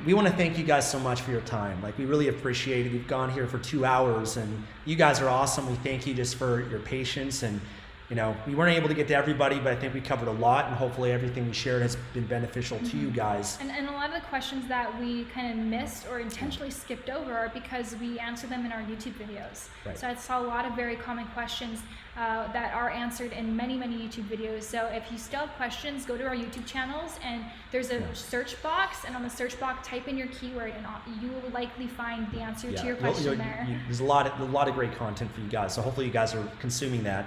we want to thank you guys so much for your time. Like, we really appreciate it. We've gone here for 2 hours, and you guys are awesome. We thank you just for your patience and we weren't able to get to everybody, but I think we covered a lot, and hopefully everything we shared has been beneficial to you guys. And a lot of the questions that we kind of missed or intentionally skipped over are because we answer them in our YouTube videos. Right. So I saw a lot of very common questions that are answered in many YouTube videos. So if you still have questions, go to our YouTube channels, and there's a search box, and on the search box, type in your keyword, and you will likely find the answer to your question there. There's a lot of great content for you guys, so hopefully you guys are consuming that.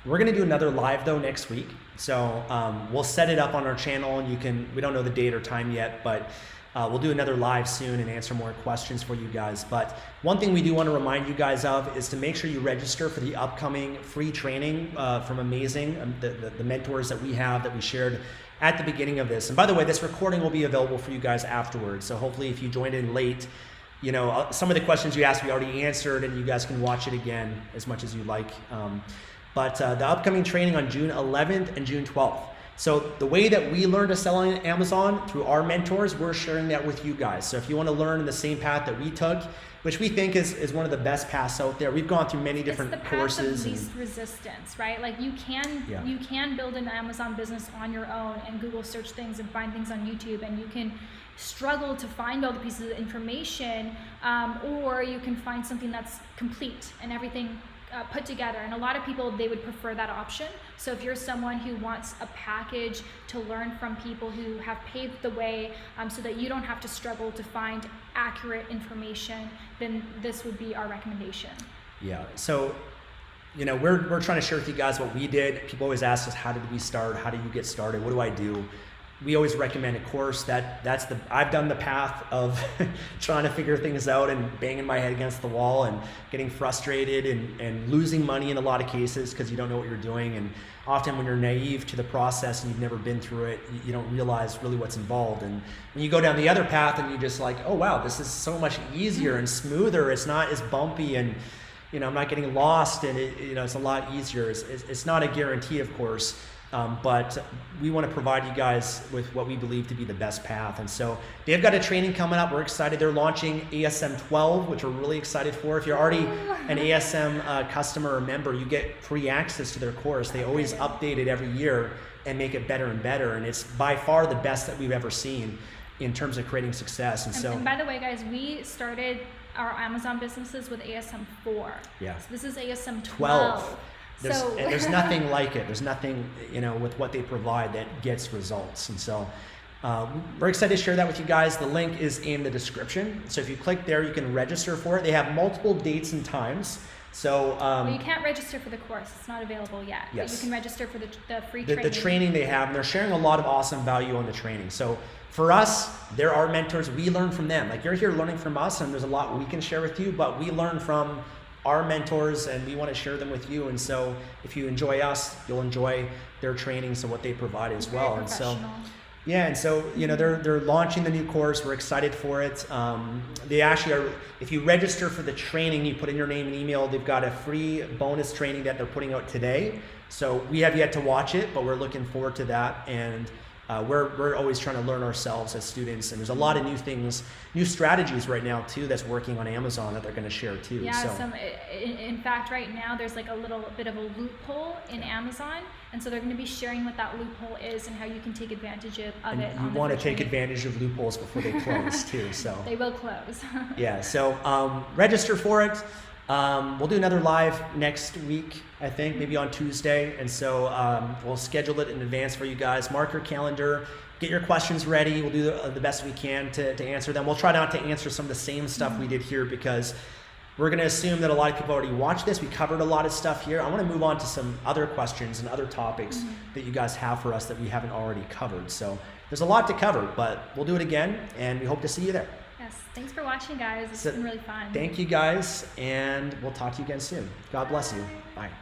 We're going to do another live though next week, so we'll set it up on our channel, and we don't know the date or time yet, but we'll do another live soon and answer more questions for you guys. But one thing we do want to remind you guys of is to make sure you register for the upcoming free training from Amazing, the mentors that we have that we shared at the beginning of this. And by the way, this recording will be available for you guys afterwards, so hopefully if you joined in late, some of the questions you asked we already answered, and you guys can watch it again as much as you like. But the upcoming training on June 11th and June 12th. So the way that we learn to sell on Amazon through our mentors, we're sharing that with you guys. So if you want to learn the same path that we took, which we think is one of the best paths out there. We've gone through many different courses. It's the path of least resistance, right? Like you can build an Amazon business on your own and Google search things and find things on YouTube, and you can struggle to find all the pieces of information, or you can find something that's complete and everything put together. And a lot of people, they would prefer that option. So if you're someone who wants a package to learn from people who have paved the way, so that you don't have to struggle to find accurate information, then this would be our recommendation. Yeah. So, we're trying to share with you guys what we did. People always ask us, how did we start? How do you get started? What do I do? We always recommend a course. I've done the path of trying to figure things out and banging my head against the wall and getting frustrated and losing money in a lot of cases because you don't know what you're doing. And often when you're naive to the process and you've never been through it, you don't realize really what's involved. And when you go down the other path and you just like, oh wow, this is so much easier and smoother. It's not as bumpy, and I'm not getting lost, and it's a lot easier. It's not a guarantee, of course. But we want to provide you guys with what we believe to be the best path. And so they've got a training coming up. We're excited. They're launching ASM 12, which we're really excited for. If you're already an ASM customer or member, you get free access to their course. They always update it every year and make it better and better. And it's by far the best that we've ever seen in terms of creating success. And by the way, guys, we started our Amazon businesses with ASM 4. Yeah. So this is ASM 12. There's nothing like it. There's nothing, with what they provide that gets results. And so we're excited to share that with you guys. The link is in the description. So if you click there, you can register for it. They have multiple dates and times. So you can't register for the course. It's not available yet. Yes. But you can register for the free training. The training they have, and they're sharing a lot of awesome value on the training. So for us, they're our mentors. We learn from them. Like, you're here learning from us, and there's a lot we can share with you, but we learn from our mentors, and we want to share them with you. And so if you enjoy us, you'll enjoy their trainings and what they provide as well. And so they're launching the new course. We're excited for it. They actually are, if you register for the training, you put in your name and email, they've got a free bonus training that they're putting out today. So we have yet to watch it, but we're looking forward to that. And we're always trying to learn ourselves as students, and there's a lot of new things, new strategies right now too that's working on Amazon that they're going to share too. Yeah, in fact, right now there's like a little bit of a loophole in Amazon, and so they're going to be sharing what that loophole is and how you can take advantage of it. You want to take advantage of loopholes before they close too. So they will close. Yeah. So register for it. We'll do another live next week, I think, maybe on Tuesday. And so we'll schedule it in advance for you guys. Mark your calendar, get your questions ready. We'll do the best we can to answer them. We'll try not to answer some of the same stuff we did here, because we're going to assume that a lot of people already watched this. We covered a lot of stuff here. I want to move on to some other questions and other topics that you guys have for us that we haven't already covered. So there's a lot to cover, but we'll do it again, and we hope to see you there. Yes, thanks for watching, guys. It's been really fun. Thank you, guys, and we'll talk to you again soon. God bless you. Bye.